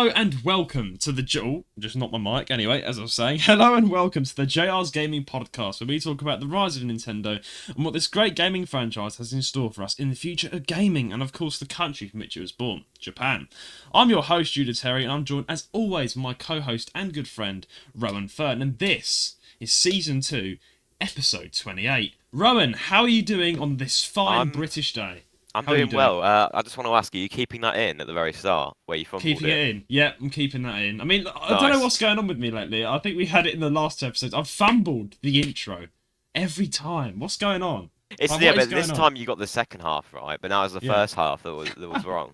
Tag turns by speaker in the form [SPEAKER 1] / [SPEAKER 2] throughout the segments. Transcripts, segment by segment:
[SPEAKER 1] Hello and welcome to the just not my mic anyway, as I was saying. Hello and welcome to the JR's Gaming Podcast, where we talk about the rise of Nintendo and what this great gaming franchise has in store for us in the future of gaming, and of course the country from which it was born, Japan. I'm your host, Judah Terry, and I'm joined as always by my co-host and good friend, Rowan Fern, and this is Season 2, Episode 28. Rowan, how are you doing on this fine British day?
[SPEAKER 2] I'm doing well. I just want to ask you keeping that in at the very start, where you fumbled
[SPEAKER 1] Keeping it in. Yeah, I'm keeping that in. I mean, I
[SPEAKER 2] Nice.
[SPEAKER 1] don't know what's going on with me lately. I think we had it in the last episode. I've fumbled the intro every time. What's going on?
[SPEAKER 2] It's
[SPEAKER 1] Like,
[SPEAKER 2] yeah,
[SPEAKER 1] what is
[SPEAKER 2] but this
[SPEAKER 1] going on?
[SPEAKER 2] time you got the second half right, but now it's the
[SPEAKER 1] Yeah.
[SPEAKER 2] first half that was wrong.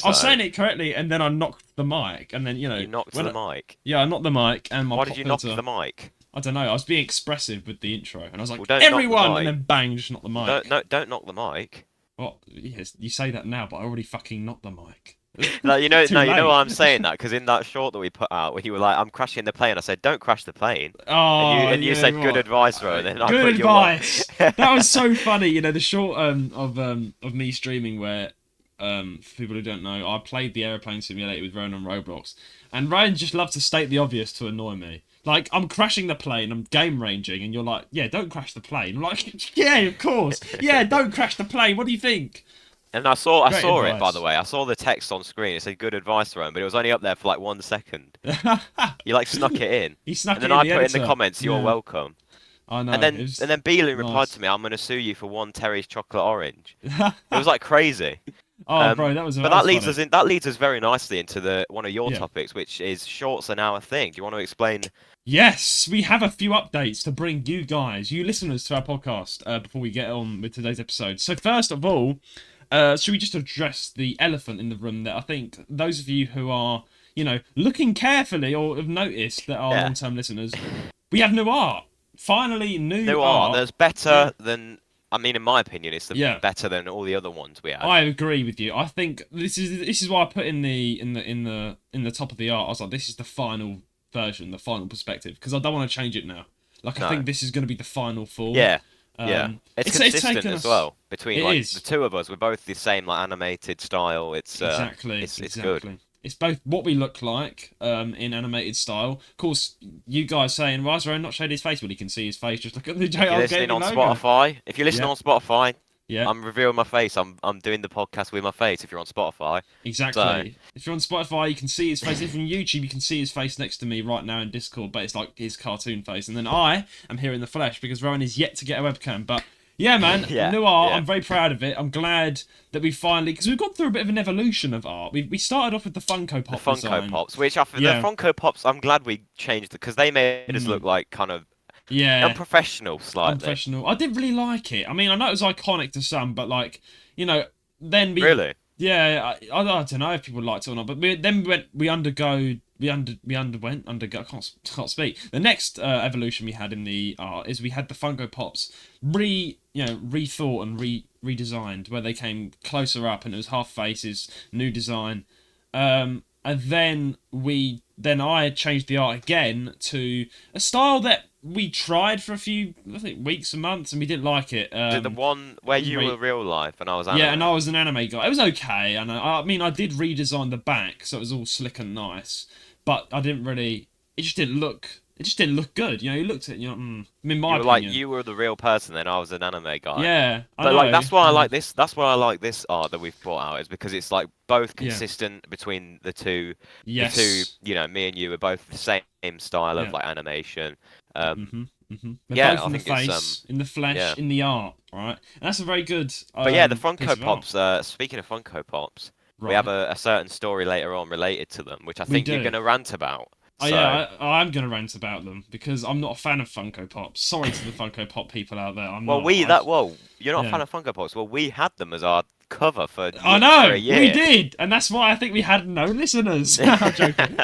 [SPEAKER 1] I was
[SPEAKER 2] So,
[SPEAKER 1] saying it correctly, and then I knocked the mic, and then,
[SPEAKER 2] you knocked
[SPEAKER 1] when
[SPEAKER 2] the mic.
[SPEAKER 1] yeah, I knocked the mic, and my
[SPEAKER 2] Why
[SPEAKER 1] pop
[SPEAKER 2] did you knock
[SPEAKER 1] filter,
[SPEAKER 2] the mic?
[SPEAKER 1] I don't know, I was being expressive with the intro, and I was like,
[SPEAKER 2] Well, don't knock the
[SPEAKER 1] everyone,
[SPEAKER 2] mic.
[SPEAKER 1] and then bang, just knocked the mic.
[SPEAKER 2] No, don't knock the mic.
[SPEAKER 1] What? Yes, you say that now, but I already fucking knocked the mic.
[SPEAKER 2] No, you know,
[SPEAKER 1] Too
[SPEAKER 2] no, you know
[SPEAKER 1] late.
[SPEAKER 2] why I'm saying that? Because in that short that we put out, where you were like, "I'm crashing the plane," I said, "Don't crash the plane,"
[SPEAKER 1] Oh,
[SPEAKER 2] and you
[SPEAKER 1] yeah,
[SPEAKER 2] said, "Good
[SPEAKER 1] right.
[SPEAKER 2] advice, bro." And then I
[SPEAKER 1] Good
[SPEAKER 2] put your one.
[SPEAKER 1] advice. That was so funny. You know, the short of me streaming where for people who don't know, I played the aeroplane simulator with Roan on Roblox, and Ryan just loves to state the obvious to annoy me. Like, I'm crashing the plane, I'm game ranging, and you're like, yeah, don't crash the plane. I'm like, yeah, of course. Yeah, don't crash the plane. What do you think?
[SPEAKER 2] And I saw
[SPEAKER 1] Great
[SPEAKER 2] it, by
[SPEAKER 1] advice.
[SPEAKER 2] the way. I saw the text on screen. It said "Good advice, Rome," but it was only up there for like 1 second. You like snuck it in,
[SPEAKER 1] He snuck
[SPEAKER 2] and
[SPEAKER 1] it
[SPEAKER 2] then
[SPEAKER 1] in
[SPEAKER 2] I
[SPEAKER 1] the
[SPEAKER 2] put in the
[SPEAKER 1] editor.
[SPEAKER 2] comments, "You're
[SPEAKER 1] Yeah,
[SPEAKER 2] welcome."
[SPEAKER 1] I know.
[SPEAKER 2] And
[SPEAKER 1] It
[SPEAKER 2] then
[SPEAKER 1] was
[SPEAKER 2] and then Beelin replied
[SPEAKER 1] nice.
[SPEAKER 2] to me, "I'm gonna sue you for 1 Terry's chocolate orange." It was like crazy.
[SPEAKER 1] Oh, bro, that
[SPEAKER 2] But that
[SPEAKER 1] was
[SPEAKER 2] leads
[SPEAKER 1] funny.
[SPEAKER 2] that leads us very nicely into the one of your
[SPEAKER 1] Yeah.
[SPEAKER 2] topics, which is shorts are now a thing. Do you want to explain?
[SPEAKER 1] Yes, we have a few updates to bring you guys, you listeners, to our podcast before we get on with today's episode. So first of all, should we just address the elephant in the room that I think those of you who are, looking carefully or have noticed that are
[SPEAKER 2] Yeah.
[SPEAKER 1] long-term listeners, we have new art. Finally, new
[SPEAKER 2] There are.
[SPEAKER 1] art.
[SPEAKER 2] There's better than. I mean, in my opinion, it's
[SPEAKER 1] Yeah.
[SPEAKER 2] better than all the other ones we had.
[SPEAKER 1] I agree with you. I think this is why I put in the top of the art. I was like, this is the final version, the final perspective, because I don't want to change it now. Like, I
[SPEAKER 2] No.
[SPEAKER 1] think this is going to be the final form.
[SPEAKER 2] Yeah. Yeah, it's consistent
[SPEAKER 1] taken
[SPEAKER 2] as
[SPEAKER 1] us.
[SPEAKER 2] well between
[SPEAKER 1] It
[SPEAKER 2] like
[SPEAKER 1] is.
[SPEAKER 2] the two of us. We're both the same like animated style. It's
[SPEAKER 1] Exactly.
[SPEAKER 2] it's
[SPEAKER 1] exactly.
[SPEAKER 2] good.
[SPEAKER 1] It's both what we look like in animated style. Of course, you guys saying, why has Rowan not showed his face? Well, he can see his face. Just look at the
[SPEAKER 2] If you're
[SPEAKER 1] JR
[SPEAKER 2] listening
[SPEAKER 1] Gaming
[SPEAKER 2] on
[SPEAKER 1] logo.
[SPEAKER 2] Spotify, if you're listening
[SPEAKER 1] Yeah.
[SPEAKER 2] on Spotify,
[SPEAKER 1] Yeah,
[SPEAKER 2] I'm revealing my face. I'm doing the podcast with my face. If you're on Spotify,
[SPEAKER 1] exactly. If you're on Spotify, you can see his face. If you're on YouTube, you can see his face next to me right now in Discord, but it's like his cartoon face. And then I am here in the flesh because Rowan is yet to get a webcam. But yeah, man,
[SPEAKER 2] Yeah,
[SPEAKER 1] new art.
[SPEAKER 2] yeah.
[SPEAKER 1] I'm very proud of it. I'm glad that we finally, because we've gone through a bit of an evolution of art. We started off with the Funko Pop
[SPEAKER 2] the Funko
[SPEAKER 1] design.
[SPEAKER 2] Pops, which the
[SPEAKER 1] Yeah.
[SPEAKER 2] Funko Pops, I'm glad we changed because they made us look like kind of
[SPEAKER 1] Yeah.
[SPEAKER 2] unprofessional slightly.
[SPEAKER 1] Unprofessional. I didn't really like it. I mean, I know it was iconic to some, but like, then we.
[SPEAKER 2] Really?
[SPEAKER 1] Yeah, I don't know if people liked it or not, but we underwent. I can't speak. The next evolution we had in the art is we had the Funko Pops rethought and redesigned, where they came closer up and it was half faces, new design. And then I changed the art again to a style that we tried for a few, I think, weeks and months, and we didn't like it.
[SPEAKER 2] Is it the one where you were real life and I was anime?
[SPEAKER 1] Yeah, and I was an anime guy. It was okay, and I mean, I did redesign the back, so it was all slick and nice, but I didn't really. It just didn't look. It just didn't look good. You looked at it, in my
[SPEAKER 2] You were
[SPEAKER 1] opinion.
[SPEAKER 2] you were the real person, then I was an anime guy.
[SPEAKER 1] Yeah, I
[SPEAKER 2] But like
[SPEAKER 1] know.
[SPEAKER 2] that's why I like this. That's why I like this art that we've brought out is because it's like both
[SPEAKER 1] Yeah.
[SPEAKER 2] consistent between the two.
[SPEAKER 1] Yes.
[SPEAKER 2] The two, me and you are both the same style of
[SPEAKER 1] Yeah.
[SPEAKER 2] like animation.
[SPEAKER 1] They're
[SPEAKER 2] Yeah,
[SPEAKER 1] both
[SPEAKER 2] I
[SPEAKER 1] in the
[SPEAKER 2] think it's,
[SPEAKER 1] face, in the flesh,
[SPEAKER 2] yeah.
[SPEAKER 1] in the art, right? And that's a very good.
[SPEAKER 2] But yeah, the
[SPEAKER 1] piece
[SPEAKER 2] Funko
[SPEAKER 1] of art.
[SPEAKER 2] Pops. Speaking of Funko Pops, we
[SPEAKER 1] Right.
[SPEAKER 2] have a certain story later on related to them, which I
[SPEAKER 1] We
[SPEAKER 2] think you're
[SPEAKER 1] do.
[SPEAKER 2] going to rant about.
[SPEAKER 1] Oh
[SPEAKER 2] So,
[SPEAKER 1] yeah, I'm gonna rant about them because I'm not a fan of Funko Pops. Sorry to the Funko Pop people out there. I'm not.
[SPEAKER 2] you're not a
[SPEAKER 1] Yeah.
[SPEAKER 2] fan of Funko Pops. Well, we had them as our cover for
[SPEAKER 1] I
[SPEAKER 2] for
[SPEAKER 1] know
[SPEAKER 2] a year.
[SPEAKER 1] we did, and that's why I think we had no listeners. I'm joking.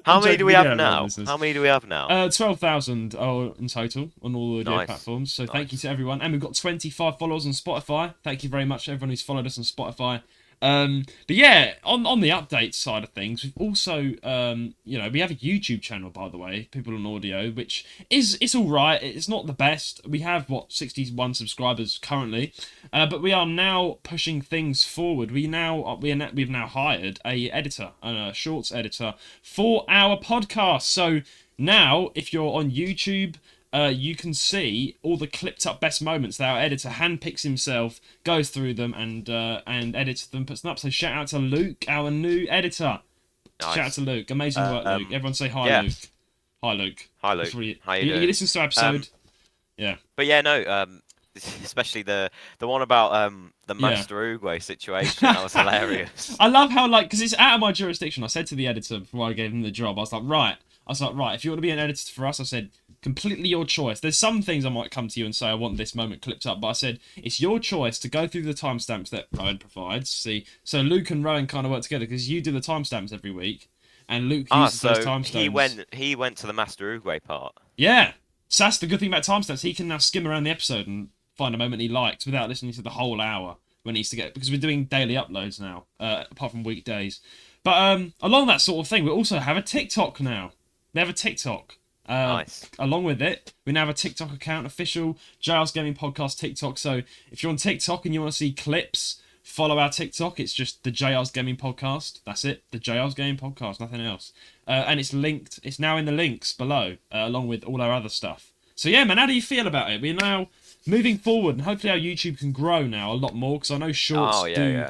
[SPEAKER 2] How
[SPEAKER 1] I'm
[SPEAKER 2] many do
[SPEAKER 1] joking,
[SPEAKER 2] we
[SPEAKER 1] yeah,
[SPEAKER 2] have
[SPEAKER 1] no
[SPEAKER 2] now?
[SPEAKER 1] listeners.
[SPEAKER 2] How many do we have now?
[SPEAKER 1] 12,000 in total on all audio
[SPEAKER 2] Nice.
[SPEAKER 1] platforms. So thank you
[SPEAKER 2] Nice.
[SPEAKER 1] to everyone, and we've got 25 followers on Spotify. Thank you very much to everyone who's followed us on Spotify. But yeah, on the update side of things, we've also we have a YouTube channel, by the way, people on audio, which it's all right. It's not the best. We have 61 subscribers currently, but we are now pushing things forward. We've now hired a editor, a shorts editor for our podcast. So now, if you're on YouTube, you can see all the clipped up best moments that our editor handpicks himself, goes through them, and edits them, puts them up. So shout out to Luke, our new editor. Nice. Shout out to Luke. Amazing work, Luke. Everyone say hi, yeah. Luke. Hi, Luke.
[SPEAKER 2] Hi, Luke. How you doing?
[SPEAKER 1] You listen to our episode. Yeah.
[SPEAKER 2] But yeah, no. Especially the one about the Master Oogway situation. That was hilarious.
[SPEAKER 1] I love how, like, because it's out of my jurisdiction. I said to the editor before I gave him the job, I was like, right, if you want to be an editor for us, I said, completely your choice. There's some things I might come to you and say I want this moment clipped up, but I said it's your choice to go through the timestamps that Roan provides. See, so Luke and Roan kind of work together because you do the timestamps every week, and Luke uses those timestamps.
[SPEAKER 2] He went to the Master Oogway part.
[SPEAKER 1] Yeah, so that's the good thing about timestamps. He can now skim around the episode and find a moment he likes without listening to the whole hour when he needs to get, because we're doing daily uploads now, apart from weekdays. But along that sort of thing, we also have a TikTok now. We have a TikTok.
[SPEAKER 2] Nice.
[SPEAKER 1] Along with it, we now have a TikTok account, official JR's Gaming Podcast TikTok. So if you're on TikTok and you want to see clips, follow our TikTok. It's just the JR's Gaming Podcast. That's it, the JR's Gaming Podcast, nothing else. And it's linked. It's now in the links below, along with all our other stuff. So yeah, man, how do you feel about it? We're now moving forward, and hopefully our YouTube can grow now a lot more, because I know shorts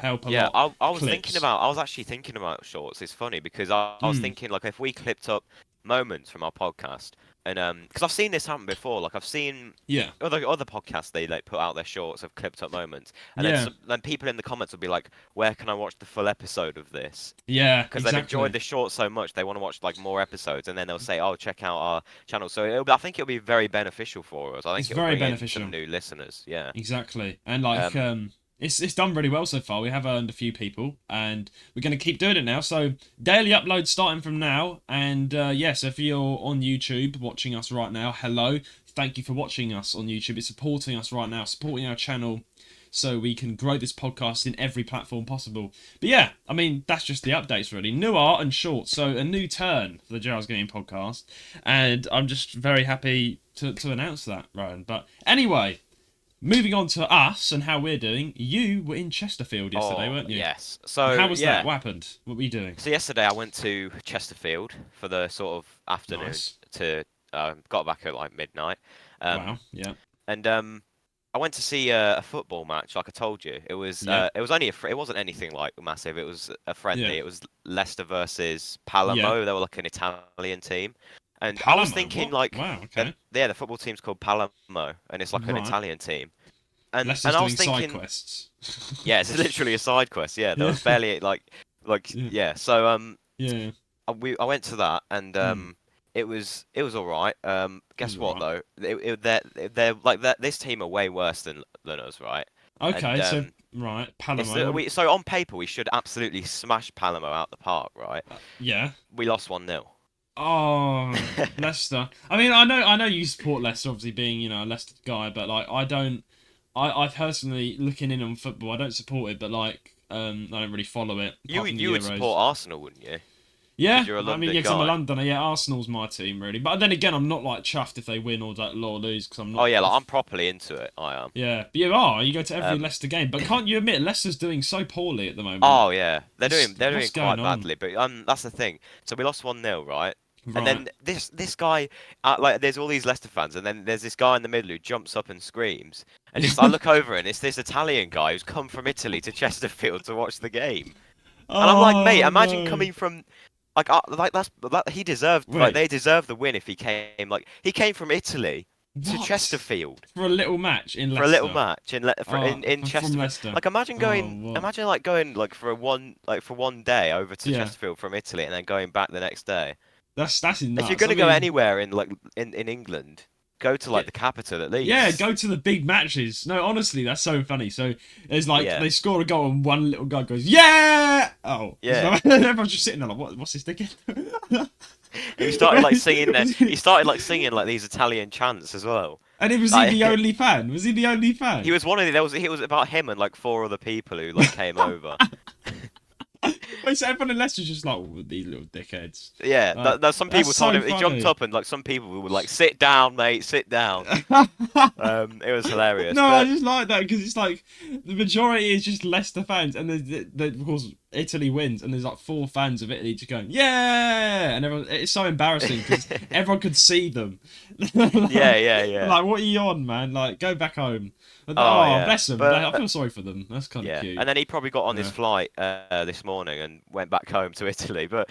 [SPEAKER 1] help a lot.
[SPEAKER 2] Yeah, I was actually thinking about shorts. It's funny because I was thinking, like, if we clipped up moments from our podcast, and because I've seen this happen before, like I've seen other podcasts, they like put out their shorts of clipped up moments, and then people in the comments will be like, where can I watch the full episode of this?
[SPEAKER 1] Yeah,
[SPEAKER 2] because they've enjoyed the short so much they want to watch like more episodes, and then they'll say, oh, check out our channel. So I think it'll be very beneficial for us. I think
[SPEAKER 1] it's very beneficial.
[SPEAKER 2] Some new listeners. Yeah,
[SPEAKER 1] exactly. And like It's done really well so far. We have earned a few people, and we're going to keep doing it now. So daily uploads starting from now, and so if you're on YouTube watching us right now, hello, thank you for watching us on YouTube. It's supporting us right now, supporting our channel, so we can grow this podcast in every platform possible. But yeah, I mean, that's just the updates really. New art and shorts, so a new turn for the JR's Gaming Podcast, and I'm just very happy to announce that, Rowan. But anyway, moving on to us and how we're doing, you were in Chesterfield yesterday, weren't you?
[SPEAKER 2] Yes. So
[SPEAKER 1] how was that? What happened? What were you doing?
[SPEAKER 2] So yesterday I went to Chesterfield for the sort of afternoon to got back at like midnight.
[SPEAKER 1] Wow. Yeah.
[SPEAKER 2] And I went to see a football match, like I told you. It was only it wasn't anything like massive. It was a friendly.
[SPEAKER 1] Yeah.
[SPEAKER 2] It was Leicester versus Palermo. They were like an Italian team. And
[SPEAKER 1] Palermo?
[SPEAKER 2] I was thinking,
[SPEAKER 1] what?
[SPEAKER 2] like,
[SPEAKER 1] wow, okay.
[SPEAKER 2] The football team's called Palermo, and it's like an Italian team. And
[SPEAKER 1] Leicester's
[SPEAKER 2] I was
[SPEAKER 1] doing
[SPEAKER 2] thinking,
[SPEAKER 1] side quests.
[SPEAKER 2] yeah, it's literally a side quest. Yeah, there was barely like. So I went to that, and it was all right. Guess what though? They're like that. This team are way worse than us, right?
[SPEAKER 1] Okay,
[SPEAKER 2] and,
[SPEAKER 1] Palermo.
[SPEAKER 2] So on paper, we should absolutely smash Palermo out the park, right?
[SPEAKER 1] Yeah.
[SPEAKER 2] We lost 1-0.
[SPEAKER 1] Oh, Leicester. I mean, I know you support Leicester, obviously being a Leicester guy, but like I don't. I personally, looking in on football, I don't support it, but like I don't really follow it.
[SPEAKER 2] You would support Arsenal, wouldn't you?
[SPEAKER 1] Yeah,
[SPEAKER 2] you're a London
[SPEAKER 1] because I'm a
[SPEAKER 2] guy.
[SPEAKER 1] Londoner. Yeah, Arsenal's my team really, but then again, I'm not like chuffed if they win or lose because I'm not.
[SPEAKER 2] Oh yeah, like I'm properly into it. I am.
[SPEAKER 1] Yeah, but you are. You go to every Leicester game, but can't you admit Leicester's doing so poorly at the moment?
[SPEAKER 2] Oh yeah, they're doing quite
[SPEAKER 1] on?
[SPEAKER 2] badly. But that's the thing. So we lost 1-0, right? And then this guy, like, there's all these Leicester fans, and then there's this guy in the middle who jumps up and screams. And I look over, and it's this Italian guy who's come from Italy to Chesterfield to watch the game. And I'm like, mate, imagine coming from, he deserved, like, they deserve the win if he came from Italy to Chesterfield
[SPEAKER 1] for a little match in Leicester.
[SPEAKER 2] For a little match in Chesterfield.
[SPEAKER 1] From Leicester.
[SPEAKER 2] Like imagine going for one day over to Chesterfield from Italy and then going back the next day.
[SPEAKER 1] That's nuts.
[SPEAKER 2] If you're gonna go anywhere in England, go to the capital at least.
[SPEAKER 1] Yeah, go to the big matches. No, honestly, that's so funny. So there's they score a goal and one little guy goes, yeah! Oh.
[SPEAKER 2] Yeah.
[SPEAKER 1] Everyone's just sitting there like, what's this thinking?
[SPEAKER 2] He started singing there. He started singing these Italian chants as well.
[SPEAKER 1] And was he the only fan? Was he the only fan?
[SPEAKER 2] He was one of the. It was about him and 4 other people who came over.
[SPEAKER 1] Wait, so everyone in Leicester's just like, oh, these little dickheads.
[SPEAKER 2] Yeah, some people
[SPEAKER 1] That's
[SPEAKER 2] told
[SPEAKER 1] so
[SPEAKER 2] him. He jumped
[SPEAKER 1] funny.
[SPEAKER 2] up and like some people were like, "Sit down, mate, sit down." It was hilarious.
[SPEAKER 1] No, I
[SPEAKER 2] But
[SPEAKER 1] just like that because it's like the majority is just Leicester fans, and of course Italy wins, and there's like 4 fans of Italy just going yeah, and everyone. It's so embarrassing because everyone could see them.
[SPEAKER 2] yeah, yeah, yeah.
[SPEAKER 1] Like, what are you on, man? Like, go back home.
[SPEAKER 2] Oh
[SPEAKER 1] Oh,
[SPEAKER 2] yeah.
[SPEAKER 1] bless them. I
[SPEAKER 2] But
[SPEAKER 1] feel sorry for them. That's kind of
[SPEAKER 2] yeah,
[SPEAKER 1] cute.
[SPEAKER 2] and then he probably got on his
[SPEAKER 1] Yeah.
[SPEAKER 2] flight this morning and went back home to Italy. But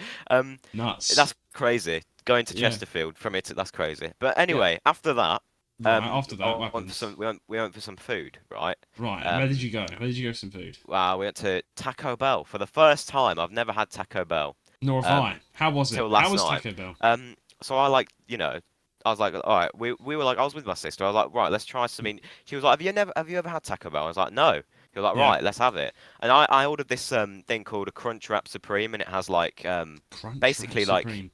[SPEAKER 1] Nuts.
[SPEAKER 2] that's crazy. Going to
[SPEAKER 1] Yeah.
[SPEAKER 2] Chesterfield from Italy, that's crazy. But
[SPEAKER 1] Yeah.
[SPEAKER 2] anyway, after that,
[SPEAKER 1] Right. After that, what
[SPEAKER 2] I went for
[SPEAKER 1] happens?
[SPEAKER 2] some. We went for some food, right?
[SPEAKER 1] Right. And where did
[SPEAKER 2] Um,
[SPEAKER 1] you go? Where did you go for some food?
[SPEAKER 2] wow, we went to Taco Bell for the first time. I've never had Taco Bell
[SPEAKER 1] Nor have I.
[SPEAKER 2] um
[SPEAKER 1] How was it?
[SPEAKER 2] till
[SPEAKER 1] How
[SPEAKER 2] last
[SPEAKER 1] was
[SPEAKER 2] night.
[SPEAKER 1] Taco Bell?
[SPEAKER 2] So I like, I was like, all right, we were like, I was with my sister. I was like, right, let's try some. She was like, have you ever had Taco Bell? I was like, no. He was like,
[SPEAKER 1] Yeah.
[SPEAKER 2] right, let's have it. And I ordered this thing called a Crunch Wrap Supreme, and it has like
[SPEAKER 1] Crunch Wrap
[SPEAKER 2] basically
[SPEAKER 1] Supreme.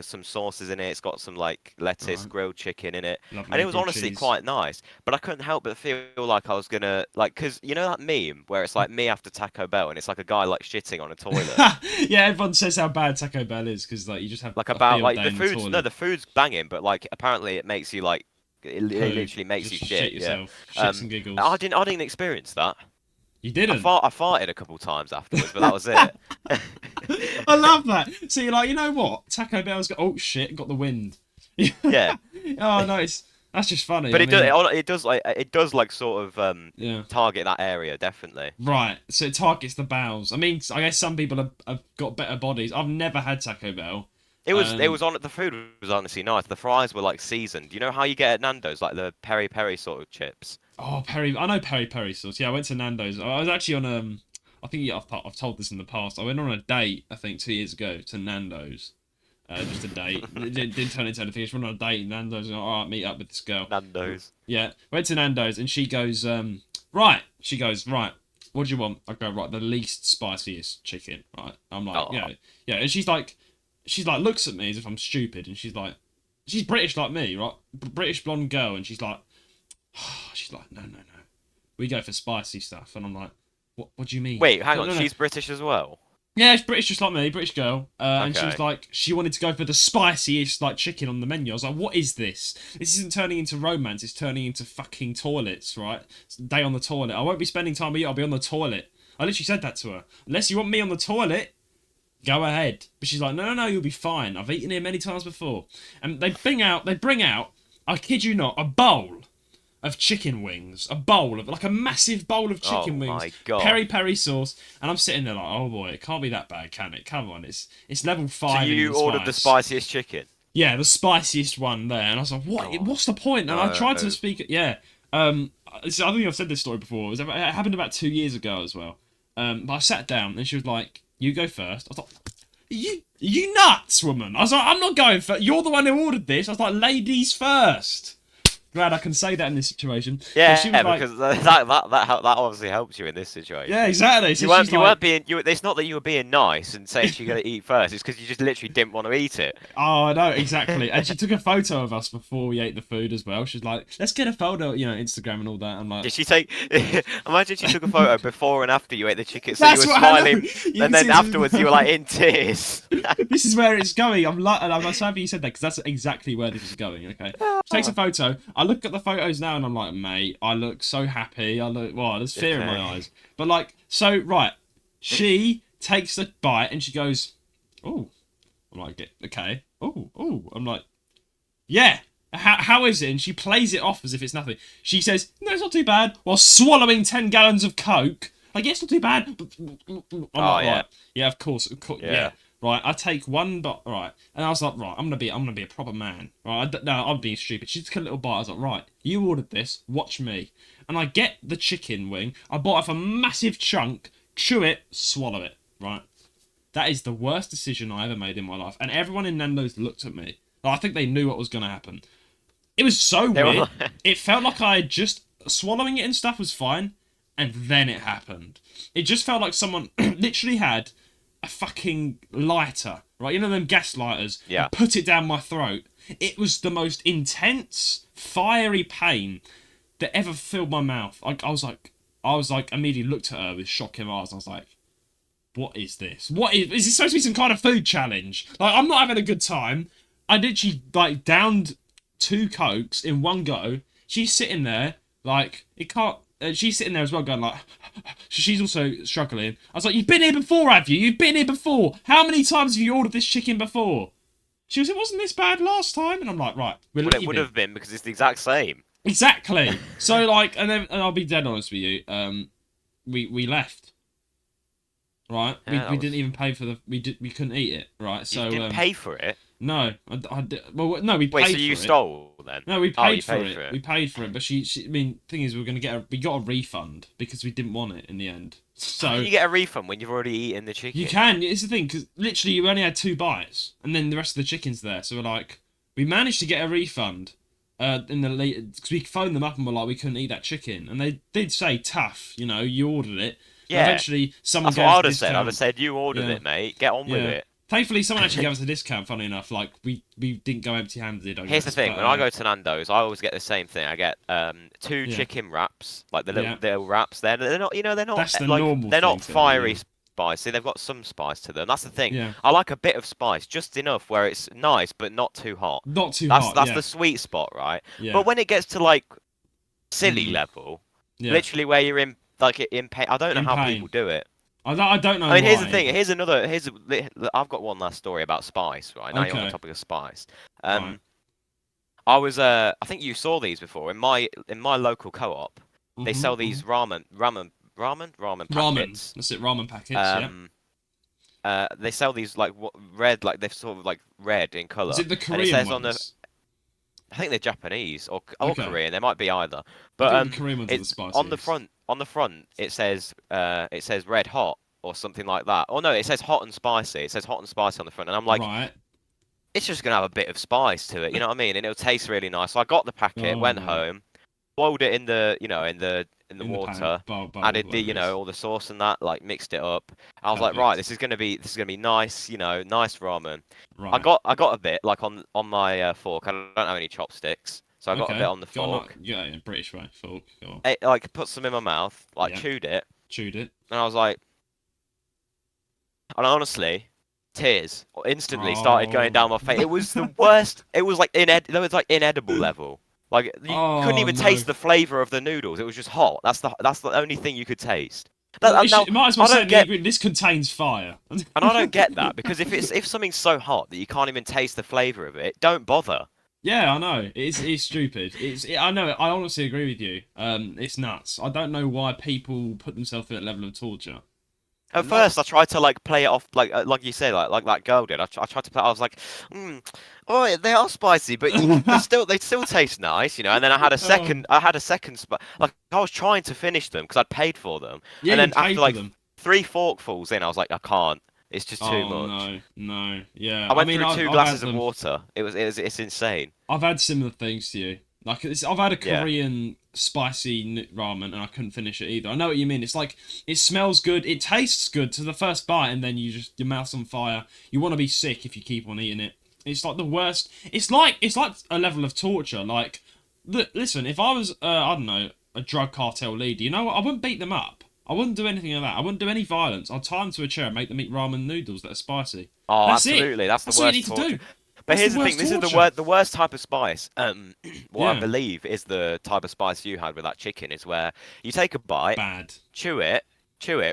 [SPEAKER 2] some sauces in it. It's got some like lettuce,
[SPEAKER 1] Right.
[SPEAKER 2] grilled chicken in it, and
[SPEAKER 1] Lovely
[SPEAKER 2] it was
[SPEAKER 1] grilled
[SPEAKER 2] honestly
[SPEAKER 1] cheese.
[SPEAKER 2] quite nice. But I couldn't help but feel like I was gonna like, cause you know that meme where it's like me after Taco Bell, and it's like a guy like shitting on a toilet.
[SPEAKER 1] Yeah, everyone says how bad Taco Bell is because like you just have
[SPEAKER 2] Like
[SPEAKER 1] a
[SPEAKER 2] about
[SPEAKER 1] field
[SPEAKER 2] like
[SPEAKER 1] day
[SPEAKER 2] the
[SPEAKER 1] in the
[SPEAKER 2] food's no,
[SPEAKER 1] toilet.
[SPEAKER 2] the food's banging, but like apparently it makes you like it
[SPEAKER 1] Poo.
[SPEAKER 2] literally makes
[SPEAKER 1] Just
[SPEAKER 2] you
[SPEAKER 1] shit
[SPEAKER 2] shit. Yeah.
[SPEAKER 1] yourself. Shits and
[SPEAKER 2] I
[SPEAKER 1] giggles.
[SPEAKER 2] didn't experience that.
[SPEAKER 1] You didn't.
[SPEAKER 2] I farted a couple times afterwards, but that was it.
[SPEAKER 1] I love that. So you're like, you know what? Taco Bell's got got the wind.
[SPEAKER 2] Yeah,
[SPEAKER 1] Oh, nice. That's just funny.
[SPEAKER 2] but
[SPEAKER 1] I mean,
[SPEAKER 2] it does like sort of
[SPEAKER 1] yeah.
[SPEAKER 2] target that area definitely.
[SPEAKER 1] Right. So it targets the bowels. I mean, I guess some people have got better bodies. I've never had Taco Bell.
[SPEAKER 2] It
[SPEAKER 1] Um.
[SPEAKER 2] was on the food was honestly nice. The fries were like seasoned. You know how you get at Nando's like the peri peri sort of chips.
[SPEAKER 1] Oh, peri. I know peri sauce. Yeah, I went to Nando's. I was actually on I think I've told this in the past. I went on a date. I think 2 years ago to Nando's. Just a date. It didn't turn into anything. I just went on a date in Nando's and all right, meet up with this girl.
[SPEAKER 2] Nando's.
[SPEAKER 1] Yeah, went to Nando's and she goes, right. She goes, right. What do you want? I go, right, the least spiciest chicken. Right. I'm like,
[SPEAKER 2] Oh,
[SPEAKER 1] yeah. And she's like, looks at me as if I'm stupid, and she's like, she's British like me, right? British blonde girl, and she's like, no. We go for spicy stuff, and I'm like, what do you mean?
[SPEAKER 2] wait, hang
[SPEAKER 1] No,
[SPEAKER 2] on.
[SPEAKER 1] no, no.
[SPEAKER 2] She's British as well.
[SPEAKER 1] Yeah, she's British just like me, British girl. And she was
[SPEAKER 2] Okay.
[SPEAKER 1] like, she wanted to go for the spiciest like chicken on the menu. I was like, what is this? This isn't turning into romance. It's turning into fucking toilets, right? It's a day on the toilet. I won't be spending time with you. I'll be on the toilet. I literally said that to her. Unless you want me on the toilet, go ahead. But she's like, no, you'll be fine. I've eaten here many times before. And they bring out, I kid you not, a bowl of chicken wings, a bowl of like a massive bowl of chicken
[SPEAKER 2] Oh
[SPEAKER 1] wings,
[SPEAKER 2] my God.
[SPEAKER 1] peri sauce, and I'm sitting there like, oh boy, it can't be that bad, can it? Come on, it's level
[SPEAKER 2] So
[SPEAKER 1] 5 in
[SPEAKER 2] you
[SPEAKER 1] the
[SPEAKER 2] ordered the
[SPEAKER 1] spice.
[SPEAKER 2] spiciest chicken.
[SPEAKER 1] Yeah, the spiciest one there, and I was like, what?
[SPEAKER 2] Oh,
[SPEAKER 1] What's the point? And I tried to
[SPEAKER 2] no.
[SPEAKER 1] speak, yeah. So I think I've said this story before. It happened about 2 years ago as well. But I sat down and she was like, you go first. I was like, you nuts, woman. I was like, I'm not going first. You're the one who ordered this. I was like, ladies first. Glad I can say that in this situation.
[SPEAKER 2] Yeah,
[SPEAKER 1] So she was like,
[SPEAKER 2] because that obviously helps you in this situation.
[SPEAKER 1] yeah, exactly. So
[SPEAKER 2] You weren't
[SPEAKER 1] she's like,
[SPEAKER 2] being it's not that you were being nice and saying she's gonna eat first. It's because you just literally didn't want to eat it.
[SPEAKER 1] oh, I know, exactly. And she took a photo of us before we ate the food as well. She's like, let's get a photo, Instagram and all that. I'm like,
[SPEAKER 2] Did she take? Imagine she took a photo before and after you ate the chicken, so
[SPEAKER 1] that's
[SPEAKER 2] you were
[SPEAKER 1] what I know.
[SPEAKER 2] smiling,
[SPEAKER 1] You can
[SPEAKER 2] and then
[SPEAKER 1] see this-
[SPEAKER 2] afterwards you were like in tears.
[SPEAKER 1] This is where it's going. I'm so happy you said that because that's exactly where this is going. Okay, she takes a photo. I look at the photos now and I'm like, mate, I look so happy. There's fear in my
[SPEAKER 2] Okay.
[SPEAKER 1] eyes. But like, so right, she takes the bite and she goes, oh, I'm like, okay, oh, I'm like, yeah. How is it? And she plays it off as if it's nothing. She says, no, it's not too bad, while swallowing 10 gallons of Coke. Like, yeah, it's not too bad. I'm like,
[SPEAKER 2] yeah.
[SPEAKER 1] right. Yeah, of course, yeah. Right, I take one bite, right, and I was like, right, I'm gonna be a proper man, right? No, I'm being stupid. She took a little bite. I was like, right, you ordered this, watch me, and I get the chicken wing. I bite off a massive chunk, chew it, swallow it. Right, that is the worst decision I ever made in my life, and everyone in Nando's looked at me. Like, I think they knew what was gonna happen. It was so
[SPEAKER 2] They were
[SPEAKER 1] weird.
[SPEAKER 2] like-
[SPEAKER 1] It felt like I had just swallowing it and stuff was fine, and then it happened. It just felt like someone literally had a fucking lighter, right? You know them gas lighters?
[SPEAKER 2] Yeah.
[SPEAKER 1] And put it down my throat. It was the most intense, fiery pain that ever filled my mouth. I was like, immediately looked at her with shock in my eyes. I was like, what is this? Is this supposed to be some kind of food challenge? Like, I'm not having a good time. I literally, like, downed 2 Cokes in one go. She's sitting there, like, it can't... she's sitting there as well going, like... she's also struggling. I was like, you've been here before, have you? You've been here before. How many times have you ordered this chicken before? She was, it wasn't this bad last time. And I'm like, right, we're leaving.
[SPEAKER 2] Well, it would have been because it's the exact same.
[SPEAKER 1] Exactly. So, like, and I'll be dead honest with you. We left. Right,
[SPEAKER 2] Yeah,
[SPEAKER 1] we didn't even pay for the. We couldn't eat it. Right, so
[SPEAKER 2] you didn't pay for it.
[SPEAKER 1] No, I did. Well, no, we paid.
[SPEAKER 2] Wait, so
[SPEAKER 1] for
[SPEAKER 2] you
[SPEAKER 1] it.
[SPEAKER 2] stole then?
[SPEAKER 1] No, we paid,
[SPEAKER 2] Oh, you
[SPEAKER 1] for,
[SPEAKER 2] paid
[SPEAKER 1] it.
[SPEAKER 2] for it.
[SPEAKER 1] We paid for it, but she. I mean, thing is, we got a refund because we didn't want it in the end. So
[SPEAKER 2] How can you get a refund when you've already eaten the chicken?
[SPEAKER 1] you can. It's the thing because literally you only had 2 bites, and then the rest of the chicken's there. So we're like, we managed to get a refund. In the late, because we phoned them up and were like, we couldn't eat that chicken, and they did say, tough, you know, you ordered it.
[SPEAKER 2] Yeah.
[SPEAKER 1] Eventually, someone
[SPEAKER 2] That's
[SPEAKER 1] gave
[SPEAKER 2] what I
[SPEAKER 1] us
[SPEAKER 2] would
[SPEAKER 1] a
[SPEAKER 2] have said. I
[SPEAKER 1] discount.
[SPEAKER 2] would have said, you ordered it, mate. Get on with it.
[SPEAKER 1] Thankfully, someone actually gave us a discount. Funny enough, like we didn't go empty-handed.
[SPEAKER 2] Here's the thing: when I go to Nando's, I always get the same thing. I get 2 chicken wraps, like the little wraps. They're not, you know, they're not
[SPEAKER 1] That's the
[SPEAKER 2] like
[SPEAKER 1] normal
[SPEAKER 2] they're not
[SPEAKER 1] thing,
[SPEAKER 2] fiery spicy. They've got some spice to them. That's the thing.
[SPEAKER 1] Yeah.
[SPEAKER 2] I like a bit of spice, just enough where it's nice but not too hot.
[SPEAKER 1] Not too hot.
[SPEAKER 2] That's the sweet spot, right?
[SPEAKER 1] Yeah.
[SPEAKER 2] But when it gets to like silly level, literally where you're in like in pain, I don't know how people do it.
[SPEAKER 1] I don't know.
[SPEAKER 2] I mean, here's the thing. I've got one last story about spice. Right now, you're on the topic of spice.
[SPEAKER 1] Right.
[SPEAKER 2] I was I think you saw these before in my local co-op. They sell these ramen packets.
[SPEAKER 1] That's it. Ramen packets.
[SPEAKER 2] They sell these like red, like they're sort of like red in color.
[SPEAKER 1] Is it the Korean
[SPEAKER 2] and it says
[SPEAKER 1] ones?
[SPEAKER 2] I think they're Japanese or
[SPEAKER 1] Okay.
[SPEAKER 2] Korean. They might be either.
[SPEAKER 1] I
[SPEAKER 2] But
[SPEAKER 1] think the Korean ones are the
[SPEAKER 2] it's
[SPEAKER 1] spiciest.
[SPEAKER 2] on the front it says red hot or something like that. Oh no, it says hot and spicy. It says hot and spicy on the front, and I'm like,
[SPEAKER 1] right.
[SPEAKER 2] it's just gonna have a bit of spice to it. You know what I mean? And it'll taste really nice. So I got the packet, went home, boiled it in the water, added the all the sauce and that, like mixed it up. I was like, right, this is gonna be nice, nice ramen.
[SPEAKER 1] Right.
[SPEAKER 2] I got a bit like on my fork. I don't have any chopsticks, so I got a bit on the fork.
[SPEAKER 1] Yeah, British way fork.
[SPEAKER 2] Like put some in my mouth, like chewed it,
[SPEAKER 1] and
[SPEAKER 2] I was like, and honestly, tears instantly started going down my face. It was the worst. It was like inedible level. Like you couldn't even taste the flavor of the noodles. It was just hot. That's the only thing you could taste.
[SPEAKER 1] You might as well say this contains fire.
[SPEAKER 2] And I don't get that because if something's so hot that you can't even taste the flavor of it, don't bother.
[SPEAKER 1] Yeah, I know. It's stupid. I know. I honestly agree with you. It's nuts. I don't know why people put themselves through that level of torture.
[SPEAKER 2] At first, I tried to like play it off like you say, like that girl did. I tried to play. I was like, oh, they are spicy, but they still taste nice, you know. And then I had a second, like I was trying to finish them because I'd paid for them.
[SPEAKER 1] Yeah,
[SPEAKER 2] and then
[SPEAKER 1] after
[SPEAKER 2] like 3 forkfuls in, I was like, I can't. It's just too much.
[SPEAKER 1] No, yeah.
[SPEAKER 2] I went through 2 glasses of water. It's insane.
[SPEAKER 1] I've had similar things to you. Like I've had a Korean spicy ramen and I couldn't finish it either. I know what you mean. It's like it smells good, it tastes good to the first bite, and then your mouth's on fire. You want to be sick if you keep on eating it. It's like the worst. It's like a level of torture. Like, listen, if I was I don't know, a drug cartel leader, you know what? I wouldn't beat them up. I wouldn't do anything like that. I wouldn't do any violence. I'd tie them to a chair and make them eat ramen noodles that are spicy.
[SPEAKER 2] Oh,
[SPEAKER 1] That's
[SPEAKER 2] absolutely.
[SPEAKER 1] It.
[SPEAKER 2] That's the worst
[SPEAKER 1] what you need
[SPEAKER 2] torture.
[SPEAKER 1] to do.
[SPEAKER 2] But
[SPEAKER 1] That's
[SPEAKER 2] here's the thing. This
[SPEAKER 1] torture.
[SPEAKER 2] is the worst type of spice. What I believe is the type of spice you had with that chicken is where you take a bite, chew it,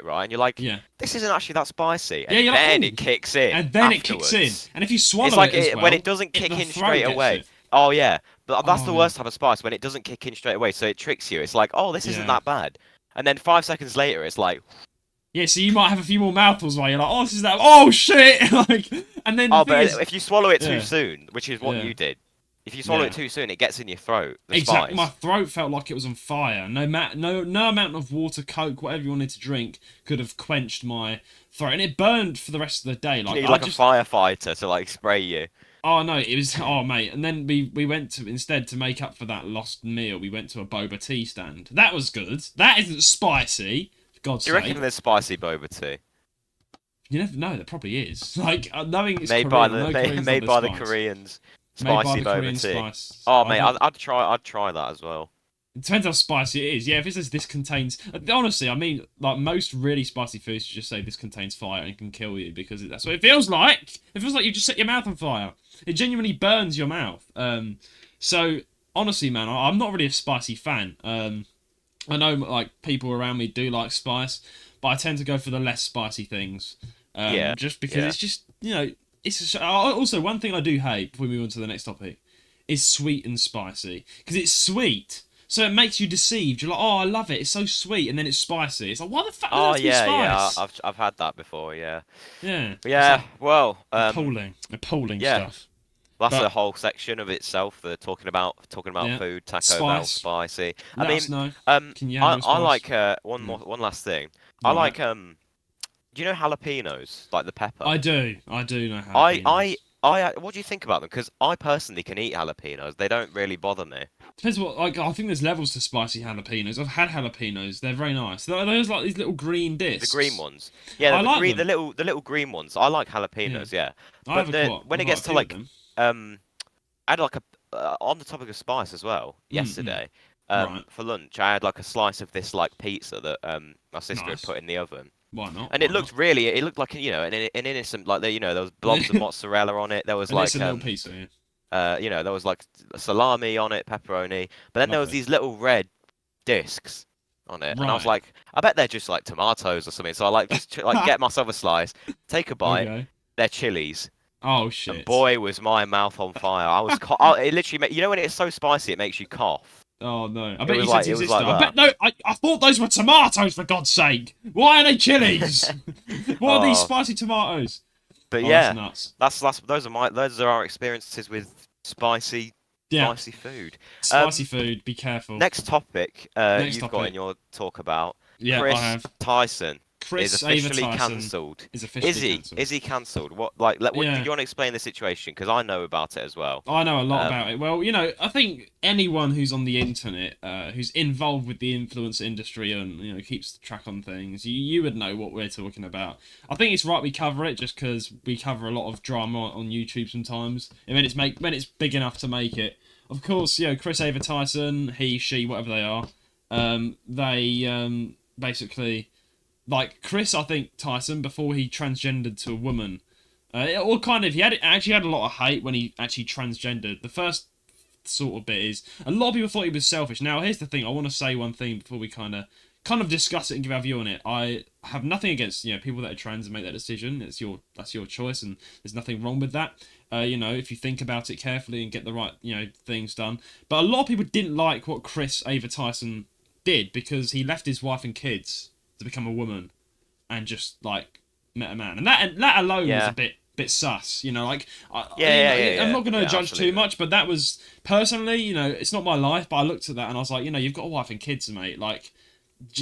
[SPEAKER 2] right, and you're like, this isn't actually that spicy. And then it kicks in.
[SPEAKER 1] And then
[SPEAKER 2] afterwards.
[SPEAKER 1] it kicks in. And if you swallow
[SPEAKER 2] it's like
[SPEAKER 1] it as well,
[SPEAKER 2] when it doesn't kick in straight away. Oh yeah, but that's the worst type of spice when it doesn't kick in straight away. So it tricks you. It's like, oh, this isn't that bad. And then 5 seconds later, it's like.
[SPEAKER 1] Yeah, so you might have a few more mouthfuls while you're like, oh, this is that. Oh shit! Like, and then.
[SPEAKER 2] But if you swallow it too soon, which is what you did, if you swallow it too soon, it gets in your throat.
[SPEAKER 1] Exactly. My throat felt like it was on fire. No amount of water, Coke, whatever you wanted to drink could have quenched my throat, and it burned for the rest of the day. Like,
[SPEAKER 2] you need a firefighter to like spray you.
[SPEAKER 1] Oh no, it was mate. And then we went to instead to make up for that lost meal. We went to a boba tea stand. That was good. That isn't spicy. God's sake.
[SPEAKER 2] Do you reckon there's spicy boba tea?
[SPEAKER 1] You never know. There probably is. Like knowing it's
[SPEAKER 2] made by the Koreans. Spicy boba tea. Oh mate, I'd try that as well.
[SPEAKER 1] It depends how spicy it is. Yeah, if it says this contains, honestly, I mean, like most really spicy foods, just say this contains fire and can kill you because that's what it feels like. It feels like you just set your mouth on fire. It genuinely burns your mouth. So honestly, man, I'm not really a spicy fan. I know like people around me do like spice, but I tend to go for the less spicy things.
[SPEAKER 2] Yeah,
[SPEAKER 1] Just because
[SPEAKER 2] yeah.
[SPEAKER 1] it's just it's also one thing I do hate before we move on to the next topic is sweet and spicy because it's sweet. So it makes you deceived. You're like, oh, I love it. It's so sweet, and then it's spicy. It's like, why the fuck does it
[SPEAKER 2] Oh
[SPEAKER 1] have to be
[SPEAKER 2] yeah, yeah.
[SPEAKER 1] spice?
[SPEAKER 2] I've had that before. Yeah,
[SPEAKER 1] Yeah, it's
[SPEAKER 2] yeah.
[SPEAKER 1] like
[SPEAKER 2] Well,
[SPEAKER 1] appalling
[SPEAKER 2] yeah.
[SPEAKER 1] stuff.
[SPEAKER 2] That's a
[SPEAKER 1] But
[SPEAKER 2] whole section of itself. The talking about
[SPEAKER 1] yeah,
[SPEAKER 2] food, Taco Bell,
[SPEAKER 1] spice.
[SPEAKER 2] spicy. I
[SPEAKER 1] Let us
[SPEAKER 2] mean,
[SPEAKER 1] know. Can you
[SPEAKER 2] I
[SPEAKER 1] handle
[SPEAKER 2] I
[SPEAKER 1] spice?
[SPEAKER 2] like one last thing. I
[SPEAKER 1] Right.
[SPEAKER 2] like Do you know jalapenos, like the pepper?
[SPEAKER 1] I do. I do know
[SPEAKER 2] I I
[SPEAKER 1] jalapenos.
[SPEAKER 2] what do you think about them? Because I personally can eat jalapenos. They don't really bother me.
[SPEAKER 1] Depends what. Like, I think there's levels to spicy jalapenos. I've had jalapenos. They're very nice. They're those like these little green
[SPEAKER 2] The green
[SPEAKER 1] discs.
[SPEAKER 2] ones. Yeah,
[SPEAKER 1] I
[SPEAKER 2] the
[SPEAKER 1] like
[SPEAKER 2] green,
[SPEAKER 1] them.
[SPEAKER 2] the little green ones. I like
[SPEAKER 1] Yeah.
[SPEAKER 2] jalapenos. Yeah,
[SPEAKER 1] I
[SPEAKER 2] but
[SPEAKER 1] have
[SPEAKER 2] the when it
[SPEAKER 1] quite
[SPEAKER 2] gets
[SPEAKER 1] a
[SPEAKER 2] to
[SPEAKER 1] few of
[SPEAKER 2] like
[SPEAKER 1] them.
[SPEAKER 2] um, I had like a on the topic of spice as well.
[SPEAKER 1] Mm.
[SPEAKER 2] Yesterday,
[SPEAKER 1] Right.
[SPEAKER 2] for lunch, I had like a slice of this like pizza that my sister had
[SPEAKER 1] Nice.
[SPEAKER 2] put in the oven,
[SPEAKER 1] Why not?
[SPEAKER 2] and
[SPEAKER 1] Why not?
[SPEAKER 2] it looked like an innocent like there was blobs of mozzarella on it. There was
[SPEAKER 1] And it's a
[SPEAKER 2] like
[SPEAKER 1] little pizza. Yeah.
[SPEAKER 2] there was like salami on it, pepperoni, but then there was
[SPEAKER 1] Lovely.
[SPEAKER 2] these little red discs on it, and I was
[SPEAKER 1] Right.
[SPEAKER 2] like, I bet they're just like tomatoes or something. So I like just like get myself a slice, take a bite.
[SPEAKER 1] Okay.
[SPEAKER 2] They're chilies,
[SPEAKER 1] Oh
[SPEAKER 2] and
[SPEAKER 1] shit.
[SPEAKER 2] boy was my mouth on fire. It literally, you know when it's so spicy, it makes you cough.
[SPEAKER 1] Oh no. I bet you said to
[SPEAKER 2] It
[SPEAKER 1] your
[SPEAKER 2] was
[SPEAKER 1] sister.
[SPEAKER 2] like
[SPEAKER 1] I bet
[SPEAKER 2] that.
[SPEAKER 1] no. I thought those were tomatoes for God's sake. Why are they chilies? What are these
[SPEAKER 2] Oh,
[SPEAKER 1] spicy tomatoes?
[SPEAKER 2] but
[SPEAKER 1] Oh, that's
[SPEAKER 2] yeah,
[SPEAKER 1] nuts.
[SPEAKER 2] those are our experiences with
[SPEAKER 1] Yeah.
[SPEAKER 2] spicy food.
[SPEAKER 1] Spicy food. Be careful.
[SPEAKER 2] Next topic,
[SPEAKER 1] Next
[SPEAKER 2] you've got in
[SPEAKER 1] topic.
[SPEAKER 2] your talk about
[SPEAKER 1] Yeah, I
[SPEAKER 2] Kris
[SPEAKER 1] have.
[SPEAKER 2] Tyson is
[SPEAKER 1] Kris Ava
[SPEAKER 2] officially
[SPEAKER 1] Tyson
[SPEAKER 2] cancelled.
[SPEAKER 1] is officially cancelled.
[SPEAKER 2] Is he cancelled? What like what? Do
[SPEAKER 1] Yeah.
[SPEAKER 2] you want to explain the situation? Because I know about it as well.
[SPEAKER 1] I know a lot about
[SPEAKER 2] Um,
[SPEAKER 1] it. Well, I think anyone who's on the internet, who's involved with the influencer industry and keeps track on things, you would know what we're talking about. I think it's right we cover it just because we cover a lot of drama on YouTube sometimes. And when it's big enough to make it. Of course, Kris Ava Tyson, he, she, whatever they are, they basically like Kris. I think Tyson before he transgendered to a woman. Or kind of, he actually had a lot of hate when he actually transgendered. The first sort of bit is a lot of people thought he was selfish. Now, here's the thing: I want to say one thing before we kind of discuss it and give our view on it. I have nothing against people that are trans and make that decision. That's your choice, and there's nothing wrong with that. If you think about it carefully and get the right things done. But a lot of people didn't like what Kris Ava Tyson did because he left his wife and kids to become a woman and just like met a man, and that alone was a
[SPEAKER 2] yeah,
[SPEAKER 1] bit sus. I'm
[SPEAKER 2] yeah,
[SPEAKER 1] not going to
[SPEAKER 2] yeah,
[SPEAKER 1] judge too
[SPEAKER 2] absolutely.
[SPEAKER 1] much, but that was personally, it's not my life. But I looked at that and I was like, you've got a wife and kids, mate. Like,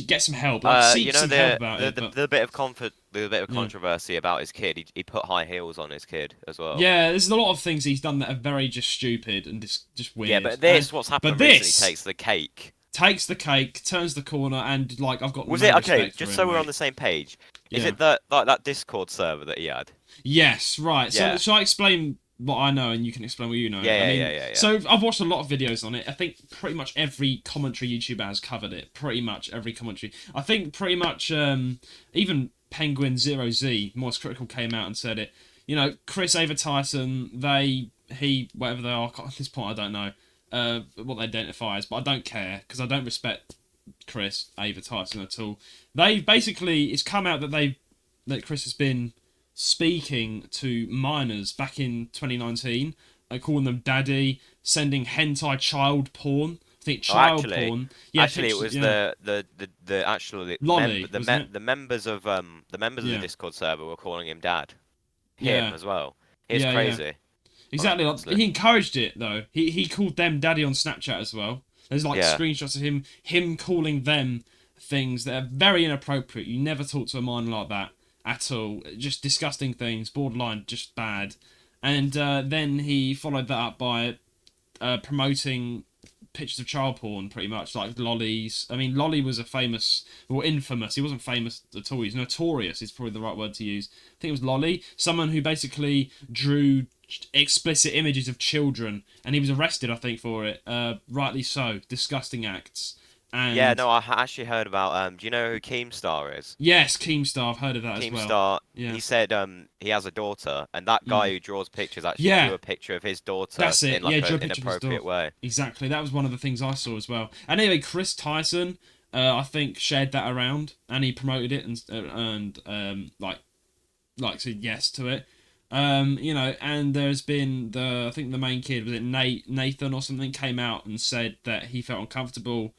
[SPEAKER 1] get some help. Like, seek
[SPEAKER 2] You know
[SPEAKER 1] some help about it. But
[SPEAKER 2] the bit of comfort, the bit of
[SPEAKER 1] yeah,
[SPEAKER 2] controversy about his kid. He put high heels on his kid as well.
[SPEAKER 1] yeah, there's a lot of things he's done that are very just stupid and just
[SPEAKER 2] Yeah,
[SPEAKER 1] weird.
[SPEAKER 2] but
[SPEAKER 1] And
[SPEAKER 2] what's
[SPEAKER 1] but
[SPEAKER 2] happened recently
[SPEAKER 1] this
[SPEAKER 2] takes the cake.
[SPEAKER 1] takes the cake, turns the corner, and like I've got
[SPEAKER 2] Was
[SPEAKER 1] no
[SPEAKER 2] it okay?
[SPEAKER 1] respect for
[SPEAKER 2] Just
[SPEAKER 1] him,
[SPEAKER 2] so we're on
[SPEAKER 1] mate.
[SPEAKER 2] the same page, is
[SPEAKER 1] Yeah.
[SPEAKER 2] it that Discord server that he had?
[SPEAKER 1] Yes, right. So
[SPEAKER 2] Yeah,
[SPEAKER 1] shall I explain what I know and you can explain what you know? I mean,
[SPEAKER 2] yeah.
[SPEAKER 1] so I've watched a lot of videos on it. I think pretty much every commentary YouTuber has covered it. Pretty much every commentary. I think pretty much even Penguin Zero Z, Moist Critical, came out and said it. Kris Ava Tyson, whatever they are, at this point I don't know what they identify as, but I don't care because I don't respect Kris Ava Tyson at all. It's come out that Kris has been speaking to minors back in 2019, calling them daddy, sending hentai child porn. I think
[SPEAKER 2] Oh,
[SPEAKER 1] child porn. Yeah,
[SPEAKER 2] actually, it
[SPEAKER 1] pictures.
[SPEAKER 2] was
[SPEAKER 1] Yeah,
[SPEAKER 2] the actual
[SPEAKER 1] lolly, wasn't it?
[SPEAKER 2] the members of the
[SPEAKER 1] Yeah,
[SPEAKER 2] Discord server were calling him dad. Him
[SPEAKER 1] yeah,
[SPEAKER 2] as well. It's
[SPEAKER 1] yeah.
[SPEAKER 2] crazy,
[SPEAKER 1] Exactly. Like,
[SPEAKER 2] honestly.
[SPEAKER 1] he encouraged it though. He called them daddy on Snapchat as well. There's like
[SPEAKER 2] Yeah.
[SPEAKER 1] screenshots of him calling them things that are very inappropriate. You never talk to a minor like that at all. Just disgusting things, borderline just bad. And then he followed that up by promoting pictures of child porn, pretty much, like lollies. I mean, Lolly was a famous, or infamous. He wasn't famous at all. He's notorious. Is probably the right word to use. I think it was Lolly, someone who basically drew explicit images of children, and he was arrested, I think, for it. Rightly so. Disgusting acts. And
[SPEAKER 2] Yeah, no, actually heard about. Do you know who Keemstar is?
[SPEAKER 1] yes, Keemstar. I've heard of that as well.
[SPEAKER 2] Keemstar,
[SPEAKER 1] Yeah.
[SPEAKER 2] he said he has a daughter, and that guy who draws pictures actually
[SPEAKER 1] Yeah.
[SPEAKER 2] drew a picture of his daughter
[SPEAKER 1] That's it.
[SPEAKER 2] in like
[SPEAKER 1] Yeah, drew a
[SPEAKER 2] an
[SPEAKER 1] picture of his
[SPEAKER 2] inappropriate
[SPEAKER 1] daughter.
[SPEAKER 2] way.
[SPEAKER 1] Exactly. That was one of the things I saw as well. And anyway, Kris Tyson, I think, shared that around, and he promoted it and like said yes to it. You know, and there's been I think the main kid, was it Nathan or something, came out and said that he felt uncomfortable,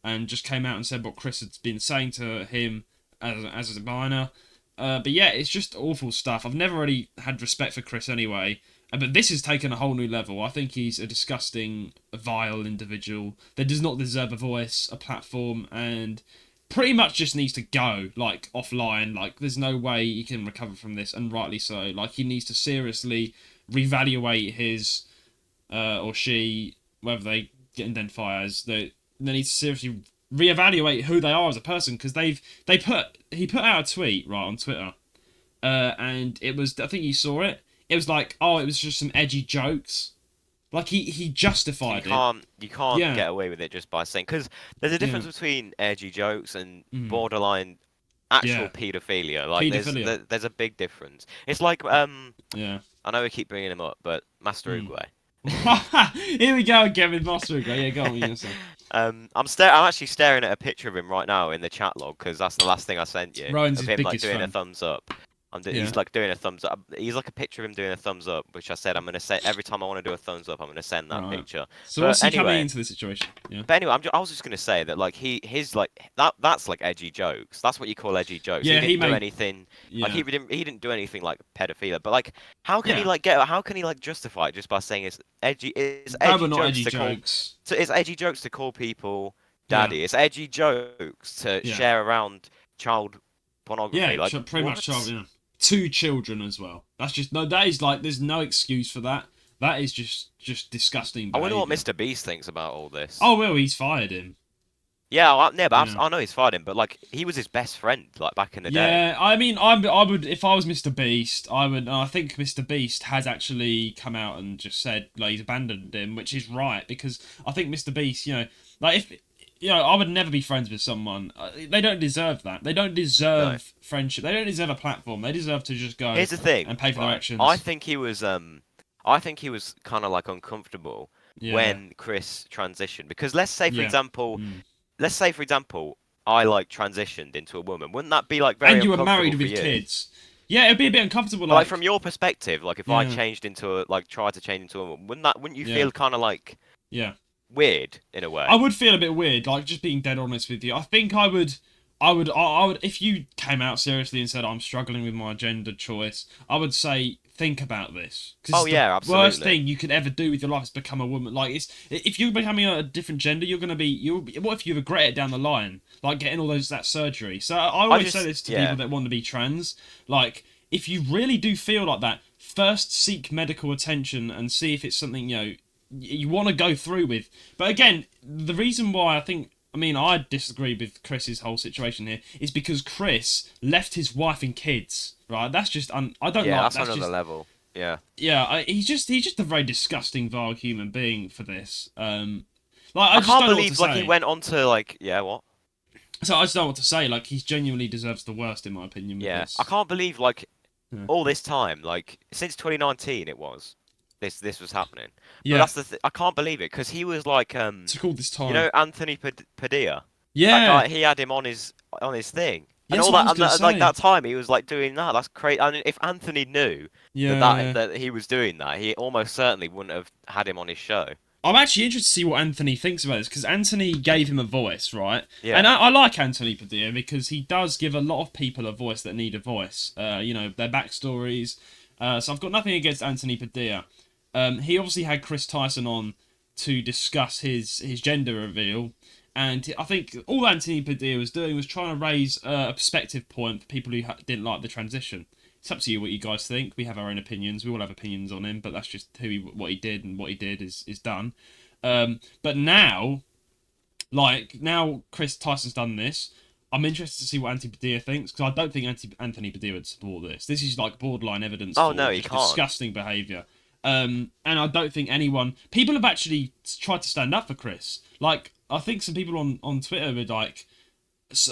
[SPEAKER 1] and just came out and said what Kris had been saying to him as a minor. But yeah, it's just awful stuff. I've never really had respect for Kris anyway, but this has taken a whole new level. I think he's a disgusting, vile individual that does not deserve a voice, a platform, and pretty much just needs to go, like, offline. Like, there's no way he can recover from this, and rightly so. Like, he needs to seriously reevaluate his, or she, whether they get identified as, they need to seriously reevaluate who they are as a person, because he put out a tweet, right, on Twitter, and it was, I think you saw it, it was like, oh, it was just some edgy jokes. Like, he justified it.
[SPEAKER 2] You can't
[SPEAKER 1] Yeah.
[SPEAKER 2] get away with it just by saying, because there's a difference between edgy jokes and
[SPEAKER 1] Mm.
[SPEAKER 2] borderline actual
[SPEAKER 1] Yeah.
[SPEAKER 2] paedophilia. Like
[SPEAKER 1] Paedophilia.
[SPEAKER 2] there's a big difference. It's like
[SPEAKER 1] Yeah.
[SPEAKER 2] I know we keep bringing him up, but Master Oogway.
[SPEAKER 1] Here we go again with Master Oogway. Yeah, go on, you say.
[SPEAKER 2] I'm actually staring at a picture of him right now in the chat log, because that's the last thing I sent you.
[SPEAKER 1] Rowan's
[SPEAKER 2] Of
[SPEAKER 1] his
[SPEAKER 2] him like
[SPEAKER 1] biggest
[SPEAKER 2] doing a
[SPEAKER 1] fan.
[SPEAKER 2] thumbs up.
[SPEAKER 1] Yeah.
[SPEAKER 2] He's like doing a thumbs up. He's like a picture of him doing a thumbs up, which I said I'm gonna say every time I want to do a thumbs up, I'm gonna send that
[SPEAKER 1] Right.
[SPEAKER 2] picture.
[SPEAKER 1] So
[SPEAKER 2] But
[SPEAKER 1] what's he coming
[SPEAKER 2] anyway-
[SPEAKER 1] into the situation? Yeah.
[SPEAKER 2] But anyway, I was just gonna say that like his like that's like edgy jokes. That's what you call edgy jokes.
[SPEAKER 1] Yeah,
[SPEAKER 2] he didn't do anything.
[SPEAKER 1] Yeah.
[SPEAKER 2] Like he didn't do anything like pedophilia. But like, how can
[SPEAKER 1] Yeah.
[SPEAKER 2] he like justify it just by saying it's edgy? It's
[SPEAKER 1] They
[SPEAKER 2] edgy
[SPEAKER 1] were not
[SPEAKER 2] jokes
[SPEAKER 1] edgy
[SPEAKER 2] to call.
[SPEAKER 1] jokes.
[SPEAKER 2] So it's edgy jokes to call people
[SPEAKER 1] Yeah.
[SPEAKER 2] daddy. It's edgy jokes to
[SPEAKER 1] Yeah.
[SPEAKER 2] share around child pornography.
[SPEAKER 1] Yeah,
[SPEAKER 2] like
[SPEAKER 1] pretty much child. Yeah. 2 children as well. That's just no. That is like, there's no excuse for that. That is just disgusting
[SPEAKER 2] I wonder what
[SPEAKER 1] behaviour.
[SPEAKER 2] Mr. Beast thinks about all this.
[SPEAKER 1] Oh well, he's fired him.
[SPEAKER 2] Yeah, but
[SPEAKER 1] Yeah.
[SPEAKER 2] I know he's fired him, but like he was his best friend like back in the day.
[SPEAKER 1] Yeah, I mean, I would, if I was Mr. Beast, I would. I think Mr. Beast has actually come out and just said like he's abandoned him, which is right, because I think Mr. Beast, you know, like if. You know, I would never be friends with someone. They don't deserve that. They don't deserve friendship. They don't deserve a platform. They deserve to just go.
[SPEAKER 2] Here's the thing,
[SPEAKER 1] and pay for their actions.
[SPEAKER 2] I think he was kind of like uncomfortable when Kris transitioned, because let's say for example, I like transitioned into a woman. Wouldn't that be like very
[SPEAKER 1] and you were
[SPEAKER 2] uncomfortable
[SPEAKER 1] married
[SPEAKER 2] for
[SPEAKER 1] with
[SPEAKER 2] you?
[SPEAKER 1] kids. Yeah, it'd be a bit uncomfortable.
[SPEAKER 2] Like from your perspective, like if I
[SPEAKER 1] Yeah.
[SPEAKER 2] changed into tried to change into a woman, wouldn't you
[SPEAKER 1] Yeah.
[SPEAKER 2] feel kind of like weird in a way?
[SPEAKER 1] I would feel a bit weird, like, just being dead honest with you. I think I would, if you came out seriously and said I'm struggling with my gender choice, I would say think about this. 'Cause
[SPEAKER 2] Oh,
[SPEAKER 1] it's
[SPEAKER 2] yeah,
[SPEAKER 1] the
[SPEAKER 2] absolutely.
[SPEAKER 1] worst thing you could ever do with your life is become a woman. Like, if you're becoming a different gender, what if you regret it down the line, like getting all that surgery? So I always say this to people that want to be trans, like, if you really do feel like that, first seek medical attention and see if it's something you want to go through with. But again, the reason why I disagree with Chris's whole situation here is because Kris left his wife and kids. Right, that's just I don't
[SPEAKER 2] yeah,
[SPEAKER 1] like.
[SPEAKER 2] that's another level. Yeah.
[SPEAKER 1] Yeah, he's just a very disgusting, vile human being for this. Like I
[SPEAKER 2] I
[SPEAKER 1] just
[SPEAKER 2] can't
[SPEAKER 1] don't know
[SPEAKER 2] believe
[SPEAKER 1] what to
[SPEAKER 2] like
[SPEAKER 1] say.
[SPEAKER 2] he went on to like what?
[SPEAKER 1] So I just don't know what to say. Like, he genuinely deserves the worst, in my opinion. With
[SPEAKER 2] Yeah,
[SPEAKER 1] this.
[SPEAKER 2] I can't believe like
[SPEAKER 1] Yeah.
[SPEAKER 2] all this time, like since 2019, it was this was happening.
[SPEAKER 1] Yeah,
[SPEAKER 2] But that's I can't believe it, because he was like
[SPEAKER 1] it's called this time.
[SPEAKER 2] you know Anthony Padilla.
[SPEAKER 1] yeah,
[SPEAKER 2] That guy, he had him on his thing.
[SPEAKER 1] Yeah,
[SPEAKER 2] And
[SPEAKER 1] that's
[SPEAKER 2] all
[SPEAKER 1] what I
[SPEAKER 2] that,
[SPEAKER 1] was gonna
[SPEAKER 2] and like
[SPEAKER 1] say.
[SPEAKER 2] that time, he was like doing that. That's crazy. I mean, if Anthony knew
[SPEAKER 1] yeah.
[SPEAKER 2] that he was doing that, he almost certainly wouldn't have had him on his show.
[SPEAKER 1] I'm actually interested to see what Anthony thinks about this, because Anthony gave him a voice, right?
[SPEAKER 2] Yeah.
[SPEAKER 1] And I like Anthony Padilla because he does give a lot of people a voice that need a voice. You know, their backstories. So I've got nothing against Anthony Padilla. He obviously had Kris Tyson on to discuss his gender reveal. And I think all Anthony Padilla was doing was trying to raise a perspective point for people who didn't like the transition. It's up to you what you guys think. We have our own opinions. We all have opinions on him, but that's just what he did, and what he did is done. But now, now Kris Tyson's done this. I'm interested to see what Anthony Padilla thinks because I don't think Anthony Padilla would support this. This is like borderline evidence
[SPEAKER 2] Oh
[SPEAKER 1] for
[SPEAKER 2] no, he
[SPEAKER 1] just
[SPEAKER 2] can't.
[SPEAKER 1] disgusting behaviour. And I don't think people have actually tried to stand up for Kris. Like, I think some people on Twitter were like,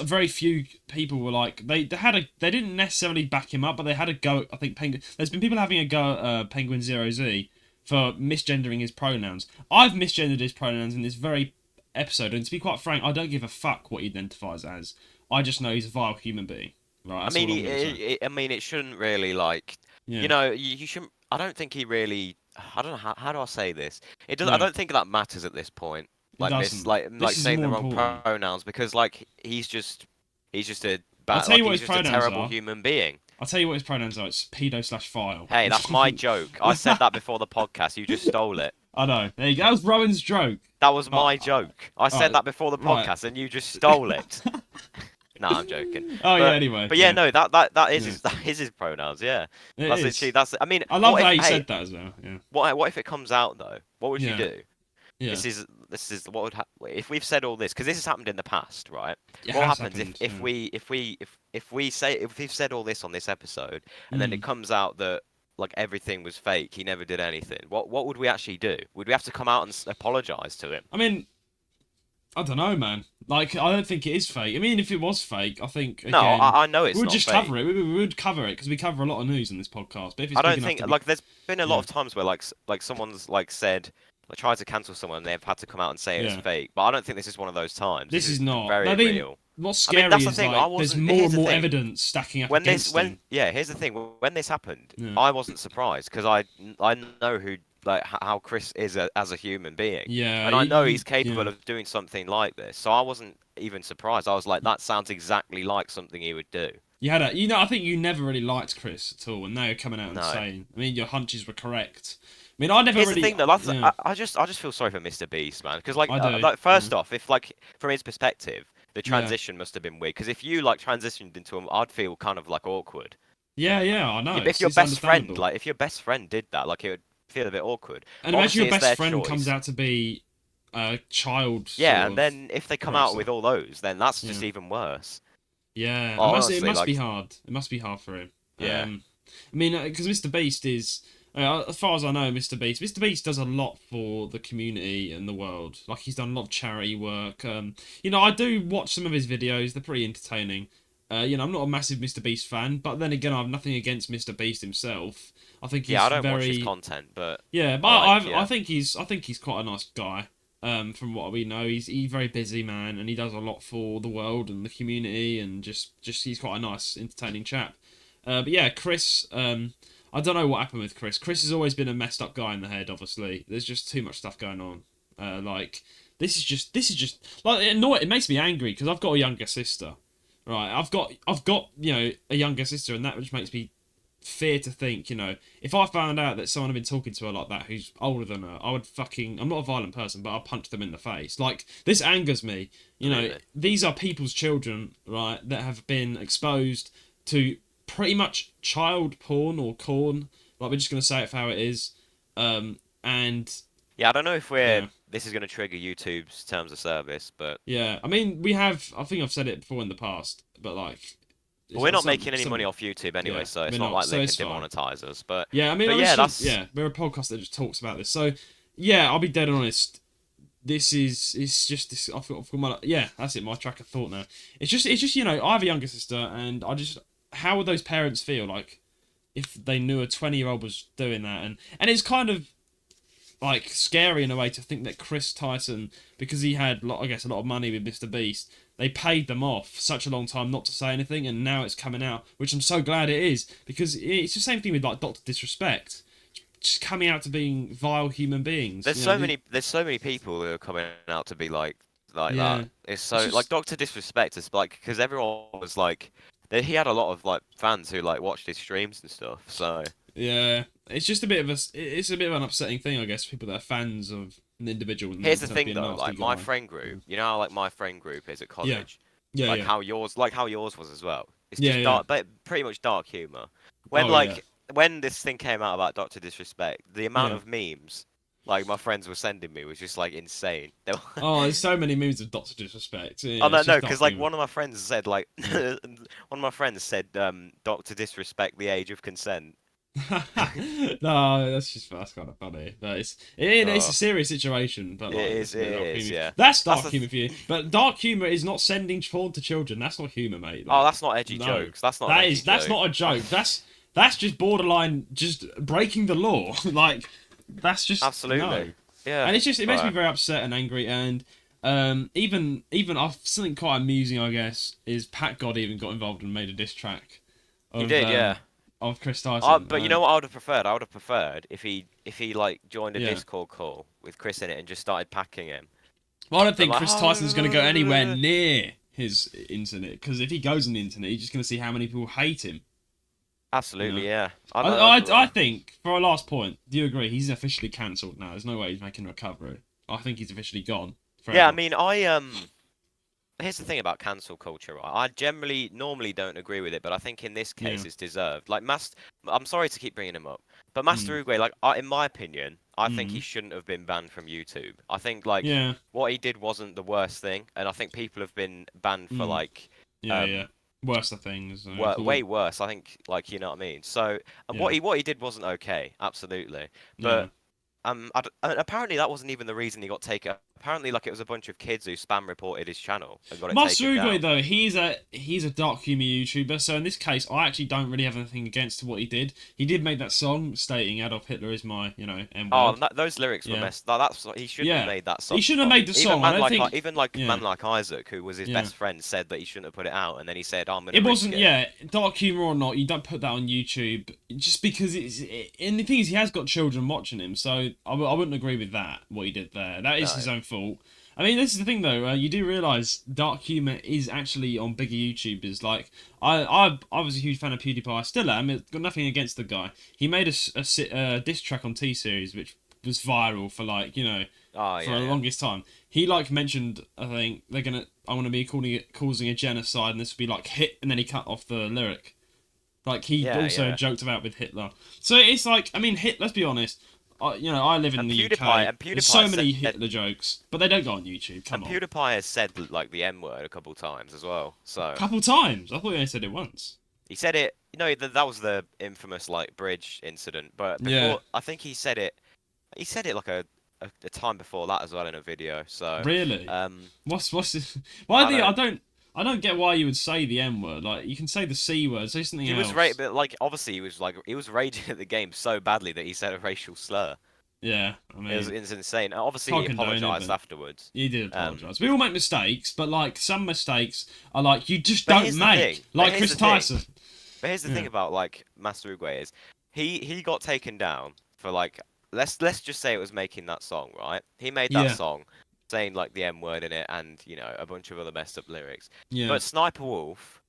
[SPEAKER 1] very few people were like, they didn't necessarily back him up, but they had a go. I think there's been people having a go at Penguin Zero Z for misgendering his pronouns. I've misgendered his pronouns in this very episode, and to be quite frank, I don't give a fuck what he identifies as. I just know he's a vile human being. Right.
[SPEAKER 2] I mean, it shouldn't really like,
[SPEAKER 1] Yeah.
[SPEAKER 2] you know, you shouldn't. I don't think he really. I don't know how do I say this. It does.
[SPEAKER 1] No.
[SPEAKER 2] I don't think that matters at this point. Like this, like saying the wrong pronouns because like he's just a bad.
[SPEAKER 1] I'll tell you what
[SPEAKER 2] he's
[SPEAKER 1] his
[SPEAKER 2] just a
[SPEAKER 1] pronouns
[SPEAKER 2] terrible
[SPEAKER 1] are.
[SPEAKER 2] human being.
[SPEAKER 1] I'll tell you what his pronouns are. It's pedo/file.
[SPEAKER 2] Hey, that's my joke. I said that before the podcast. You just stole it.
[SPEAKER 1] I know. There you go. That was Rowan's joke.
[SPEAKER 2] That was my joke. I said that before the podcast, and you just stole it. No, I'm joking.
[SPEAKER 1] Oh yeah. Anyway.
[SPEAKER 2] But yeah, no, that is his pronouns. Yeah, that's literally that's. I mean,
[SPEAKER 1] I love how you said that as well. Yeah.
[SPEAKER 2] What if it comes out though? What would you do?
[SPEAKER 1] Yeah.
[SPEAKER 2] This is what would if we've said all this because this has happened in the past, right? What happens if we've said all this on this episode and then it comes out that like everything was fake, he never did anything? What would we actually do? Would we have to come out and apologize to him?
[SPEAKER 1] I mean, I don't know, man. Like, I don't think it is fake. I mean, if it was fake, I think again,
[SPEAKER 2] no, I know it's
[SPEAKER 1] we would
[SPEAKER 2] not
[SPEAKER 1] just
[SPEAKER 2] fake.
[SPEAKER 1] cover it. We would cover it because we cover a lot of news in this podcast. But if it's
[SPEAKER 2] I don't think like there's been a lot of times where like someone's like said. Like, tried to cancel someone, and they've had to come out and say it's fake. But I don't think this is one of those times.
[SPEAKER 1] This is not
[SPEAKER 2] very real.
[SPEAKER 1] What's scary
[SPEAKER 2] that's the
[SPEAKER 1] is
[SPEAKER 2] thing.
[SPEAKER 1] like, there's more and more evidence stacking up against him.
[SPEAKER 2] Here's the thing. When this happened, I wasn't surprised because I know who how Kris is as a human being.
[SPEAKER 1] Yeah,
[SPEAKER 2] and I know he's capable of doing something like this. So I wasn't even surprised. I was like, that sounds exactly like something he would do.
[SPEAKER 1] I think you never really liked Kris at all, and now you're coming out and saying, I mean, your hunches were correct. I mean, I never
[SPEAKER 2] Here's
[SPEAKER 1] really.
[SPEAKER 2] The thing, though, I just feel sorry for Mr. Beast, man, because like first off, if like from his perspective, the transition must have been weird. Because if you like transitioned into him, I'd feel kind of like awkward.
[SPEAKER 1] Yeah, I know.
[SPEAKER 2] If your best friend, like if your best friend did that, like it would feel a bit awkward.
[SPEAKER 1] And imagine your best friend comes out to be a child.
[SPEAKER 2] Yeah, and then if they come out with all those, then that's just even worse.
[SPEAKER 1] Yeah,
[SPEAKER 2] honestly,
[SPEAKER 1] it must be hard. It must be hard for him.
[SPEAKER 2] Yeah.
[SPEAKER 1] I mean, because Mr. Beast is. As far as I know, Mr. Beast does a lot for the community and the world. Like, he's done a lot of charity work. I do watch some of his videos. They're pretty entertaining. I'm not a massive Mr. Beast fan, but then again, I have nothing against Mr. Beast himself. I think he's
[SPEAKER 2] I don't watch his content, but
[SPEAKER 1] I think he's quite a nice guy. From what we know, he's very busy man, and he does a lot for the world and the community, and just he's quite a nice, entertaining chap. But yeah, Kris. I don't know what happened with Kris. Kris has always been a messed up guy in the head. Obviously, there's just too much stuff going on. This is just like it makes me angry because I've got a younger sister, right? I've got a younger sister, and that just makes me fear to think. If I found out that someone had been talking to her like that, who's older than her, I would I'm not a violent person, but I'll punch them in the face. Like, this angers me. These are people's children, right? That have been exposed to pretty much child porn or corn. Like, we're just going to say it for how it is. And
[SPEAKER 2] yeah, I don't know if this is going to trigger YouTube's terms of service, but
[SPEAKER 1] yeah, I mean, I think I've said it before in the past, but like,
[SPEAKER 2] we're not making any money off YouTube anyway, so it's not like they can demonetize us. But
[SPEAKER 1] yeah, I mean, we're a podcast that just talks about this. So yeah, I'll be dead honest. It's just this. I've got my that's it. My track of thought now. It's just I have a younger sister, and how would those parents feel like if they knew a 20-year-old was doing that? And it's kind of like scary in a way to think that Kris Tyson, because he had a lot of money with Mr. Beast, they paid them off such a long time not to say anything, and now it's coming out, which I'm so glad it is, because it's the same thing with like Dr. Disrespect, just coming out to being vile human beings.
[SPEAKER 2] There's so many people who are coming out to be like that. It's so like Dr. Disrespect is like, because everyone was like. He had a lot of like fans who like watched his streams and stuff. So
[SPEAKER 1] yeah, it's just a bit of an upsetting thing, I guess. People that are fans of an individual.
[SPEAKER 2] Here's the thing, though. Like my friend group, how like my friend group is at college.
[SPEAKER 1] Yeah.
[SPEAKER 2] How yours was as well. It's just dark, but pretty much dark humor. When when this thing came out about Dr. Disrespect, the amount of memes like my friends were sending me was just like insane. They were...
[SPEAKER 1] Oh, there's so many memes of Doctor Disrespect.
[SPEAKER 2] Oh
[SPEAKER 1] Yeah,
[SPEAKER 2] no,
[SPEAKER 1] it's
[SPEAKER 2] no,
[SPEAKER 1] just
[SPEAKER 2] because
[SPEAKER 1] dark
[SPEAKER 2] like
[SPEAKER 1] humour.
[SPEAKER 2] one of my friends said like
[SPEAKER 1] Yeah.
[SPEAKER 2] one of my friends said Doctor disrespect the age of consent.
[SPEAKER 1] No, that's kind of funny, but it's a
[SPEAKER 2] Oh,
[SPEAKER 1] serious situation. But like, that's a
[SPEAKER 2] it
[SPEAKER 1] bit of dark
[SPEAKER 2] is,
[SPEAKER 1] humour.
[SPEAKER 2] yeah.
[SPEAKER 1] That's
[SPEAKER 2] That's
[SPEAKER 1] dark
[SPEAKER 2] the
[SPEAKER 1] humour
[SPEAKER 2] th
[SPEAKER 1] for you. But dark humour is not sending porn to children. That's not humour, mate.
[SPEAKER 2] Oh,
[SPEAKER 1] Like,
[SPEAKER 2] that's not edgy
[SPEAKER 1] no,
[SPEAKER 2] jokes. That's not an edgy
[SPEAKER 1] that's
[SPEAKER 2] joke.
[SPEAKER 1] not a joke. That's just borderline, just breaking the law. Like, that's just no.
[SPEAKER 2] Absolutely. Yeah.
[SPEAKER 1] And it makes me
[SPEAKER 2] Right.
[SPEAKER 1] very upset and angry. And even something quite amusing, I guess, is Pat God even got involved and made a diss track
[SPEAKER 2] He
[SPEAKER 1] of
[SPEAKER 2] did, yeah.
[SPEAKER 1] Kris Tyson.
[SPEAKER 2] But you know what I would have preferred? I would have preferred if he like joined a
[SPEAKER 1] Yeah.
[SPEAKER 2] Discord call with Chris in it and just started packing him.
[SPEAKER 1] Well, I don't
[SPEAKER 2] But
[SPEAKER 1] think
[SPEAKER 2] like,
[SPEAKER 1] Kris Tyson's going to go anywhere near his internet, because if he goes on the internet, he's just going to see how many people hate him.
[SPEAKER 2] absolutely,
[SPEAKER 1] You know?
[SPEAKER 2] yeah.
[SPEAKER 1] I think, for our last point, do you agree? He's officially cancelled now. There's no way he's making a recovery. I think he's officially gone. Forever.
[SPEAKER 2] Yeah, I mean, here's the thing about cancel culture, right? I generally normally don't agree with it, but I think in this case
[SPEAKER 1] Yeah.
[SPEAKER 2] it's deserved. Like I'm sorry to keep bringing him up, but
[SPEAKER 1] Mm.
[SPEAKER 2] Master Oogway, like in my opinion, I think he
[SPEAKER 1] Mm.
[SPEAKER 2] shouldn't have been banned from YouTube. I think like
[SPEAKER 1] Yeah.
[SPEAKER 2] what he did wasn't the worst thing, and I think people have been banned for
[SPEAKER 1] Mm.
[SPEAKER 2] like
[SPEAKER 1] Yeah. Yeah. Worse of things.
[SPEAKER 2] way worse. I think like you know what I mean. So and
[SPEAKER 1] Yeah.
[SPEAKER 2] what he did wasn't okay, absolutely.
[SPEAKER 1] Yeah.
[SPEAKER 2] But apparently that wasn't even the reason he got taken. Apparently, like it was a bunch of kids who spam reported his channel and got it
[SPEAKER 1] Master
[SPEAKER 2] taken
[SPEAKER 1] Oogway
[SPEAKER 2] down.
[SPEAKER 1] though, he's a dark humor YouTuber, so in this case, I actually don't really have anything against what he did. He did make that song stating Adolf Hitler is my, N
[SPEAKER 2] Oh,
[SPEAKER 1] word.
[SPEAKER 2] those lyrics were
[SPEAKER 1] Yeah.
[SPEAKER 2] messed. That's he shouldn't have
[SPEAKER 1] Yeah.
[SPEAKER 2] made that song.
[SPEAKER 1] He shouldn't have made the song. I don't think.
[SPEAKER 2] Even like
[SPEAKER 1] Yeah.
[SPEAKER 2] man like Isaac, who was his
[SPEAKER 1] Yeah.
[SPEAKER 2] best friend, said that he shouldn't have put it out, and then he said, "I'm gonna
[SPEAKER 1] It
[SPEAKER 2] risk
[SPEAKER 1] wasn't,
[SPEAKER 2] it."
[SPEAKER 1] yeah, dark humor or not, you don't put that on YouTube just because and the thing is, he has got children watching him, so I wouldn't agree with that, what he did there. That is
[SPEAKER 2] No.
[SPEAKER 1] his own fault. I mean, this is the thing though, you do realise dark humor is actually on bigger YouTubers. Like, I was a huge fan of PewDiePie, I still am, it's got nothing against the guy. He made a diss track on T-Series, which was viral for like,
[SPEAKER 2] Oh
[SPEAKER 1] for
[SPEAKER 2] yeah,
[SPEAKER 1] the
[SPEAKER 2] yeah.
[SPEAKER 1] longest time. He like mentioned, I think I want to be causing a genocide, and this would be like hit, and then he cut off the lyric. Like he
[SPEAKER 2] Yeah,
[SPEAKER 1] also
[SPEAKER 2] yeah.
[SPEAKER 1] joked about with Hitler. So it's like, I mean, Let's be honest. I live in
[SPEAKER 2] And
[SPEAKER 1] the
[SPEAKER 2] PewDiePie-
[SPEAKER 1] UK.
[SPEAKER 2] and
[SPEAKER 1] There's so
[SPEAKER 2] PewDiePie
[SPEAKER 1] many
[SPEAKER 2] said-
[SPEAKER 1] Hitler jokes, but they don't go on YouTube. Come
[SPEAKER 2] And
[SPEAKER 1] on,
[SPEAKER 2] PewDiePie has said like the N word a couple times as well. So
[SPEAKER 1] a couple times. I thought he only said it once.
[SPEAKER 2] he said it. No, that was the infamous like bridge incident. But before,
[SPEAKER 1] Yeah.
[SPEAKER 2] I think he said it. He said it like a time before that as well in a video. So
[SPEAKER 1] Really? What's this? I don't get why you would say the N word. Like, you can say the C word. Say something
[SPEAKER 2] he
[SPEAKER 1] else.
[SPEAKER 2] was but like obviously he was raging at the game so badly that he said a racial slur.
[SPEAKER 1] Yeah, I mean,
[SPEAKER 2] It's insane. Obviously,
[SPEAKER 1] can't
[SPEAKER 2] he
[SPEAKER 1] condone it,
[SPEAKER 2] apologized
[SPEAKER 1] but-
[SPEAKER 2] afterwards.
[SPEAKER 1] he did apologise. We all make mistakes, but like some mistakes are like you just
[SPEAKER 2] But
[SPEAKER 1] don't
[SPEAKER 2] here's the
[SPEAKER 1] make.
[SPEAKER 2] thing.
[SPEAKER 1] Like
[SPEAKER 2] But here's
[SPEAKER 1] Kris
[SPEAKER 2] the thing.
[SPEAKER 1] Tyson.
[SPEAKER 2] But here's the thing
[SPEAKER 1] Yeah.
[SPEAKER 2] about like Master Oogway is he got taken down for like let's just say it was making that song, right? He made that
[SPEAKER 1] Yeah.
[SPEAKER 2] song saying like the M word in it and a bunch of other messed up lyrics.
[SPEAKER 1] Yeah.
[SPEAKER 2] But Sniper Wolf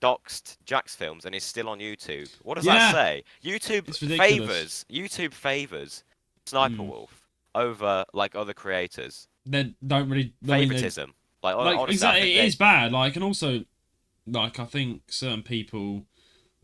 [SPEAKER 2] doxed Jack's films and is still on YouTube. What does
[SPEAKER 1] Yeah.
[SPEAKER 2] that say?
[SPEAKER 1] It's ridiculous.
[SPEAKER 2] YouTube favors Sniper Wolf over like other creators.
[SPEAKER 1] They don't really
[SPEAKER 2] Favoritism. Like honestly, I
[SPEAKER 1] exactly,
[SPEAKER 2] think
[SPEAKER 1] it is bad. Like, and also, like, I think certain people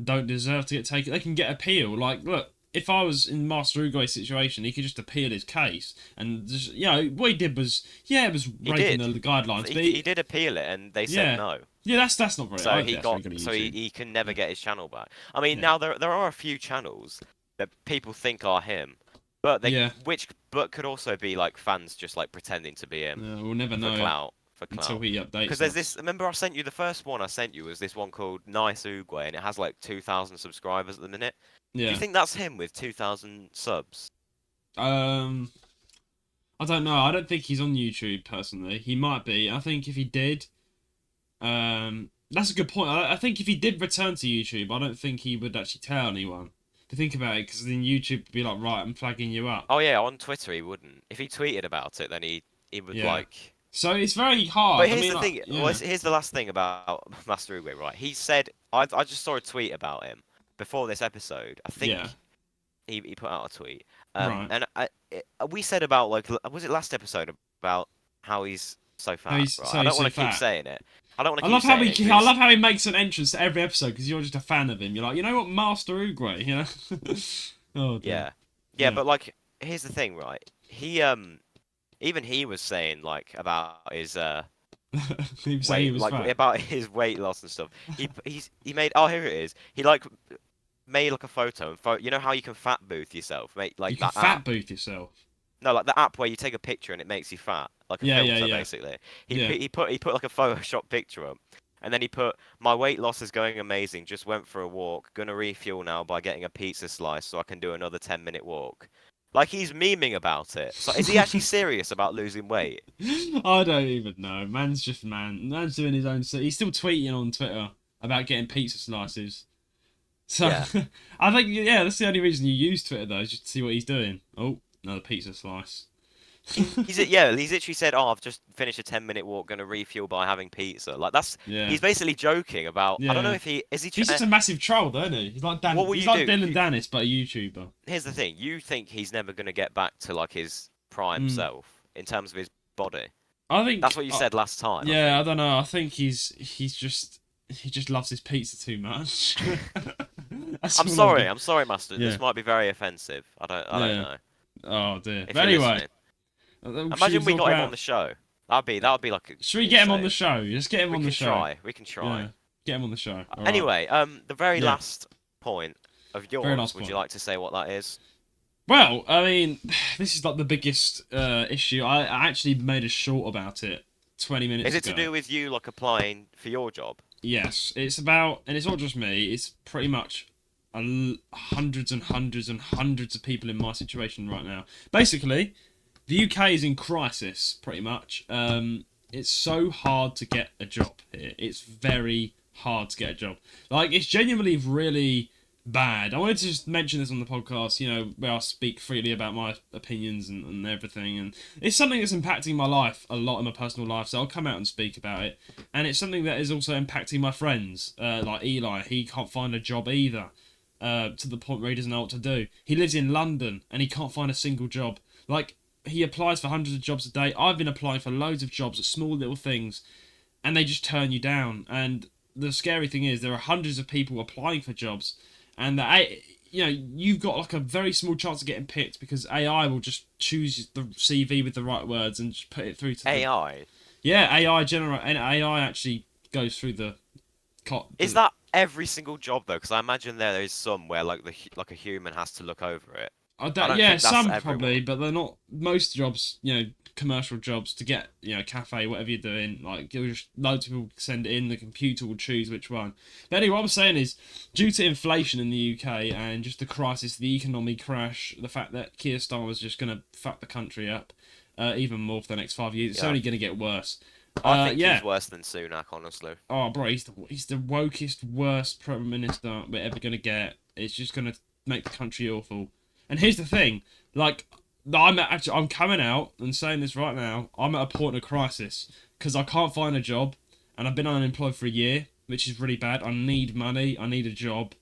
[SPEAKER 1] don't deserve to get taken. They can get appeal. Like, look, if I was in Master Oogway's situation, he could just appeal his case, and just, what he did was, it was breaking the guidelines. But
[SPEAKER 2] he did appeal it, and they said no.
[SPEAKER 1] Yeah, that's not very.
[SPEAKER 2] So
[SPEAKER 1] I
[SPEAKER 2] he
[SPEAKER 1] think that's
[SPEAKER 2] got,
[SPEAKER 1] very good
[SPEAKER 2] so
[SPEAKER 1] of YouTube.
[SPEAKER 2] he can never get his channel back. I mean,
[SPEAKER 1] Yeah.
[SPEAKER 2] now there are a few channels that people think are him, but but could also be like fans just like pretending to be him
[SPEAKER 1] We'll never
[SPEAKER 2] for
[SPEAKER 1] know
[SPEAKER 2] clout.
[SPEAKER 1] until he updates.
[SPEAKER 2] Because there's this. Remember, I sent you the first one. I sent you was this one called Nice Oogway, and it has like 2,000 subscribers at the minute.
[SPEAKER 1] Yeah.
[SPEAKER 2] Do you think that's him with 2,000 subs?
[SPEAKER 1] I don't know. I don't think he's on YouTube personally. He might be. I think if he did, that's a good point. I think if he did return to YouTube, I don't think he would actually tell anyone. To think about it, because then YouTube would be like, right, I'm flagging you up.
[SPEAKER 2] Oh yeah, on Twitter he wouldn't. If he tweeted about it, then he would like.
[SPEAKER 1] So it's very hard.
[SPEAKER 2] But here's
[SPEAKER 1] I mean,
[SPEAKER 2] the thing.
[SPEAKER 1] like,
[SPEAKER 2] Well, here's the last thing about Master Oogway, right? He said I just saw a tweet about him before this episode. I think he put out a tweet.
[SPEAKER 1] Right.
[SPEAKER 2] And we said about like was it last episode about how he's so fat?
[SPEAKER 1] he's
[SPEAKER 2] right?
[SPEAKER 1] so-
[SPEAKER 2] I don't
[SPEAKER 1] so
[SPEAKER 2] want to keep
[SPEAKER 1] fat.
[SPEAKER 2] saying it. I don't want to
[SPEAKER 1] I
[SPEAKER 2] keep
[SPEAKER 1] love how
[SPEAKER 2] saying it.
[SPEAKER 1] I love how he makes an entrance to every episode because you're just a fan of him. You're like, you know what, Master Oogway, oh, dear.
[SPEAKER 2] Yeah,
[SPEAKER 1] Yeah.
[SPEAKER 2] but like here's the thing, right? he even he was saying like about his
[SPEAKER 1] He was saying he
[SPEAKER 2] weight,
[SPEAKER 1] was
[SPEAKER 2] like
[SPEAKER 1] fat.
[SPEAKER 2] about his weight loss and stuff. He made, oh, here it is. He like made like a photo and you know how you can fat booth yourself, make
[SPEAKER 1] You
[SPEAKER 2] like
[SPEAKER 1] can
[SPEAKER 2] that
[SPEAKER 1] fat
[SPEAKER 2] app.
[SPEAKER 1] booth yourself.
[SPEAKER 2] No, like the app where you take a picture and it makes you fat, like a
[SPEAKER 1] Yeah, yeah,
[SPEAKER 2] filter
[SPEAKER 1] yeah,
[SPEAKER 2] basically.
[SPEAKER 1] yeah.
[SPEAKER 2] He put like a Photoshop picture up, and then he put, my weight loss is going amazing. Just went for a walk. Gonna refuel now by getting a pizza slice so I can do another 10-minute walk. Like he's memeing about it. So is he actually serious about losing weight?
[SPEAKER 1] I don't even know. Man's just man. Man's doing his own. He's still tweeting on Twitter about getting pizza slices. So
[SPEAKER 2] Yeah.
[SPEAKER 1] I think yeah, that's the only reason you use Twitter though, is just to see what he's doing. Oh, another pizza slice.
[SPEAKER 2] He's literally said, "Oh, I've just finished a 10-minute walk, gonna refuel by having pizza." Like that's
[SPEAKER 1] Yeah,
[SPEAKER 2] he's basically joking about. I don't know
[SPEAKER 1] yeah.
[SPEAKER 2] if he is he.
[SPEAKER 1] He's just a massive troll, though, isn't he? He's like
[SPEAKER 2] What
[SPEAKER 1] Dan.
[SPEAKER 2] will
[SPEAKER 1] He's
[SPEAKER 2] you
[SPEAKER 1] like
[SPEAKER 2] do?
[SPEAKER 1] Dylan Dennis, but a YouTuber.
[SPEAKER 2] Here's the thing. You think he's never gonna get back to like his prime
[SPEAKER 1] Mm.
[SPEAKER 2] self in terms of his body?
[SPEAKER 1] I
[SPEAKER 2] That's
[SPEAKER 1] think.
[SPEAKER 2] what you said last time, I
[SPEAKER 1] Yeah, I
[SPEAKER 2] think.
[SPEAKER 1] don't know. I think he's just he just loves his pizza too much. That's all I get.
[SPEAKER 2] I'm sorry, Master.
[SPEAKER 1] Yeah,
[SPEAKER 2] This might be very offensive. I don't
[SPEAKER 1] yeah.
[SPEAKER 2] know
[SPEAKER 1] Oh dear.
[SPEAKER 2] if
[SPEAKER 1] But
[SPEAKER 2] you're
[SPEAKER 1] anyway,
[SPEAKER 2] listening.
[SPEAKER 1] should we
[SPEAKER 2] Imagine we
[SPEAKER 1] talk
[SPEAKER 2] got him on
[SPEAKER 1] about?
[SPEAKER 2] the show. That would be like
[SPEAKER 1] Should we get him on the
[SPEAKER 2] insane.
[SPEAKER 1] show? Let's get him
[SPEAKER 2] We
[SPEAKER 1] on the
[SPEAKER 2] can
[SPEAKER 1] show.
[SPEAKER 2] try. We can try.
[SPEAKER 1] Yeah, get him on the show. All right.
[SPEAKER 2] Anyway, the very
[SPEAKER 1] Yeah,
[SPEAKER 2] last point of
[SPEAKER 1] very
[SPEAKER 2] yours,
[SPEAKER 1] last
[SPEAKER 2] would you
[SPEAKER 1] point.
[SPEAKER 2] like to say what that is?
[SPEAKER 1] Well, I mean, this is like the biggest issue. I actually made a short about it 20
[SPEAKER 2] Is
[SPEAKER 1] minutes
[SPEAKER 2] it to
[SPEAKER 1] ago.
[SPEAKER 2] do with you like applying for your job?
[SPEAKER 1] Yes, it's about, and it's not just me. It's pretty much hundreds and hundreds and hundreds of people in my situation right now. Basically, the UK is in crisis, pretty much. It's so hard to get a job here. It's very hard to get a job. Like, it's genuinely really bad. I wanted to just mention this on the podcast, you know, where I speak freely about my opinions and everything. And it's something that's impacting my life a lot in my personal life, so I'll come out and speak about it. And it's something that is also impacting my friends, like Eli. He can't find a job either, to the point where he doesn't know what to do. He lives in London and he can't find a single job. Like, he applies for hundreds of jobs a day. I've been applying for loads of jobs at small little things, and they just turn you down. And the scary thing is, there are hundreds of people applying for jobs, and you know, you've got like a very small chance of getting picked because AI will just choose the CV with the right words and just put it through to the
[SPEAKER 2] AI.
[SPEAKER 1] yeah, AI generate, and AI actually goes through the.
[SPEAKER 2] Is that every single job though? Because I imagine there is some where like like a human has to look over it.
[SPEAKER 1] I
[SPEAKER 2] I
[SPEAKER 1] don't,
[SPEAKER 2] don't
[SPEAKER 1] yeah,
[SPEAKER 2] think that's
[SPEAKER 1] some
[SPEAKER 2] everyone.
[SPEAKER 1] probably, but they're not. Most jobs, you know, commercial jobs to get, you know, cafe, whatever you're doing, like you'll just loads of people send it in. The computer will choose which one. But anyway, what I'm saying is, due to inflation in the UK and just the crisis, the economic crash, the fact that Keir Starmer's just gonna fuck the country up, even more for the next 5 years, it's
[SPEAKER 2] Yeah.
[SPEAKER 1] only gonna get worse.
[SPEAKER 2] I think
[SPEAKER 1] Yeah.
[SPEAKER 2] he's worse than Sunak, honestly.
[SPEAKER 1] Oh, bro, he's the wokest, worst prime minister we're ever gonna get. It's just gonna make the country awful. And here's the thing, like, I'm coming out and saying this right now. I'm at a point of crisis because I can't find a job, and I've been unemployed for a year, which is really bad. I need money. I need a job,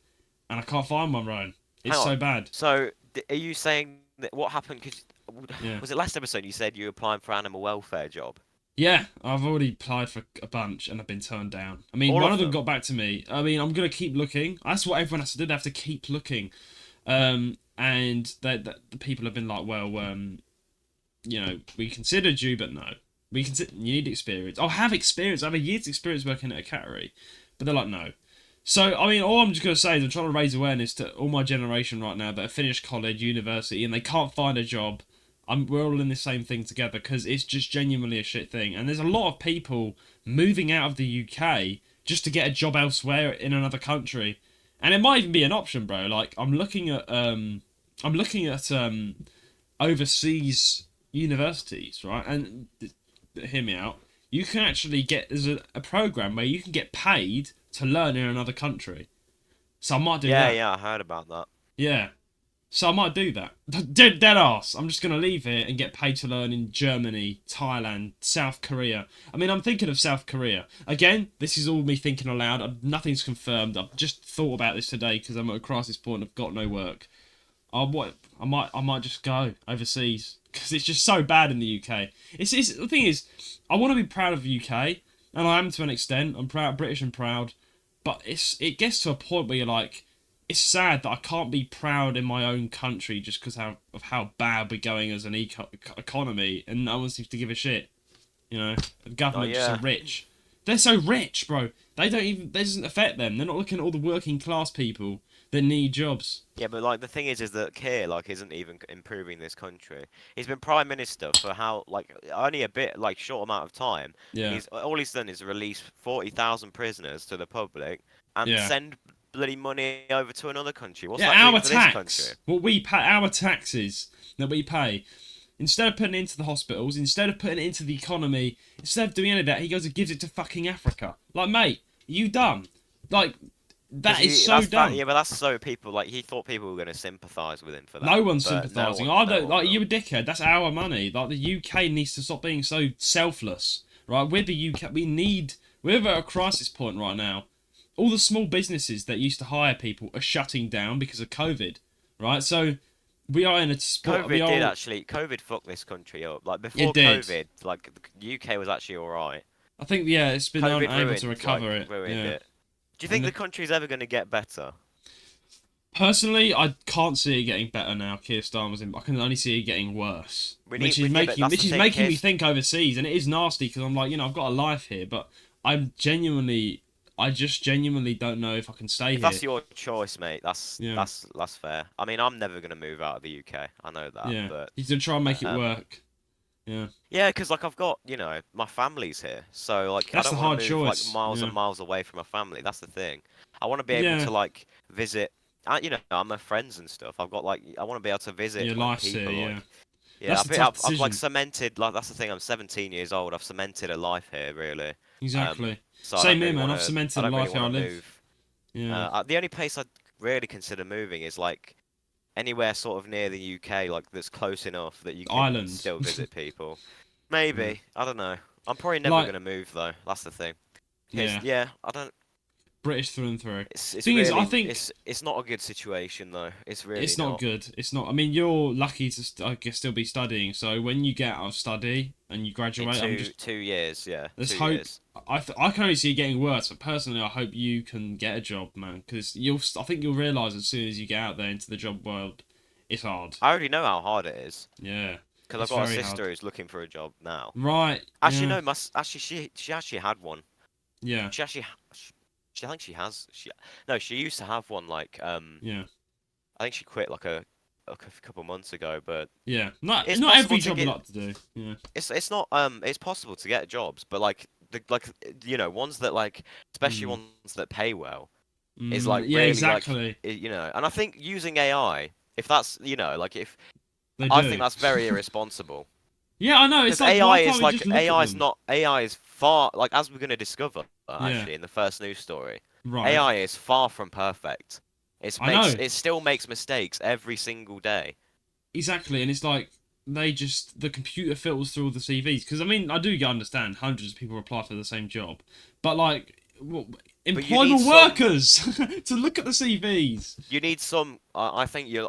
[SPEAKER 1] and I can't find one, Ryan.
[SPEAKER 2] Hang
[SPEAKER 1] It's
[SPEAKER 2] on.
[SPEAKER 1] so bad.
[SPEAKER 2] So are you saying that what happened? Cause
[SPEAKER 1] Yeah.
[SPEAKER 2] was it last episode you said you were applying for animal welfare job?
[SPEAKER 1] Yeah, I've already applied for a bunch and I've been turned down. I mean,
[SPEAKER 2] All
[SPEAKER 1] one
[SPEAKER 2] of
[SPEAKER 1] of them
[SPEAKER 2] them.
[SPEAKER 1] got back to me. I mean, I'm gonna keep looking. That's what everyone has to do. They have to keep looking. And the people have been like, well, you know, we considered you, but no, you need experience. I have experience. I have a year's experience working at a cattery, but they're like, no. So I mean, all I'm just gonna say is I'm trying to raise awareness to all my generation right now that have finished college, university, and they can't find a job. We're all in the same thing together because it's just genuinely a shit thing. And there's a lot of people moving out of the UK just to get a job elsewhere in another country, and it might even be an option, bro. Like I'm looking at overseas universities, right? And hear me out. You can actually get there's a program where you can get paid to learn in another country. So I might do
[SPEAKER 2] Yeah,
[SPEAKER 1] that.
[SPEAKER 2] yeah, I heard about that.
[SPEAKER 1] Yeah. So I might do that. Dead ass. I'm just gonna leave here and get paid to learn in Germany, Thailand, South Korea. I mean, I'm thinking of South Korea. Again, this is all me thinking aloud. Nothing's confirmed. I've just thought about this today because I'm at a crisis point. I've got no work. I might just go overseas because it's just so bad in the UK. It's the thing is, I want to be proud of the UK, and I am to an extent. I'm proud, British and proud, but it gets to a point where you're like, it's sad that I can't be proud in my own country just because of how bad we're going as an economy, and no one seems to give a shit. You know, the
[SPEAKER 2] Oh
[SPEAKER 1] government just so
[SPEAKER 2] yeah.
[SPEAKER 1] rich. They're so rich, bro. They don't even. That doesn't affect them. They're not looking at all the working class people that need jobs.
[SPEAKER 2] Yeah, but like the thing is that Keir like isn't even improving this country. He's been prime minister for how like only a bit like short amount of time, and
[SPEAKER 1] Yeah,
[SPEAKER 2] he's done is release 40,000 prisoners to the public and
[SPEAKER 1] yeah,
[SPEAKER 2] send bloody money over to another country. What's
[SPEAKER 1] yeah.
[SPEAKER 2] that doing
[SPEAKER 1] Our
[SPEAKER 2] for this country?
[SPEAKER 1] tax, what we pay, our taxes that we pay. Instead of putting it into the hospitals, instead of putting it into the economy, instead of doing any of that, he goes and gives it to fucking Africa. Like, mate, you dumb. Like, that is so dumb.
[SPEAKER 2] Yeah, but that's so people like he thought people were going to sympathise with him for that.
[SPEAKER 1] No one's
[SPEAKER 2] But no
[SPEAKER 1] sympathising.
[SPEAKER 2] one,
[SPEAKER 1] I
[SPEAKER 2] no
[SPEAKER 1] don't
[SPEAKER 2] one
[SPEAKER 1] like
[SPEAKER 2] will.
[SPEAKER 1] you a dickhead. That's our money. Like the UK needs to stop being so selfless. Right? We're the UK. We're at a crisis point right now. All the small businesses that used to hire people are shutting down because of COVID. Right? So we are in a spot.
[SPEAKER 2] COVID fucked this country up. Like
[SPEAKER 1] It
[SPEAKER 2] before
[SPEAKER 1] did.
[SPEAKER 2] COVID, like the UK was actually all right.
[SPEAKER 1] I think yeah, it's been
[SPEAKER 2] COVID
[SPEAKER 1] unable to
[SPEAKER 2] ruined
[SPEAKER 1] recover it.
[SPEAKER 2] ruined
[SPEAKER 1] Yeah.
[SPEAKER 2] it. Do you think
[SPEAKER 1] And
[SPEAKER 2] the country's ever going to get better?
[SPEAKER 1] personally, I can't see it getting better now. Keir Starmer's in. I can only see it getting worse, which is making me think overseas, and it is nasty because I'm like, I've got a life here, but I just genuinely don't know if I can stay
[SPEAKER 2] If
[SPEAKER 1] here.
[SPEAKER 2] that's your choice, mate, that's
[SPEAKER 1] Yeah.
[SPEAKER 2] that's fair. I mean, I'm never going to move out of the UK. I know that,
[SPEAKER 1] Yeah,
[SPEAKER 2] but
[SPEAKER 1] he's gonna try and make it
[SPEAKER 2] um,
[SPEAKER 1] work. Yeah,
[SPEAKER 2] yeah, because like I've got my family's here, so like I
[SPEAKER 1] that's
[SPEAKER 2] don't
[SPEAKER 1] the
[SPEAKER 2] want
[SPEAKER 1] hard
[SPEAKER 2] to move like
[SPEAKER 1] choice.
[SPEAKER 2] miles
[SPEAKER 1] Yeah,
[SPEAKER 2] and miles away from my family. That's the thing. I want to be able
[SPEAKER 1] yeah,
[SPEAKER 2] to like visit. I'm my friends and stuff. I've got like I want to be able to visit
[SPEAKER 1] your
[SPEAKER 2] like
[SPEAKER 1] life's here.
[SPEAKER 2] people
[SPEAKER 1] Yeah,
[SPEAKER 2] like. Yeah,
[SPEAKER 1] that's the tough
[SPEAKER 2] I've like
[SPEAKER 1] decision.
[SPEAKER 2] cemented like that's the thing. I'm 17 years old. I've cemented a life here, really.
[SPEAKER 1] Exactly.
[SPEAKER 2] So
[SPEAKER 1] Same here, man. I've
[SPEAKER 2] I
[SPEAKER 1] cemented a
[SPEAKER 2] don't really
[SPEAKER 1] life here.
[SPEAKER 2] want
[SPEAKER 1] I
[SPEAKER 2] to
[SPEAKER 1] live.
[SPEAKER 2] move.
[SPEAKER 1] Yeah,
[SPEAKER 2] The only place I'd really consider moving is like anywhere sort of near the UK, like that's close enough that you can
[SPEAKER 1] Ireland.
[SPEAKER 2] still visit people.
[SPEAKER 1] Yeah.
[SPEAKER 2] Maybe. I don't know. I'm probably never
[SPEAKER 1] Like,
[SPEAKER 2] gonna move though. That's the thing.
[SPEAKER 1] yeah,
[SPEAKER 2] Yeah, I don't.
[SPEAKER 1] British through and through.
[SPEAKER 2] It's
[SPEAKER 1] Thing is, I
[SPEAKER 2] really
[SPEAKER 1] think
[SPEAKER 2] it's not a good situation though. It's really
[SPEAKER 1] it's not
[SPEAKER 2] not.
[SPEAKER 1] good. It's not. I mean, you're lucky to, I guess, still be studying. So when you get out of study and you
[SPEAKER 2] In
[SPEAKER 1] graduate, I'm just
[SPEAKER 2] 2 years, yeah,
[SPEAKER 1] let's
[SPEAKER 2] 2
[SPEAKER 1] hope.
[SPEAKER 2] years.
[SPEAKER 1] I can only see it getting worse, but personally, I hope you can get a job, man. Because I think you'll realise as soon as you get out there into the job world, it's hard.
[SPEAKER 2] I already know how hard it is
[SPEAKER 1] Yeah,
[SPEAKER 2] because I've
[SPEAKER 1] it's
[SPEAKER 2] got a
[SPEAKER 1] very
[SPEAKER 2] sister
[SPEAKER 1] hard.
[SPEAKER 2] who's looking for a job now.
[SPEAKER 1] Right.
[SPEAKER 2] Actually,
[SPEAKER 1] Yeah.
[SPEAKER 2] no, actually she actually had one.
[SPEAKER 1] Yeah.
[SPEAKER 2] She actually I think she has no, she used to have one like
[SPEAKER 1] Yeah.
[SPEAKER 2] I think she quit like a couple months ago, but
[SPEAKER 1] Yeah. Not
[SPEAKER 2] it's
[SPEAKER 1] not every
[SPEAKER 2] possible to
[SPEAKER 1] job you
[SPEAKER 2] get
[SPEAKER 1] like to do. Yeah.
[SPEAKER 2] it's not it's possible to get jobs, but like ones that like especially
[SPEAKER 1] Mm.
[SPEAKER 2] ones that pay well is like
[SPEAKER 1] Yeah.
[SPEAKER 2] really like
[SPEAKER 1] Exactly.
[SPEAKER 2] and I think using AI if that's like if
[SPEAKER 1] They
[SPEAKER 2] I think
[SPEAKER 1] do.
[SPEAKER 2] that's very irresponsible.
[SPEAKER 1] Yeah, I know. It's
[SPEAKER 2] Because
[SPEAKER 1] like,
[SPEAKER 2] AI
[SPEAKER 1] why can't
[SPEAKER 2] is
[SPEAKER 1] we
[SPEAKER 2] like
[SPEAKER 1] just look at them?
[SPEAKER 2] AI is far like as we're going to discover
[SPEAKER 1] Yeah.
[SPEAKER 2] actually in the first news story.
[SPEAKER 1] Right.
[SPEAKER 2] AI is far from perfect.
[SPEAKER 1] I know.
[SPEAKER 2] It still makes mistakes every single day.
[SPEAKER 1] Exactly, and it's like the computer filters through all the CVs because I mean I do understand hundreds of people apply for the same job, but like
[SPEAKER 2] But you need
[SPEAKER 1] employment
[SPEAKER 2] some
[SPEAKER 1] workers to look at the CVs.
[SPEAKER 2] you need some I think you'll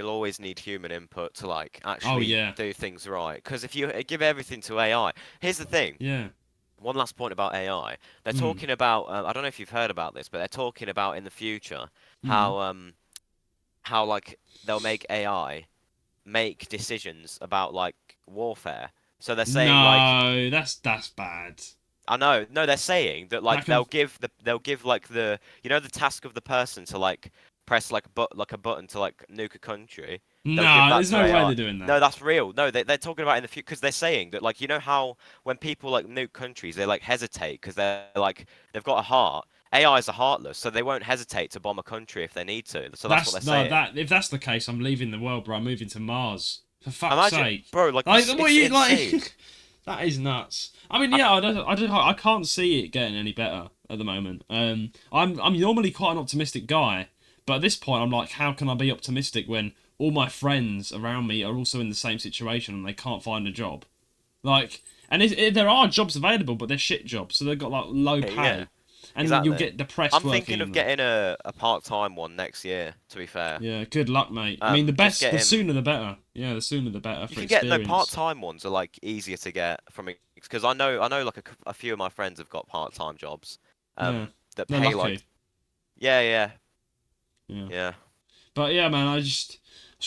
[SPEAKER 2] always need human input to like
[SPEAKER 1] Oh
[SPEAKER 2] actually
[SPEAKER 1] yeah,
[SPEAKER 2] do things right because if you give everything to AI, here's the thing.
[SPEAKER 1] yeah,
[SPEAKER 2] One last point about AI. They're
[SPEAKER 1] mm,
[SPEAKER 2] talking about I don't know if you've heard about this, but they're talking about in the future
[SPEAKER 1] mm.
[SPEAKER 2] how like they'll make AI make decisions about like warfare. So they're saying like
[SPEAKER 1] No, that's bad.
[SPEAKER 2] I know no they're saying that
[SPEAKER 1] That
[SPEAKER 2] like
[SPEAKER 1] can
[SPEAKER 2] they'll give like the the task of the person to like press like a button to like nuke a country. They'll give
[SPEAKER 1] no.
[SPEAKER 2] that
[SPEAKER 1] There's
[SPEAKER 2] to
[SPEAKER 1] no way
[SPEAKER 2] AI.
[SPEAKER 1] they're doing
[SPEAKER 2] No,
[SPEAKER 1] that.
[SPEAKER 2] that's real. No, they're talking about in the future because they're saying that like how when people like nuke countries they like hesitate because they're like they've got a heart. AIs are heartless, so they won't hesitate to bomb a country if they need to. So that's what
[SPEAKER 1] That's
[SPEAKER 2] they're
[SPEAKER 1] no
[SPEAKER 2] saying.
[SPEAKER 1] that if that's the case, I'm leaving the world, bro. I'm moving to Mars. For fuck's
[SPEAKER 2] Imagine,
[SPEAKER 1] sake.
[SPEAKER 2] bro, like
[SPEAKER 1] Like what
[SPEAKER 2] it's
[SPEAKER 1] you
[SPEAKER 2] insane.
[SPEAKER 1] like? That is nuts. I mean, yeah, I can't see it getting any better at the moment. I'm normally quite an optimistic guy, but at this point, I'm like, how can I be optimistic when all my friends around me are also in the same situation and they can't find a job? Like, and there are jobs available, but they're shit jobs, so they've got like low pay,
[SPEAKER 2] Yeah,
[SPEAKER 1] and you'll
[SPEAKER 2] exactly.
[SPEAKER 1] get depressed
[SPEAKER 2] I'm
[SPEAKER 1] working
[SPEAKER 2] thinking
[SPEAKER 1] in
[SPEAKER 2] of
[SPEAKER 1] them.
[SPEAKER 2] getting a part-time one next year, to be fair.
[SPEAKER 1] Yeah, good luck, mate. I mean,
[SPEAKER 2] Just
[SPEAKER 1] the
[SPEAKER 2] getting
[SPEAKER 1] sooner the better. Yeah, the sooner the better
[SPEAKER 2] you
[SPEAKER 1] for
[SPEAKER 2] can get no
[SPEAKER 1] experience.
[SPEAKER 2] part-time ones are like easier to get from because I know like a few of my friends have got part-time jobs
[SPEAKER 1] Yeah,
[SPEAKER 2] that
[SPEAKER 1] they're
[SPEAKER 2] pay like
[SPEAKER 1] lucky.
[SPEAKER 2] yeah, yeah.
[SPEAKER 1] Yeah.
[SPEAKER 2] Yeah.
[SPEAKER 1] But yeah, man, I just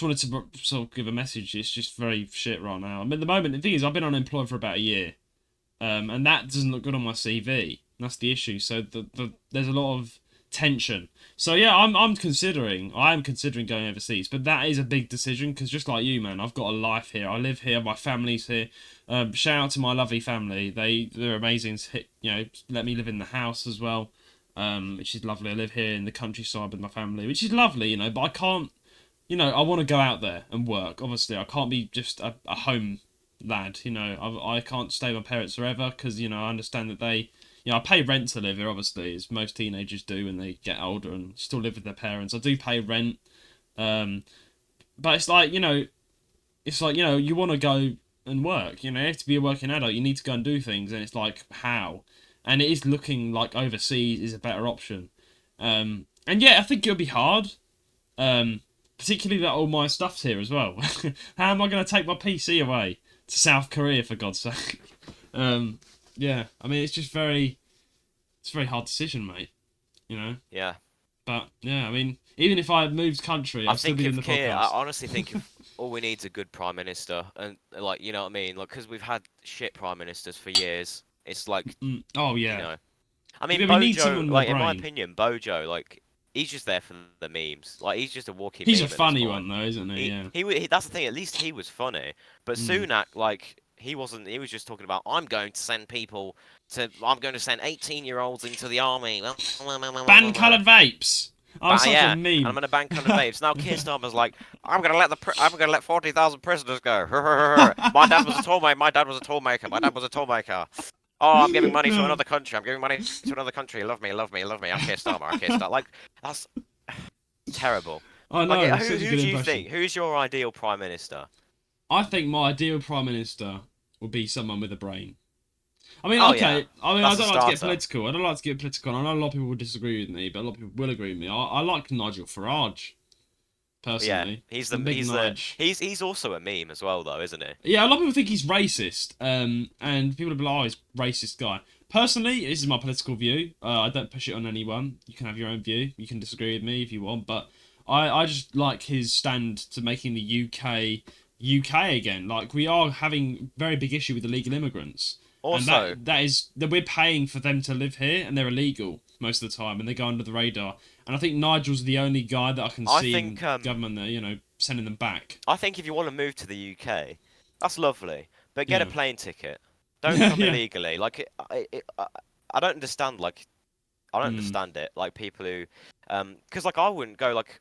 [SPEAKER 1] wanted to sort of give a message. It's just very shit right now. I mean, at the moment, the thing is, I've been unemployed for about a year, and that doesn't look good on my CV. That's the issue. So there's a lot of tension. So yeah, I am considering going overseas, but that is a big decision because just like you, man, I've got a life here. I live here. My family's here. Shout out to my lovely family. They're amazing. You know, let me live in the house as well, which is lovely. I live here in the countryside with my family, which is lovely. You know, but I can't. You know, I want to go out there and work. Obviously, I can't be just a home lad. You know, I can't stay with my parents forever because, you know, I understand that I pay rent to live here, obviously, as most teenagers do when they get older and still live with their parents. I do pay rent. But it's like, you want to go and work. You know, you have to be a working adult. You need to go and do things. And it's like, how? And it is looking like overseas is a better option. And yeah, I think it'll be hard. Particularly that all my stuff's here as well. How am I going to take my PC away to South Korea, for God's sake? Yeah, I mean, it's a very hard decision, mate. You know?
[SPEAKER 2] Yeah.
[SPEAKER 1] But, yeah, I mean, even if I moved country, I'd still be in the podcast.
[SPEAKER 2] I honestly think if all we need is a good prime minister, and like, you know what I mean, like, because we've had shit prime ministers for years. It's like,
[SPEAKER 1] oh, yeah.
[SPEAKER 2] you know, I mean,
[SPEAKER 1] Yeah, we need someone
[SPEAKER 2] Bojo,
[SPEAKER 1] with
[SPEAKER 2] like,
[SPEAKER 1] a
[SPEAKER 2] in my
[SPEAKER 1] brain.
[SPEAKER 2] opinion, Bojo, like, he's just there for the memes. Like, he's just a walking
[SPEAKER 1] He's
[SPEAKER 2] meme
[SPEAKER 1] a
[SPEAKER 2] at this
[SPEAKER 1] funny
[SPEAKER 2] point.
[SPEAKER 1] one, though, isn't he? Yeah.
[SPEAKER 2] That's the thing. At least he was funny. But Sunak, like, he wasn't. He was just talking about, I'm going to send 18-year-olds into the army.
[SPEAKER 1] Ban coloured vapes. Oh, such
[SPEAKER 2] yeah,
[SPEAKER 1] a meme.
[SPEAKER 2] and I'm gonna ban coloured vapes. Now Keir Starmer's like, I'm gonna let 40,000 prisoners go. My dad was a toolmaker. My dad was a toolmaker. Oh, I'm giving money to another country. I'm giving money to another country. Love me. I'm Keir Starmer. Like, that's terrible.
[SPEAKER 1] I know.
[SPEAKER 2] Like,
[SPEAKER 1] who
[SPEAKER 2] do you think? Who's your ideal prime minister?
[SPEAKER 1] I think my ideal prime minister would be someone with a brain. I mean,
[SPEAKER 2] Oh,
[SPEAKER 1] okay.
[SPEAKER 2] yeah.
[SPEAKER 1] I mean,
[SPEAKER 2] That's
[SPEAKER 1] I
[SPEAKER 2] a
[SPEAKER 1] don't like to get
[SPEAKER 2] starter.
[SPEAKER 1] political. I don't like to get political. I know a lot of people will disagree with me, but a lot of people will agree with me. I like Nigel Farage,
[SPEAKER 2] Yeah,
[SPEAKER 1] personally.
[SPEAKER 2] he's
[SPEAKER 1] I'm big Nige.
[SPEAKER 2] he's also a meme as well, though, isn't he?
[SPEAKER 1] Yeah, a lot of people think he's racist. And people will be like, oh, he's a racist guy. Personally, this is my political view. I don't push it on anyone. You can have your own view. You can disagree with me if you want, but I just like his stand to making the UK again. Like, we are having very big issue with illegal immigrants.
[SPEAKER 2] Also,
[SPEAKER 1] and that we're paying for them to live here, and they're illegal most of the time, and they go under the radar. And I think Nigel's the only guy that I can see in government that, you know, sending them back.
[SPEAKER 2] I think if you want to move to the UK, that's lovely, but get a
[SPEAKER 1] Yeah.
[SPEAKER 2] plane ticket. Don't come
[SPEAKER 1] Yeah.
[SPEAKER 2] illegally. Like, I don't understand. Like, I don't understand it. Like, people who, because like I wouldn't go like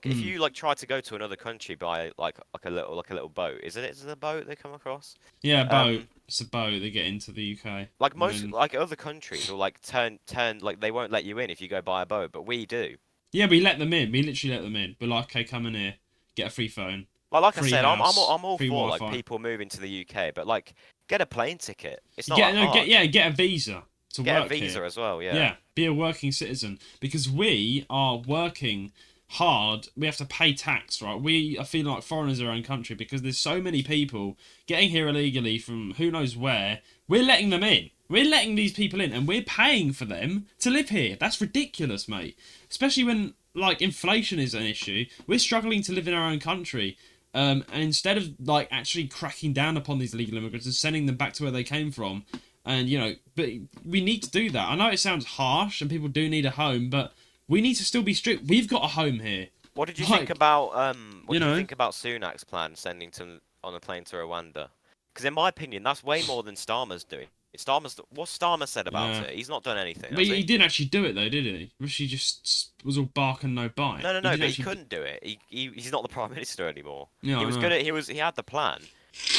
[SPEAKER 2] if you like try to go to another country by like a little boat. Is it a boat they come across?
[SPEAKER 1] Yeah, boat. It's a boat they get into the UK.
[SPEAKER 2] Like like other countries will like turn like they won't let you in if you go by a boat, but we do.
[SPEAKER 1] Yeah, we let them in. We literally let them in. We're like, okay, come in here, get a free phone.
[SPEAKER 2] Like I
[SPEAKER 1] free
[SPEAKER 2] said,
[SPEAKER 1] house,
[SPEAKER 2] I'm all
[SPEAKER 1] free
[SPEAKER 2] for
[SPEAKER 1] Wi-Fi.
[SPEAKER 2] like people moving to the UK, but like get a plane ticket. It's not
[SPEAKER 1] Get,
[SPEAKER 2] that hard.
[SPEAKER 1] get a visa to
[SPEAKER 2] Get
[SPEAKER 1] work
[SPEAKER 2] a visa
[SPEAKER 1] here.
[SPEAKER 2] as well, yeah.
[SPEAKER 1] Yeah, be a working citizen because we are working hard. We have to pay tax, right? We are feeling like foreigners in our own country because there's so many people getting here illegally from who knows where. We're letting them in. We're letting these people in, and we're paying for them to live here. That's ridiculous, mate. Especially when like inflation is an issue. We're struggling to live in our own country. And instead of like actually cracking down upon these illegal immigrants and sending them back to where they came from, and you know, but we need to do that. I know it sounds harsh, and people do need a home, but we need to still be strict. We've got a home here.
[SPEAKER 2] What did you
[SPEAKER 1] Like,
[SPEAKER 2] think about what
[SPEAKER 1] you
[SPEAKER 2] did you
[SPEAKER 1] know?
[SPEAKER 2] think about Sunak's plan sending them on a plane to Rwanda? Because in my opinion, that's way more than Starmer's doing. What Starmer said about
[SPEAKER 1] Yeah.
[SPEAKER 2] it? He's not done anything.
[SPEAKER 1] But
[SPEAKER 2] Has
[SPEAKER 1] he
[SPEAKER 2] he?
[SPEAKER 1] didn't actually do it though, did he? Rishi just was all bark and no bite.
[SPEAKER 2] No,
[SPEAKER 1] didn't
[SPEAKER 2] but he
[SPEAKER 1] actually
[SPEAKER 2] couldn't do it. He's not the prime minister anymore.
[SPEAKER 1] Yeah,
[SPEAKER 2] He
[SPEAKER 1] I
[SPEAKER 2] was
[SPEAKER 1] know.
[SPEAKER 2] good at he had the plan.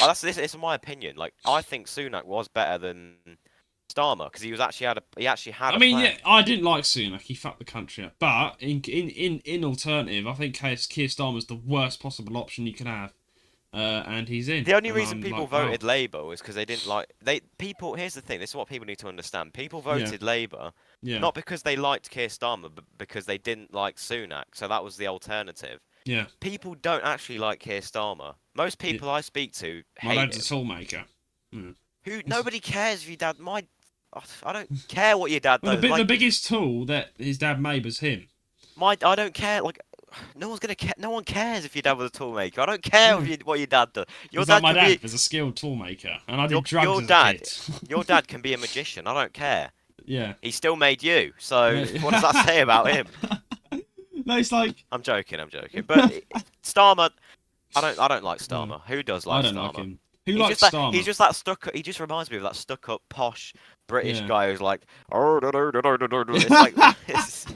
[SPEAKER 2] Oh, this is my opinion. Like I think Sunak was better than Starmer because he actually had
[SPEAKER 1] I
[SPEAKER 2] a
[SPEAKER 1] mean,
[SPEAKER 2] plan.
[SPEAKER 1] yeah, I didn't like Sunak. He fucked the country up. But in alternative, I think Keir Starmer's the worst possible option you could have. And he's in.
[SPEAKER 2] The only
[SPEAKER 1] And
[SPEAKER 2] reason
[SPEAKER 1] I'm
[SPEAKER 2] people
[SPEAKER 1] like, wow.
[SPEAKER 2] voted Labour was because they didn't like people. Here's the thing. This is what people need to understand. People voted Labour
[SPEAKER 1] Yeah.
[SPEAKER 2] not because they liked Keir Starmer, but because they didn't like Sunak. So that was the alternative.
[SPEAKER 1] Yeah.
[SPEAKER 2] People don't actually like Keir Starmer. Most people I speak to
[SPEAKER 1] My
[SPEAKER 2] hate
[SPEAKER 1] dad's
[SPEAKER 2] him.
[SPEAKER 1] a toolmaker. Mm.
[SPEAKER 2] Nobody cares if your dad. I don't care what your dad
[SPEAKER 1] Well,
[SPEAKER 2] does.
[SPEAKER 1] the biggest tool that his dad made was him.
[SPEAKER 2] I don't care. Like, no one's gonna care. No one cares if your dad was a tool maker. I don't care
[SPEAKER 1] Yeah.
[SPEAKER 2] what your dad does. Your
[SPEAKER 1] It's like
[SPEAKER 2] dad
[SPEAKER 1] my
[SPEAKER 2] can
[SPEAKER 1] dad
[SPEAKER 2] be
[SPEAKER 1] was a skilled tool maker, and I did
[SPEAKER 2] your
[SPEAKER 1] drugs
[SPEAKER 2] your
[SPEAKER 1] as a
[SPEAKER 2] dad.
[SPEAKER 1] kid.
[SPEAKER 2] Your dad can be a magician. I don't care.
[SPEAKER 1] Yeah.
[SPEAKER 2] He still made you. So
[SPEAKER 1] Yeah.
[SPEAKER 2] what does that say about him?
[SPEAKER 1] No, it's like
[SPEAKER 2] I'm joking. I'm joking. But Starmer, I don't like
[SPEAKER 1] yeah.
[SPEAKER 2] Starmer. Who does
[SPEAKER 1] I
[SPEAKER 2] like
[SPEAKER 1] don't like
[SPEAKER 2] Starmer?
[SPEAKER 1] him. Who
[SPEAKER 2] He's
[SPEAKER 1] likes
[SPEAKER 2] just that. He's
[SPEAKER 1] Starmer?
[SPEAKER 2] just that stuck. He just reminds me of that stuck-up posh British
[SPEAKER 1] Yeah.
[SPEAKER 2] guy who's like, it's like, it's,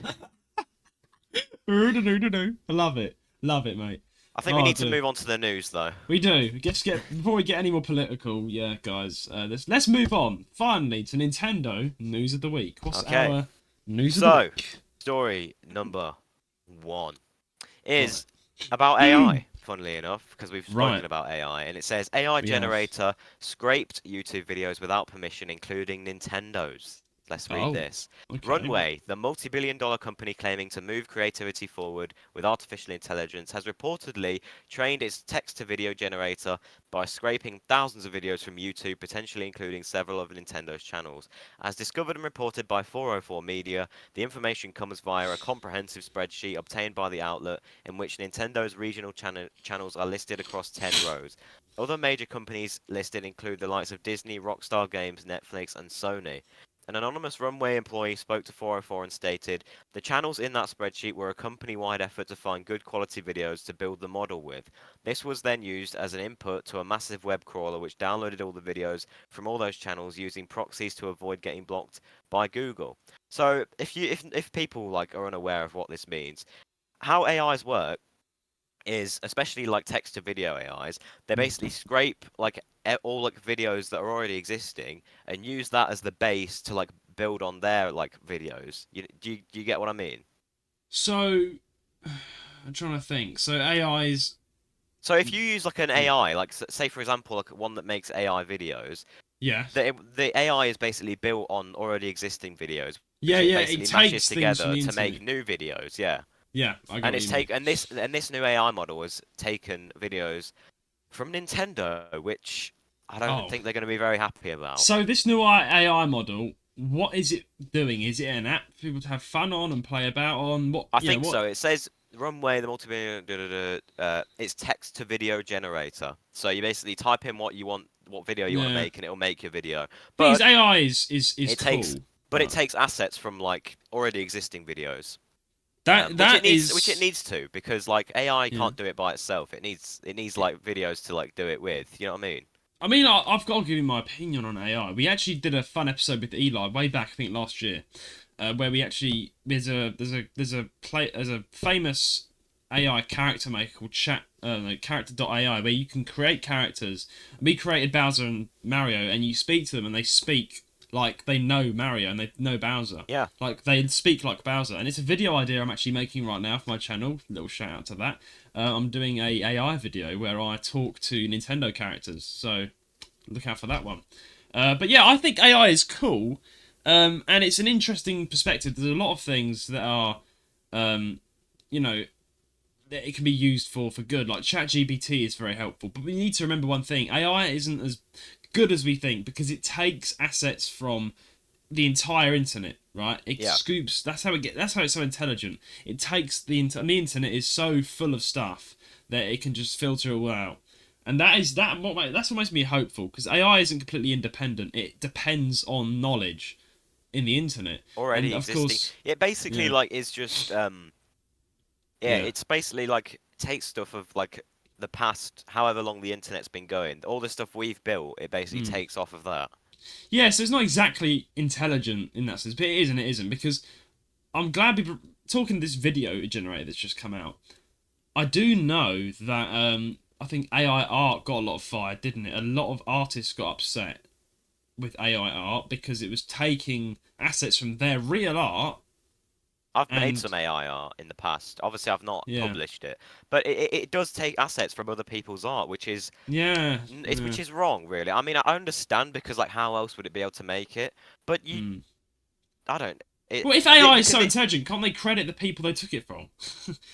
[SPEAKER 1] I love it, mate.
[SPEAKER 2] I think we
[SPEAKER 1] Oh,
[SPEAKER 2] need to
[SPEAKER 1] dude.
[SPEAKER 2] move on to the news though.
[SPEAKER 1] We do. Before we get any more political, yeah, guys. Let's move on finally to Nintendo news of the week. What's
[SPEAKER 2] Okay.
[SPEAKER 1] our news of the
[SPEAKER 2] So,
[SPEAKER 1] week?
[SPEAKER 2] story number 1 is about AI. Funnily enough, because we've spoken
[SPEAKER 1] Right.
[SPEAKER 2] about AI, and it says AI
[SPEAKER 1] We have.
[SPEAKER 2] generator scraped YouTube videos without permission, including Nintendo's. Let's read
[SPEAKER 1] Oh,
[SPEAKER 2] this.
[SPEAKER 1] okay.
[SPEAKER 2] Runway, the multi-billion-dollar company claiming to move creativity forward with artificial intelligence, has reportedly trained its text-to-video generator by scraping thousands of videos from YouTube, potentially including several of Nintendo's channels. As discovered and reported by 404 Media, the information comes via a comprehensive spreadsheet obtained by the outlet in which Nintendo's regional channels are listed across 10 rows. Other major companies listed include the likes of Disney, Rockstar Games, Netflix, and Sony. An anonymous Runway employee spoke to 404 and stated, the channels in that spreadsheet were a company-wide effort to find good quality videos to build the model with. This was then used as an input to a massive web crawler which downloaded all the videos from all those channels using proxies to avoid getting blocked by Google. So if people like are unaware of what this means, how AIs work is, especially like text to video AIs, they basically scrape like all like videos that are already existing and use that as the base to like build on their like videos. Do you get what I mean?
[SPEAKER 1] So, I'm trying to think. So AI's.
[SPEAKER 2] So if you use like an
[SPEAKER 1] Yeah.
[SPEAKER 2] AI, like say for example like one that makes AI videos,
[SPEAKER 1] Yeah.
[SPEAKER 2] the AI is basically built on already existing videos,
[SPEAKER 1] Yeah,
[SPEAKER 2] which it
[SPEAKER 1] yeah. It
[SPEAKER 2] basically mashes
[SPEAKER 1] takes things from
[SPEAKER 2] together
[SPEAKER 1] the
[SPEAKER 2] to
[SPEAKER 1] internet.
[SPEAKER 2] make new videos. Yeah.
[SPEAKER 1] Yeah, I get
[SPEAKER 2] And
[SPEAKER 1] what
[SPEAKER 2] it's
[SPEAKER 1] you mean.
[SPEAKER 2] this new AI model has taken videos from Nintendo, which I don't
[SPEAKER 1] Oh.
[SPEAKER 2] think they're going to be very happy about.
[SPEAKER 1] So this new AI model, what is it doing? Is it an app for people to have fun on and play about on? What
[SPEAKER 2] I
[SPEAKER 1] you know?
[SPEAKER 2] think
[SPEAKER 1] What?
[SPEAKER 2] so. It says Runway, the multimedia, it's text to video generator. So you basically type in what you want, what video you want to
[SPEAKER 1] Yeah.
[SPEAKER 2] make, and it'll make your video.
[SPEAKER 1] Thing is,
[SPEAKER 2] But
[SPEAKER 1] AI is
[SPEAKER 2] it takes,
[SPEAKER 1] cool,
[SPEAKER 2] but it
[SPEAKER 1] but
[SPEAKER 2] takes assets from like already existing videos.
[SPEAKER 1] that
[SPEAKER 2] Which it
[SPEAKER 1] that
[SPEAKER 2] needs, which it
[SPEAKER 1] is
[SPEAKER 2] needs to, because like AI
[SPEAKER 1] yeah.
[SPEAKER 2] can't do it by itself. It needs like videos to like do it with. You know what I mean?
[SPEAKER 1] I mean, I've got to give you my opinion on AI. We actually did a fun episode with Eli way back, I think last year, where we actually there's a famous AI character maker called character.ai where you can create characters. We created Bowser and Mario, and you speak to them, and they speak like they know Mario and they know Bowser.
[SPEAKER 2] Yeah.
[SPEAKER 1] Like they speak like Bowser, and it's a video idea I'm actually making right now for my channel. Little shout out to that. I'm doing a AI video where I talk to Nintendo characters, so look out for that one. But yeah, I think AI is cool, and it's an interesting perspective. There's a lot of things that are, you know, that it can be used for good. Like ChatGPT is very helpful, but we need to remember one thing: AI isn't as good as we think because it takes assets from the entire internet, right? It
[SPEAKER 2] Yeah.
[SPEAKER 1] scoops. That's how it's so intelligent. It takes and the internet is so full of stuff that it can just filter it all out. And that's what makes me hopeful because AI isn't completely independent. It depends on knowledge in the internet, and
[SPEAKER 2] Already
[SPEAKER 1] of
[SPEAKER 2] existing.
[SPEAKER 1] course,
[SPEAKER 2] It basically
[SPEAKER 1] yeah,
[SPEAKER 2] like is just yeah,
[SPEAKER 1] yeah.
[SPEAKER 2] it's basically like takes stuff of like the past, however long the internet's been going. All the stuff we've built, it basically
[SPEAKER 1] Mm.
[SPEAKER 2] takes off of that.
[SPEAKER 1] Yeah, so it's not exactly intelligent in that sense, but it is and it isn't because I'm glad people talking this video generator that's just come out. I do know that I think AI art got a lot of fire, didn't it? A lot of artists got upset with AI art because it was taking assets from their real art
[SPEAKER 2] I've made
[SPEAKER 1] and
[SPEAKER 2] some AI art in the past. Obviously, I've not
[SPEAKER 1] yeah,
[SPEAKER 2] published it, but it does take assets from other people's art,
[SPEAKER 1] yeah,
[SPEAKER 2] which
[SPEAKER 1] yeah.
[SPEAKER 2] is wrong, really. I mean, I understand because like how else would it be able to make it? But
[SPEAKER 1] Mm.
[SPEAKER 2] I don't. It
[SPEAKER 1] Well, if AI is
[SPEAKER 2] because
[SPEAKER 1] so
[SPEAKER 2] it
[SPEAKER 1] intelligent, can't they credit the people they took it from?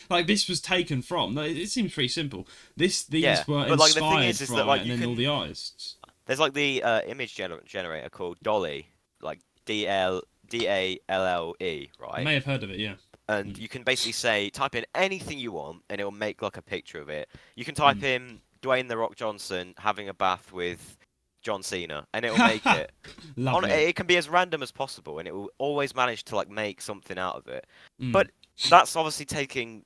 [SPEAKER 1] Like this was taken from. No, it seems pretty simple.
[SPEAKER 2] yeah.
[SPEAKER 1] These were
[SPEAKER 2] But like the thing
[SPEAKER 1] inspired
[SPEAKER 2] is that
[SPEAKER 1] from it,
[SPEAKER 2] like
[SPEAKER 1] and
[SPEAKER 2] you
[SPEAKER 1] then all
[SPEAKER 2] can
[SPEAKER 1] the artists.
[SPEAKER 2] there's like the image generator called Dolly, like DALLE,
[SPEAKER 1] I
[SPEAKER 2] right?
[SPEAKER 1] may have heard of it. Yeah.
[SPEAKER 2] and you can basically say type in anything you want, and it will make like a picture of it. You can type in Dwayne the Rock Johnson having a bath with John Cena, and it will make it.
[SPEAKER 1] Lovely.
[SPEAKER 2] It can be as random as possible, and it will always manage to like make something out of it.
[SPEAKER 1] Mm.
[SPEAKER 2] But that's obviously taking.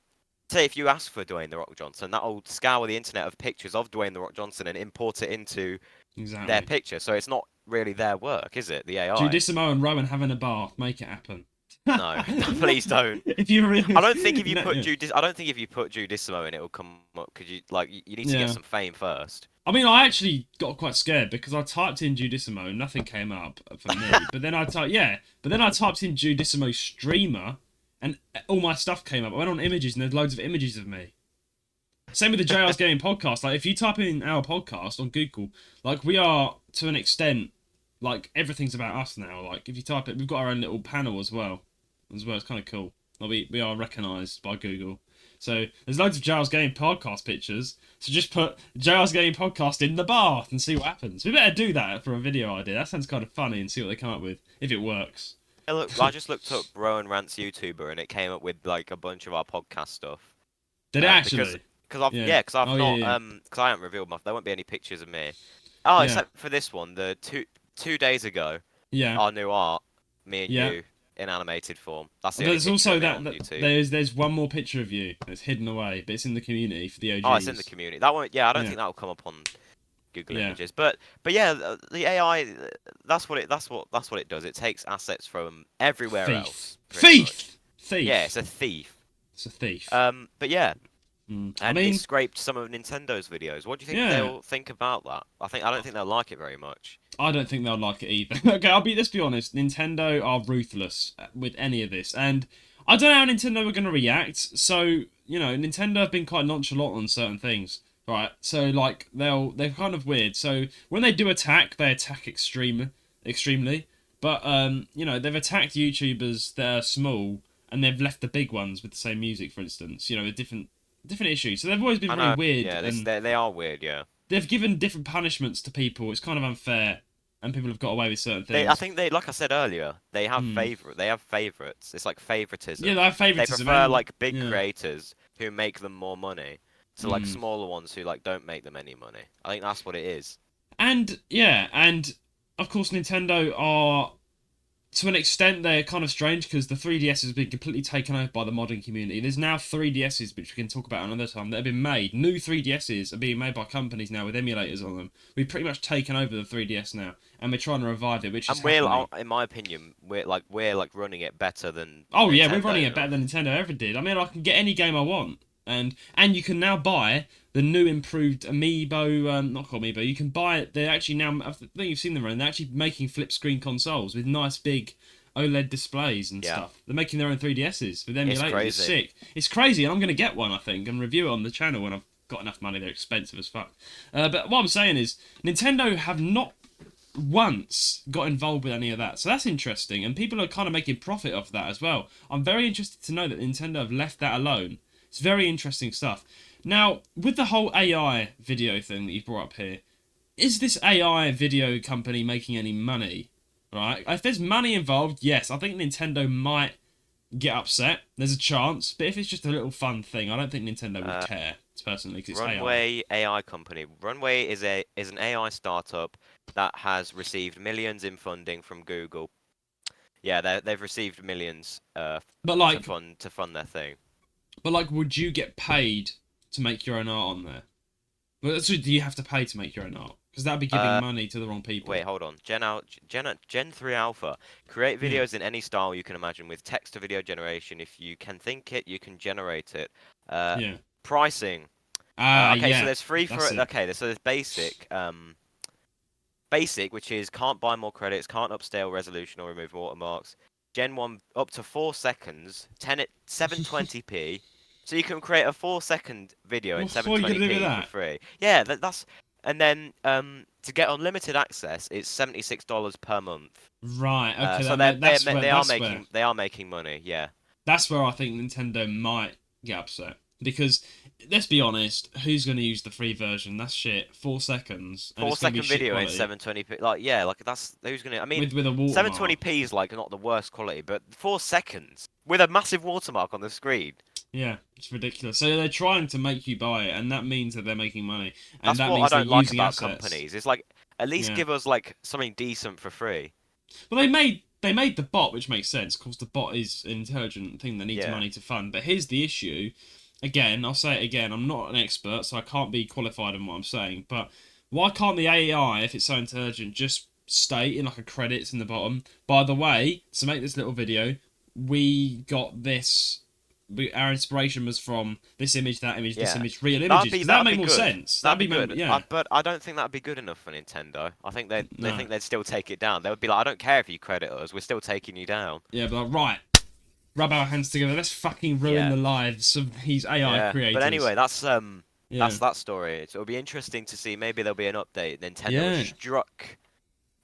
[SPEAKER 2] Say if you ask for Dwayne the Rock Johnson, that will scour the internet of pictures of Dwayne the Rock Johnson and import it into their picture. So it's not really their work, is it? The AI.
[SPEAKER 1] Judissimo and Rowan having a bath. Make it happen.
[SPEAKER 2] No, please don't.
[SPEAKER 1] If you really,
[SPEAKER 2] I don't think if you put I don't think if you put Judissimo in, it will come up because you need to get some fame first.
[SPEAKER 1] I mean, I actually got quite scared because I typed in Judissimo, nothing came up for me. But then I typed in Judissimo streamer, and all my stuff came up. I went on images, and there's loads of images of me. Same with the JR's Gaming podcast. Like, if you type in our podcast on Google, like, we are to an extent, like, everything's about us now. Like, if you type it, we've got our own little panel as well. It's kind of cool. Like, we are recognised by Google. So there's loads of JR's Gaming podcast pictures. So just put JR's Gaming podcast in the bath and see what happens. We better do that for a video idea. That sounds kind of funny, and see what they come up with if it works.
[SPEAKER 2] Hey, look, I just looked up roanrants YouTuber, and it came up with like a bunch of our podcast stuff.
[SPEAKER 1] Did it actually?
[SPEAKER 2] Because I haven't revealed there won't be any pictures of me. Oh, except for this one, the two days ago.
[SPEAKER 1] Yeah.
[SPEAKER 2] Our new art, me and you. In animated form. That's the
[SPEAKER 1] There's also that
[SPEAKER 2] YouTube.
[SPEAKER 1] there's one more picture of you that's hidden away, but it's in the community for the OGs.
[SPEAKER 2] Oh, it's in the community. That won't. Yeah, I don't think that will come up on Google Images. But yeah, the AI. That's what it does. It takes assets from everywhere else.
[SPEAKER 1] Thief.
[SPEAKER 2] Yeah, it's a thief.
[SPEAKER 1] It's a thief.
[SPEAKER 2] But yeah.
[SPEAKER 1] And
[SPEAKER 2] it scraped some of Nintendo's videos. What do you think they'll think about that? I don't think they'll like it very much.
[SPEAKER 1] I don't think they'll like it either. Okay, let's be honest. Nintendo are ruthless with any of this, and I don't know how Nintendo are going to react. So, Nintendo have been quite nonchalant on certain things, right? So, like, they're kind of weird. So when they do attack, they attack extremely. But they've attacked YouTubers that are small, and they've left the big ones with the same music, for instance. With different issues. So they've always been really weird.
[SPEAKER 2] Yeah, they are weird. Yeah.
[SPEAKER 1] They've given different punishments to people. It's kind of unfair, and people have got away with certain things.
[SPEAKER 2] I think like I said earlier, they have favorites. It's like favoritism.
[SPEAKER 1] Yeah, they have favoritism.
[SPEAKER 2] They prefer like big creators who make them more money to like smaller ones who like don't make them any money. I think that's what it is.
[SPEAKER 1] And of course Nintendo are, to an extent, they're kind of strange because the 3DS has been completely taken over by the modding community. There's now 3DSs, which we can talk about another time, that have been made. New 3DSs are being made by companies now with emulators on them. We've pretty much taken over the 3DS now, and we're trying to revive it, which is happening.
[SPEAKER 2] In my opinion, we're running it better than.
[SPEAKER 1] Oh yeah, we're running it better than Nintendo ever did. I mean, I can get any game I want, and you can now buy the new improved Amiibo, not called Amiibo. You can buy it. They're actually now, I think you've seen them around. They're actually making flip screen consoles with nice big OLED displays and stuff. They're making their own 3DSs with emulators. It's crazy. It's sick. It's crazy, and I'm going to get one, I think, and review it on the channel when I've got enough money. They're expensive as fuck. But what I'm saying is, Nintendo have not once got involved with any of that. So that's interesting, and people are kind of making profit off that as well. I'm very interested to know that Nintendo have left that alone. It's very interesting stuff. Now, with the whole AI video thing that you brought up here, is this AI video company making any money? Right? If there's money involved, yes, I think Nintendo might get upset. There's a chance, but if it's just a little fun thing, I don't think Nintendo would care, personally, because it's
[SPEAKER 2] Runway AI company. Runway is an AI startup that has received millions in funding from Google. Yeah, they've received millions to fund their thing.
[SPEAKER 1] But like, would you get paid to make your own art on there? Well, so do you have to pay to make your own art? Because that'd be giving money to the wrong people.
[SPEAKER 2] Wait, hold on. Gen 3 Alpha. Create videos in any style you can imagine with text-to-video generation. If you can think it, you can generate it. Pricing. So there's free for it. Okay, so there's basic. Basic, which is can't buy more credits, can't upscale resolution or remove watermarks. Gen 1 up to 4 seconds, 720p. So you can create a 4-second video in 720p for free. Yeah, that's. And then to get unlimited access, it's $76 per month.
[SPEAKER 1] Right. Okay.
[SPEAKER 2] So they are making money. Yeah.
[SPEAKER 1] That's where I think Nintendo might get upset, because let's be honest. Who's going to use the free version? That's shit. 4 seconds, and
[SPEAKER 2] Four
[SPEAKER 1] it's going to be
[SPEAKER 2] second
[SPEAKER 1] shit
[SPEAKER 2] video in
[SPEAKER 1] quality
[SPEAKER 2] 720p. Like, yeah, like that's who's gonna. I mean,
[SPEAKER 1] with a watermark.
[SPEAKER 2] 720p is like not the worst quality, but 4 seconds with a massive watermark on the screen.
[SPEAKER 1] Yeah, it's ridiculous. So they're trying to make you buy it, and that means that they're making money, and
[SPEAKER 2] That's
[SPEAKER 1] that
[SPEAKER 2] what I
[SPEAKER 1] means they're
[SPEAKER 2] don't like
[SPEAKER 1] using
[SPEAKER 2] about
[SPEAKER 1] assets.
[SPEAKER 2] companies. It's like at least
[SPEAKER 1] Yeah.
[SPEAKER 2] give us like something decent for free.
[SPEAKER 1] Well, they made the bot, which makes sense because the bot is an intelligent thing that needs
[SPEAKER 2] Yeah.
[SPEAKER 1] money to fund. But here's the issue. Again, I'll say it again. I'm not an expert, so I can't be qualified in what I'm saying. But why can't the AI, if it's so intelligent, just state in like a credits in the bottom? By the way, to make this little video, we got this. Our inspiration was from this image, that image, this
[SPEAKER 2] Yeah.
[SPEAKER 1] image, real images. Because that'd make more
[SPEAKER 2] good.
[SPEAKER 1] sense.
[SPEAKER 2] That'd be
[SPEAKER 1] more,
[SPEAKER 2] good.
[SPEAKER 1] yeah.
[SPEAKER 2] But I don't think that'd be good enough for Nintendo. I think they
[SPEAKER 1] No.
[SPEAKER 2] think they'd still take it down. They would be like, I don't care if you credit us. We're still taking you down.
[SPEAKER 1] Yeah, but like, right. Rub our hands together. Let's fucking ruin
[SPEAKER 2] Yeah.
[SPEAKER 1] the lives of these AI
[SPEAKER 2] Yeah.
[SPEAKER 1] creators.
[SPEAKER 2] But anyway, that's
[SPEAKER 1] Yeah.
[SPEAKER 2] that story. It'll be interesting to see. Maybe there'll be an update. Nintendo
[SPEAKER 1] Yeah.
[SPEAKER 2] struck.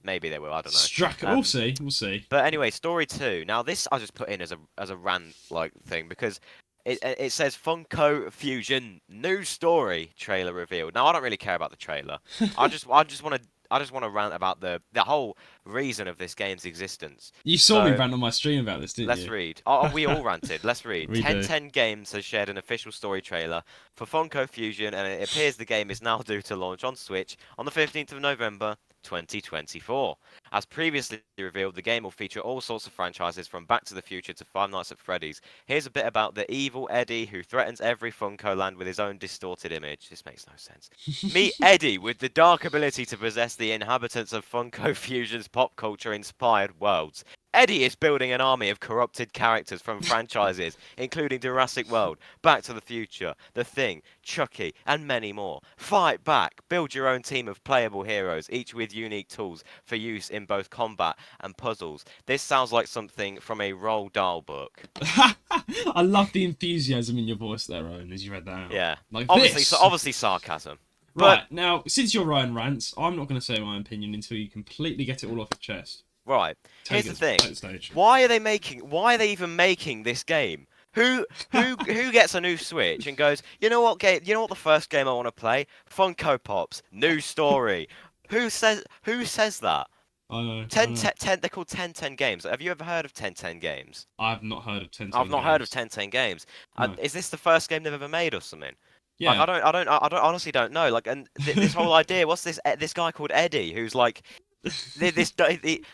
[SPEAKER 2] Maybe they will. I don't know.
[SPEAKER 1] Struck. We'll see. We'll see.
[SPEAKER 2] But anyway, story 2. Now this I just put in as a rant like thing because it says Funko Fusion new story trailer revealed. Now I don't really care about the trailer. I just want to rant about the whole reason of this game's existence.
[SPEAKER 1] You saw me
[SPEAKER 2] So,
[SPEAKER 1] rant on my stream about this, didn't
[SPEAKER 2] let's
[SPEAKER 1] you?
[SPEAKER 2] read. Oh, we all ranted. Let's read.
[SPEAKER 1] We do.
[SPEAKER 2] 1010 Games has shared an official story trailer for Funko Fusion, and it appears the game is now due to launch on Switch on the 15th of November, 2024. As previously revealed, the game will feature all sorts of franchises from Back to the Future to Five Nights at Freddy's. Here's a bit about the evil Eddie who threatens every Funko land with his own distorted image. This makes no sense. Meet Eddie with the dark ability to possess the inhabitants of Funko Fusion's pop culture inspired worlds. Eddie is building an army of corrupted characters from franchises, including Jurassic World, Back to the Future, The Thing, Chucky, and many more. Fight back, build your own team of playable heroes, each with unique tools for use in both combat and puzzles. This sounds like something from a Roald Dahl book.
[SPEAKER 1] I love the enthusiasm in your voice there, Owen, as you read that out.
[SPEAKER 2] Yeah,
[SPEAKER 1] Like
[SPEAKER 2] obviously,
[SPEAKER 1] this.
[SPEAKER 2] obviously sarcasm.
[SPEAKER 1] Right, now, since you're Ryan Rants, I'm not going to say my opinion until you completely get it all off your chest.
[SPEAKER 2] Right, here's the thing.
[SPEAKER 1] Take the stage.
[SPEAKER 2] Why are they even making this game? Who gets a new Switch and goes, you know what the first game I want to play? Funko Pops, new story. Who says that?
[SPEAKER 1] I know.
[SPEAKER 2] 10, they're called 1010 Games. Have you ever heard of 1010 Games?
[SPEAKER 1] I've not heard of 10
[SPEAKER 2] I've not heard of 1010 Games.
[SPEAKER 1] No.
[SPEAKER 2] Is this the first game they've ever made or something?
[SPEAKER 1] Yeah.
[SPEAKER 2] Like, I don't honestly don't know. Like, and this whole idea, what's this guy called Eddie who's like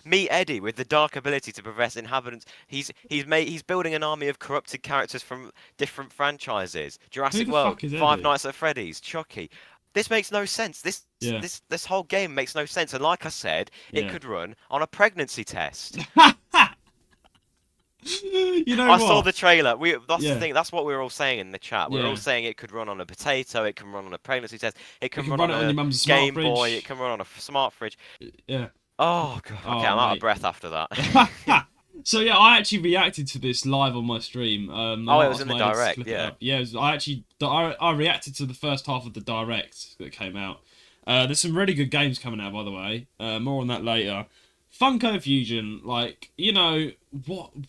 [SPEAKER 2] meet Eddie with the dark ability to possess inhabitants. He's building an army of corrupted characters from different franchises. Jurassic
[SPEAKER 1] the
[SPEAKER 2] World,
[SPEAKER 1] fuck is
[SPEAKER 2] Five
[SPEAKER 1] Eddie?
[SPEAKER 2] Nights at Freddy's, Chucky. This makes no sense. This whole game makes no sense. And like I said, it
[SPEAKER 1] Yeah.
[SPEAKER 2] could run on a pregnancy test.
[SPEAKER 1] You know
[SPEAKER 2] I
[SPEAKER 1] what?
[SPEAKER 2] saw the trailer. That's
[SPEAKER 1] Yeah.
[SPEAKER 2] the thing. That's what we were all saying in the chat. We were
[SPEAKER 1] Yeah.
[SPEAKER 2] all saying it could run on a potato. It can run on a pregnancy test. It can run
[SPEAKER 1] run it
[SPEAKER 2] on
[SPEAKER 1] on
[SPEAKER 2] a
[SPEAKER 1] your mum's smart
[SPEAKER 2] Game Boy.
[SPEAKER 1] fridge.
[SPEAKER 2] It can run on a smart fridge.
[SPEAKER 1] Yeah.
[SPEAKER 2] Oh god.
[SPEAKER 1] Oh,
[SPEAKER 2] Okay, I'm out
[SPEAKER 1] mate.
[SPEAKER 2] of breath after that.
[SPEAKER 1] So yeah, I actually reacted to this live on my stream.
[SPEAKER 2] Oh, it was in the direct, yeah.
[SPEAKER 1] Yeah, I reacted to the first half of the direct that came out. There's some really good games coming out, by the way. More on that later. Funko Fusion, like, you know,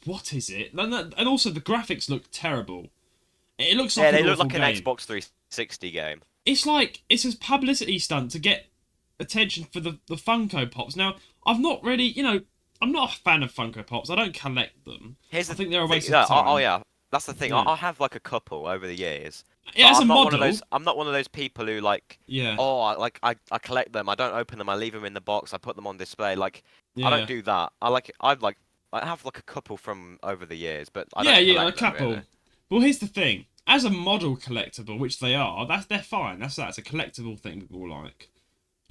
[SPEAKER 1] what is it? And also the graphics look terrible. It looks like
[SPEAKER 2] they
[SPEAKER 1] an
[SPEAKER 2] look
[SPEAKER 1] awful
[SPEAKER 2] like an
[SPEAKER 1] game.
[SPEAKER 2] Xbox 360 game.
[SPEAKER 1] It's like it's a publicity stunt to get attention for the Funko Pops. Now, I've not really, you know, I'm not a fan of Funko Pops. I don't collect them. I think they're a waste of time.
[SPEAKER 2] Oh yeah, that's the thing.
[SPEAKER 1] Yeah.
[SPEAKER 2] I have like a couple over the years.
[SPEAKER 1] Yeah,
[SPEAKER 2] But
[SPEAKER 1] as a
[SPEAKER 2] I'm not
[SPEAKER 1] model.
[SPEAKER 2] one of those. I'm not one of those people who like.
[SPEAKER 1] Yeah.
[SPEAKER 2] Oh, I collect them. I don't open them. I leave them in the box. I put them on display. Like I
[SPEAKER 1] Yeah.
[SPEAKER 2] don't do that. I have like a couple from over the years, but I
[SPEAKER 1] Yeah,
[SPEAKER 2] don't
[SPEAKER 1] yeah, a
[SPEAKER 2] collect them,
[SPEAKER 1] couple.
[SPEAKER 2] really.
[SPEAKER 1] Well, here's the thing. As a model collectible, which they are, they're fine. That's a collectible thing people like.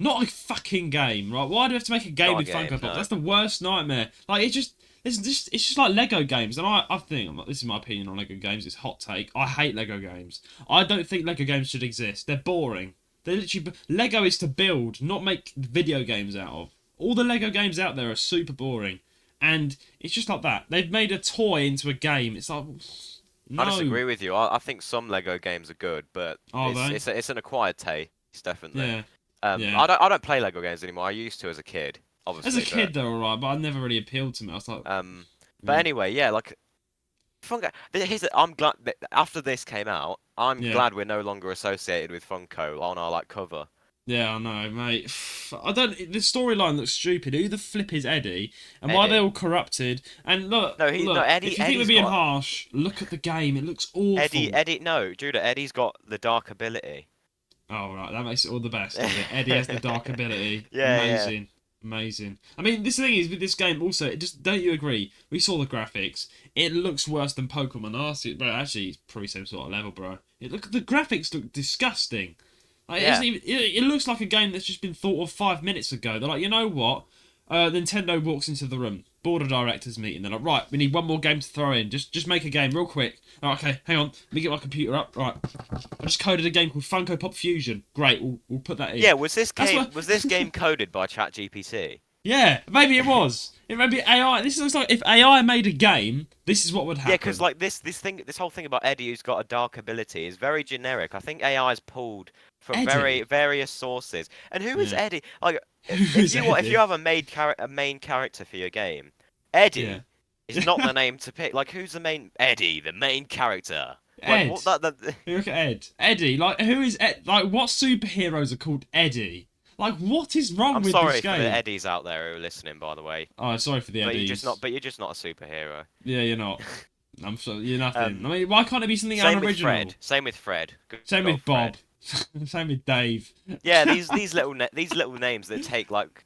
[SPEAKER 1] Not a fucking game, right? Why do we have to make a game
[SPEAKER 2] Not a
[SPEAKER 1] with
[SPEAKER 2] game,
[SPEAKER 1] Funko Pops?
[SPEAKER 2] no.
[SPEAKER 1] That's the worst nightmare. Like it's just like Lego games, and I think this is my opinion on Lego games. It's hot take. I hate Lego games. I don't think Lego games should exist. They're boring. They're literally Lego is to build, not make video games out of. All the Lego games out there are super boring, and it's just like that. They've made a toy into a game. It's like no.
[SPEAKER 2] I disagree with you. I think some Lego games are good, but
[SPEAKER 1] Are they?
[SPEAKER 2] it's an acquired taste, definitely.
[SPEAKER 1] Yeah.
[SPEAKER 2] I don't play Lego games anymore. I used to as a kid, obviously.
[SPEAKER 1] As a kid, they're alright, but I never really appealed to me. I was like,
[SPEAKER 2] But anyway, yeah, like Funko. I'm glad that after this came out, I'm
[SPEAKER 1] Yeah.
[SPEAKER 2] glad we're no longer associated with Funko on our like cover.
[SPEAKER 1] Yeah, I know, mate. I don't. The storyline looks stupid. Who the flip is Eddie, and why are they
[SPEAKER 2] Eddie.
[SPEAKER 1] all corrupted? And look,
[SPEAKER 2] No,
[SPEAKER 1] look. If you think we're
[SPEAKER 2] Eddie's
[SPEAKER 1] being
[SPEAKER 2] got
[SPEAKER 1] harsh, look at the game. It looks awful.
[SPEAKER 2] No, Judah. Eddie's got the dark ability.
[SPEAKER 1] Oh right, that makes it all the best, does it? Eddie has the dark ability.
[SPEAKER 2] Yeah, yeah.
[SPEAKER 1] Amazing, amazing. I mean, this thing is with this game also. It just don't you agree? We saw the graphics. It looks worse than Pokemon Arceus, bro. Actually, it's probably same sort of level, bro. The graphics look disgusting. Like,
[SPEAKER 2] Yeah.
[SPEAKER 1] it looks like a game that's just been thought of 5 minutes ago. They're like, you know what? Nintendo walks into the room, board of directors meeting. They're like, right, we need one more game to throw in. Just make a game real quick. All right, okay, hang on. Let me get my computer up. Right, I just coded a game called Funko Pop Fusion. Great, we'll put that in.
[SPEAKER 2] Yeah, was this game coded by ChatGPT?
[SPEAKER 1] Yeah, maybe it was. It may be AI. This looks like if AI made a game, this is what would happen.
[SPEAKER 2] Yeah, because like this whole thing about Eddie who's got a dark ability is very generic. I think AI is pulled from
[SPEAKER 1] Eddie?
[SPEAKER 2] various sources. And who is
[SPEAKER 1] Yeah.
[SPEAKER 2] Eddie? Like,
[SPEAKER 1] Who's
[SPEAKER 2] if
[SPEAKER 1] Eddie?
[SPEAKER 2] you have a main character for your game,
[SPEAKER 1] Yeah.
[SPEAKER 2] Eddie is not the name to pick. Like, who's the main Eddie, the main character? Like,
[SPEAKER 1] Ed.
[SPEAKER 2] what that
[SPEAKER 1] Look at Ed. Eddie. Like, who is Ed? Like, what superheroes are called Eddie? Like, what is wrong
[SPEAKER 2] I'm
[SPEAKER 1] with
[SPEAKER 2] sorry
[SPEAKER 1] this
[SPEAKER 2] for the
[SPEAKER 1] game?
[SPEAKER 2] Eddies out there who are listening, by the way.
[SPEAKER 1] Oh, sorry for the
[SPEAKER 2] But
[SPEAKER 1] Eddies.
[SPEAKER 2] you're just not a superhero.
[SPEAKER 1] Yeah, you're not. I'm sorry, you're nothing.
[SPEAKER 2] Um,
[SPEAKER 1] I mean, why can't it be something
[SPEAKER 2] Same with
[SPEAKER 1] unoriginal?
[SPEAKER 2] Fred. Same with Fred. Good
[SPEAKER 1] Same
[SPEAKER 2] old
[SPEAKER 1] with Bob.
[SPEAKER 2] Fred.
[SPEAKER 1] Same with Dave.
[SPEAKER 2] Yeah, these little names that take like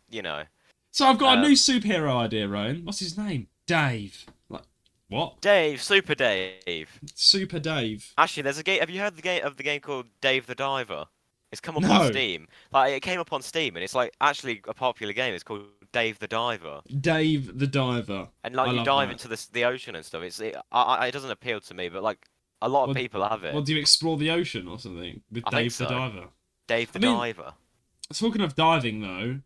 [SPEAKER 1] So I've got a new
[SPEAKER 2] um,
[SPEAKER 1] superhero idea, Roan. What's his name? Dave. Like, what?
[SPEAKER 2] Dave, Super Dave.
[SPEAKER 1] Super Dave.
[SPEAKER 2] Actually, there's a game. Have you heard the game called Dave the Diver? It's come up on
[SPEAKER 1] No.
[SPEAKER 2] Steam. Like it came up on Steam, and it's like actually a popular game. It's called Dave the Diver,
[SPEAKER 1] Dave the Diver.
[SPEAKER 2] and
[SPEAKER 1] I
[SPEAKER 2] like you
[SPEAKER 1] love
[SPEAKER 2] dive
[SPEAKER 1] that.
[SPEAKER 2] into the ocean and stuff. It doesn't appeal to me, but like a lot of
[SPEAKER 1] What,
[SPEAKER 2] people have it.
[SPEAKER 1] what, do you explore the ocean or something with
[SPEAKER 2] I think
[SPEAKER 1] Dave the
[SPEAKER 2] so.
[SPEAKER 1] Diver?
[SPEAKER 2] Dave
[SPEAKER 1] I
[SPEAKER 2] the
[SPEAKER 1] mean,
[SPEAKER 2] Diver.
[SPEAKER 1] talking of diving though,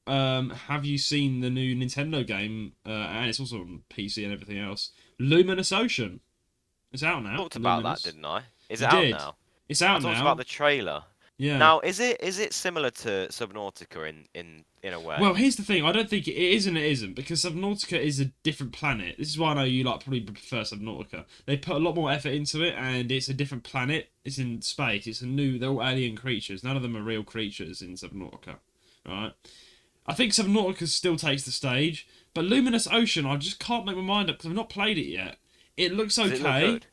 [SPEAKER 1] have you seen the new Nintendo game? And it's also on PC and everything else. Luminous Ocean. It's out now.
[SPEAKER 2] Talked about
[SPEAKER 1] Luminous.
[SPEAKER 2] that, didn't I? Is
[SPEAKER 1] You
[SPEAKER 2] it out
[SPEAKER 1] did.
[SPEAKER 2] now?
[SPEAKER 1] It's
[SPEAKER 2] I
[SPEAKER 1] out
[SPEAKER 2] talked
[SPEAKER 1] now.
[SPEAKER 2] about the trailer.
[SPEAKER 1] Yeah.
[SPEAKER 2] Now, is it similar to Subnautica in a way?
[SPEAKER 1] Well, here's the thing. I don't think it is and it isn't because Subnautica is a different planet. This is why I know you like probably prefer Subnautica. They put a lot more effort into it, and it's a different planet. It's in space. It's a new. They're all alien creatures. None of them are real creatures in Subnautica, right? I think Subnautica still takes the stage, but Luminous Ocean, I just can't make my mind up because I've not played it yet. It looks okay.
[SPEAKER 2] Does it look good?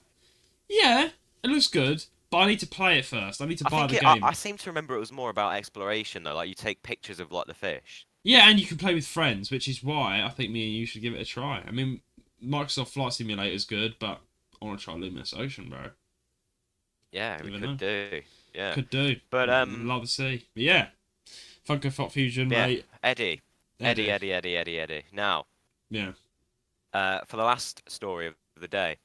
[SPEAKER 1] Yeah, it looks good, but I need to play it first. I need to buy the
[SPEAKER 2] think
[SPEAKER 1] game.
[SPEAKER 2] I seem to remember it was more about exploration though. Like you take pictures of like the fish.
[SPEAKER 1] Yeah, and you can play with friends, which is why I think me and you should give it a try. I mean, Microsoft Flight Simulator is good, but I want to try Luminous Ocean, bro.
[SPEAKER 2] Yeah, we
[SPEAKER 1] Even
[SPEAKER 2] could
[SPEAKER 1] though.
[SPEAKER 2] do. Yeah.
[SPEAKER 1] Could do.
[SPEAKER 2] But
[SPEAKER 1] Love to see. But yeah, Funko Pop Fusion,
[SPEAKER 2] yeah,
[SPEAKER 1] mate.
[SPEAKER 2] Eddie. Now,
[SPEAKER 1] Yeah.
[SPEAKER 2] for the last story of the day,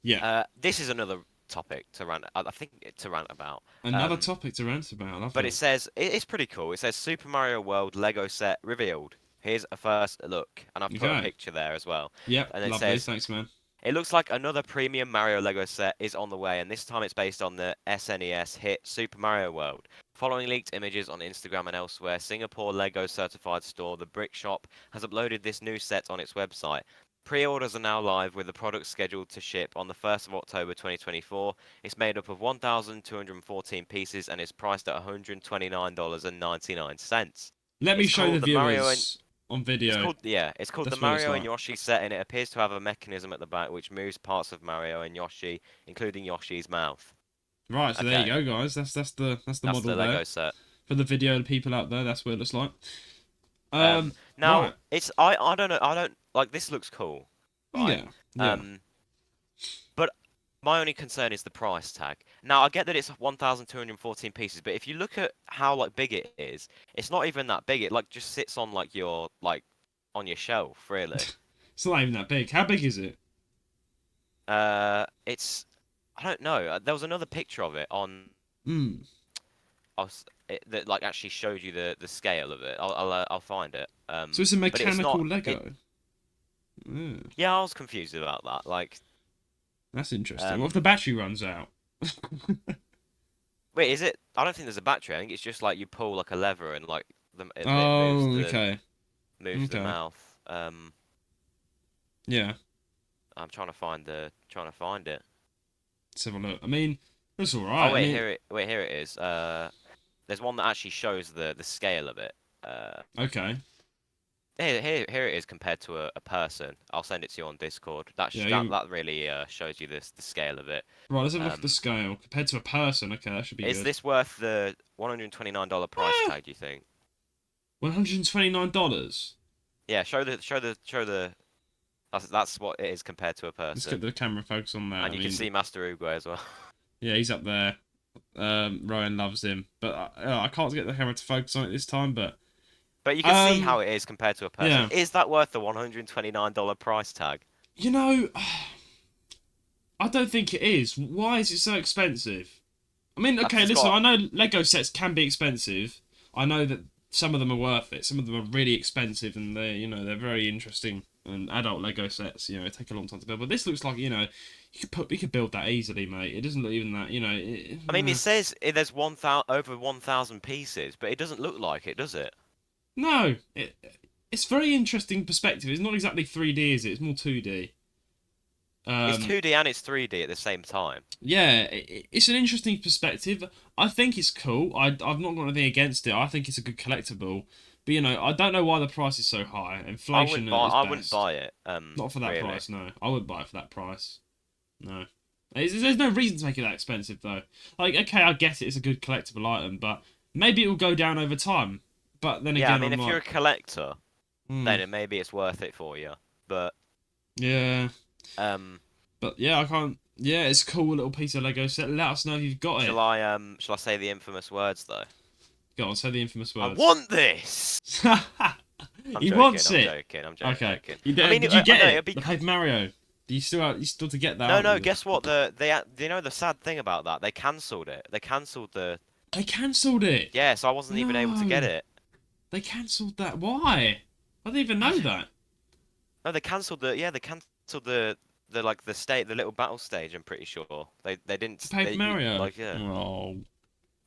[SPEAKER 1] Yeah.
[SPEAKER 2] this is another topic to rant. I think to rant about.
[SPEAKER 1] Another topic to rant about. I love
[SPEAKER 2] But
[SPEAKER 1] it.
[SPEAKER 2] it says it's pretty cool. It says Super Mario World Lego set revealed. Here's a first look, and I've put a
[SPEAKER 1] Okay.
[SPEAKER 2] picture there as well.
[SPEAKER 1] Yep.
[SPEAKER 2] And it
[SPEAKER 1] Lovely.
[SPEAKER 2] says
[SPEAKER 1] Thanks, man.
[SPEAKER 2] it looks like another premium Mario Lego set is on the way, and this time it's based on the SNES hit Super Mario World. Following leaked images on Instagram and elsewhere, Singapore Lego certified store The Brick Shop has uploaded this new set on its website. Pre-orders are now live with the product scheduled to ship on the 1st of October 2024. It's made up of 1,214 pieces and is priced at $129.99.
[SPEAKER 1] Let me
[SPEAKER 2] It's
[SPEAKER 1] show
[SPEAKER 2] called
[SPEAKER 1] the
[SPEAKER 2] the Mario
[SPEAKER 1] viewers on video.
[SPEAKER 2] it's called
[SPEAKER 1] That's
[SPEAKER 2] the
[SPEAKER 1] what it's
[SPEAKER 2] Mario and
[SPEAKER 1] like.
[SPEAKER 2] Yoshi set, and it appears to have a mechanism at the back which moves parts of Mario and Yoshi, including Yoshi's mouth.
[SPEAKER 1] Right, so there
[SPEAKER 2] Okay.
[SPEAKER 1] you go, guys. That's the
[SPEAKER 2] That's
[SPEAKER 1] model
[SPEAKER 2] the Lego
[SPEAKER 1] there
[SPEAKER 2] set.
[SPEAKER 1] for the video. People out there, that's what it looks like.
[SPEAKER 2] Now
[SPEAKER 1] Right.
[SPEAKER 2] it's I don't know, I don't like this looks cool, right?
[SPEAKER 1] Yeah. Yeah.
[SPEAKER 2] But my only concern is the price tag. Now I get that it's 1,214 pieces, but if you look at how like big it is, it's not even that big. It like just sits on like your on your shelf, really.
[SPEAKER 1] It's not even that big. How big is it?
[SPEAKER 2] It's I don't know. There was another picture of it on
[SPEAKER 1] Hmm.
[SPEAKER 2] that like actually showed you the scale of it. I'll find it.
[SPEAKER 1] So it's a
[SPEAKER 2] but it's
[SPEAKER 1] mechanical
[SPEAKER 2] not,
[SPEAKER 1] Lego. Yeah,
[SPEAKER 2] yeah, I was confused about that. Like,
[SPEAKER 1] that's interesting. What if the battery runs out?
[SPEAKER 2] wait, is it? I don't think there's a battery. I think it's just like you pull like a lever and like it
[SPEAKER 1] Oh,
[SPEAKER 2] moves
[SPEAKER 1] okay.
[SPEAKER 2] moves the
[SPEAKER 1] Okay.
[SPEAKER 2] mouth.
[SPEAKER 1] Yeah.
[SPEAKER 2] I'm trying to find it.
[SPEAKER 1] Let's have a look. I mean, that's all
[SPEAKER 2] Oh
[SPEAKER 1] right.
[SPEAKER 2] wait,
[SPEAKER 1] I mean,
[SPEAKER 2] here it is. There's one that actually shows the scale of it.
[SPEAKER 1] okay.
[SPEAKER 2] Here it is compared to a person. I'll send it to you on Discord.
[SPEAKER 1] Yeah.
[SPEAKER 2] That really shows you the scale of it.
[SPEAKER 1] Right. Let's have a look at the
[SPEAKER 2] Um,
[SPEAKER 1] scale compared to a person. Okay, that should be
[SPEAKER 2] is
[SPEAKER 1] good.
[SPEAKER 2] this worth the $129 price tag? Do you think?
[SPEAKER 1] $129.
[SPEAKER 2] Yeah, show the. That's what it is compared to a
[SPEAKER 1] Let's get
[SPEAKER 2] person.
[SPEAKER 1] the camera focus on that.
[SPEAKER 2] And
[SPEAKER 1] I
[SPEAKER 2] you can
[SPEAKER 1] mean,
[SPEAKER 2] see Master Oogway as well.
[SPEAKER 1] yeah, he's up there. Ryan loves him, but I can't get the camera to focus on it this time. But
[SPEAKER 2] But you can see how it is compared to a person.
[SPEAKER 1] yeah,
[SPEAKER 2] Is that worth the $129 price tag?
[SPEAKER 1] you know, I don't think it is. Why is it so expensive? I mean, okay,
[SPEAKER 2] It's
[SPEAKER 1] listen,
[SPEAKER 2] got-
[SPEAKER 1] I know Lego sets can be expensive. I know that some of them are worth it. Some of them are really expensive, and they're very interesting. And adult Lego sets, take a long time to build. But this looks like, you could build that easily, mate. It doesn't look even that,
[SPEAKER 2] I mean, it says there's over 1,000 pieces, but it doesn't look like it, does it?
[SPEAKER 1] No, it's very interesting perspective. It's not exactly 3D, is it? It's more 2D.
[SPEAKER 2] It's 2D and it's 3D at the same time.
[SPEAKER 1] Yeah, it's an interesting perspective. I think it's cool. I've not got anything against it. I think it's a good collectible. But I don't know why the price is so high. Inflation
[SPEAKER 2] I
[SPEAKER 1] is
[SPEAKER 2] wouldn't
[SPEAKER 1] best.
[SPEAKER 2] buy it.
[SPEAKER 1] Not for that
[SPEAKER 2] really.
[SPEAKER 1] price, no. I wouldn't buy it for that price. No. There's no reason to make it that expensive, though. Like, okay, I get it. It's a good collectible item, but maybe it will go down over time. But then again,
[SPEAKER 2] Yeah, I mean,
[SPEAKER 1] I'm
[SPEAKER 2] if you're a collector,
[SPEAKER 1] hmm,
[SPEAKER 2] then maybe it's worth it for you. But
[SPEAKER 1] yeah.
[SPEAKER 2] um,
[SPEAKER 1] But yeah, I can't. Yeah, it's a cool little piece of Lego set. Let us know if you've got it.
[SPEAKER 2] shall I say the infamous words though?
[SPEAKER 1] Go on, say the infamous
[SPEAKER 2] I
[SPEAKER 1] words.
[SPEAKER 2] want this.
[SPEAKER 1] He wants it.
[SPEAKER 2] I'm joking.
[SPEAKER 1] Okay.
[SPEAKER 2] Joking.
[SPEAKER 1] Did you get it? The Paper Mario. You still to get that?
[SPEAKER 2] No. Guess what? The sad thing about that? They cancelled it. They cancelled the.
[SPEAKER 1] They cancelled it.
[SPEAKER 2] Yeah, so I wasn't even able to get
[SPEAKER 1] No.
[SPEAKER 2] it.
[SPEAKER 1] They cancelled that. Why? I didn't even know that.
[SPEAKER 2] No, they cancelled the. Yeah, they cancelled the little battle stage. I'm pretty sure they didn't.
[SPEAKER 1] The Paper Mario.
[SPEAKER 2] Like yeah.
[SPEAKER 1] Oh.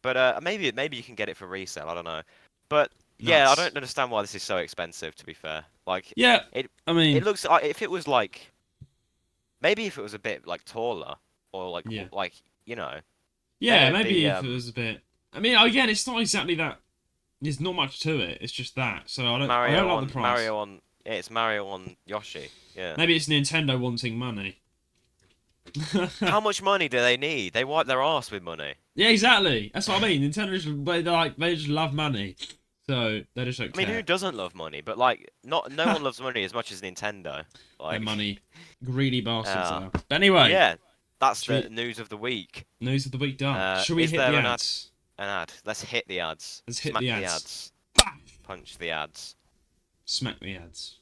[SPEAKER 2] But maybe you can get it for resale. I don't know. But yeah, I
[SPEAKER 1] Nuts.
[SPEAKER 2] don't understand why this is so expensive. To be fair, like
[SPEAKER 1] Yeah. I mean.
[SPEAKER 2] it looks like if it was like maybe if it was a bit like taller or like
[SPEAKER 1] Yeah.
[SPEAKER 2] like you know.
[SPEAKER 1] Yeah.
[SPEAKER 2] then it'd
[SPEAKER 1] Maybe
[SPEAKER 2] be,
[SPEAKER 1] if it was a bit. I mean, again, it's not exactly that. There's not much to it. It's just that. So I don't like the price.
[SPEAKER 2] It's Mario on Yoshi. Yeah.
[SPEAKER 1] Maybe it's Nintendo wanting money.
[SPEAKER 2] How much money do they need? They wipe their ass with money.
[SPEAKER 1] Yeah, exactly. That's what I mean. Nintendo they just love money, so they just don't
[SPEAKER 2] I mean,
[SPEAKER 1] care.
[SPEAKER 2] who doesn't love money? But like, no one loves money as much as Nintendo.
[SPEAKER 1] They're
[SPEAKER 2] Like,
[SPEAKER 1] money, greedy bastards.
[SPEAKER 2] Yeah.
[SPEAKER 1] Are. But anyway,
[SPEAKER 2] yeah, that's
[SPEAKER 1] Should
[SPEAKER 2] the news of the week.
[SPEAKER 1] news of the week done. Shall we
[SPEAKER 2] is
[SPEAKER 1] hit
[SPEAKER 2] there
[SPEAKER 1] the
[SPEAKER 2] an ad?
[SPEAKER 1] ads?
[SPEAKER 2] An ad. Let's hit the ads.
[SPEAKER 1] Let's hit
[SPEAKER 2] Smack
[SPEAKER 1] the ads. Bah!
[SPEAKER 2] Punch the ads.
[SPEAKER 1] Smack the ads.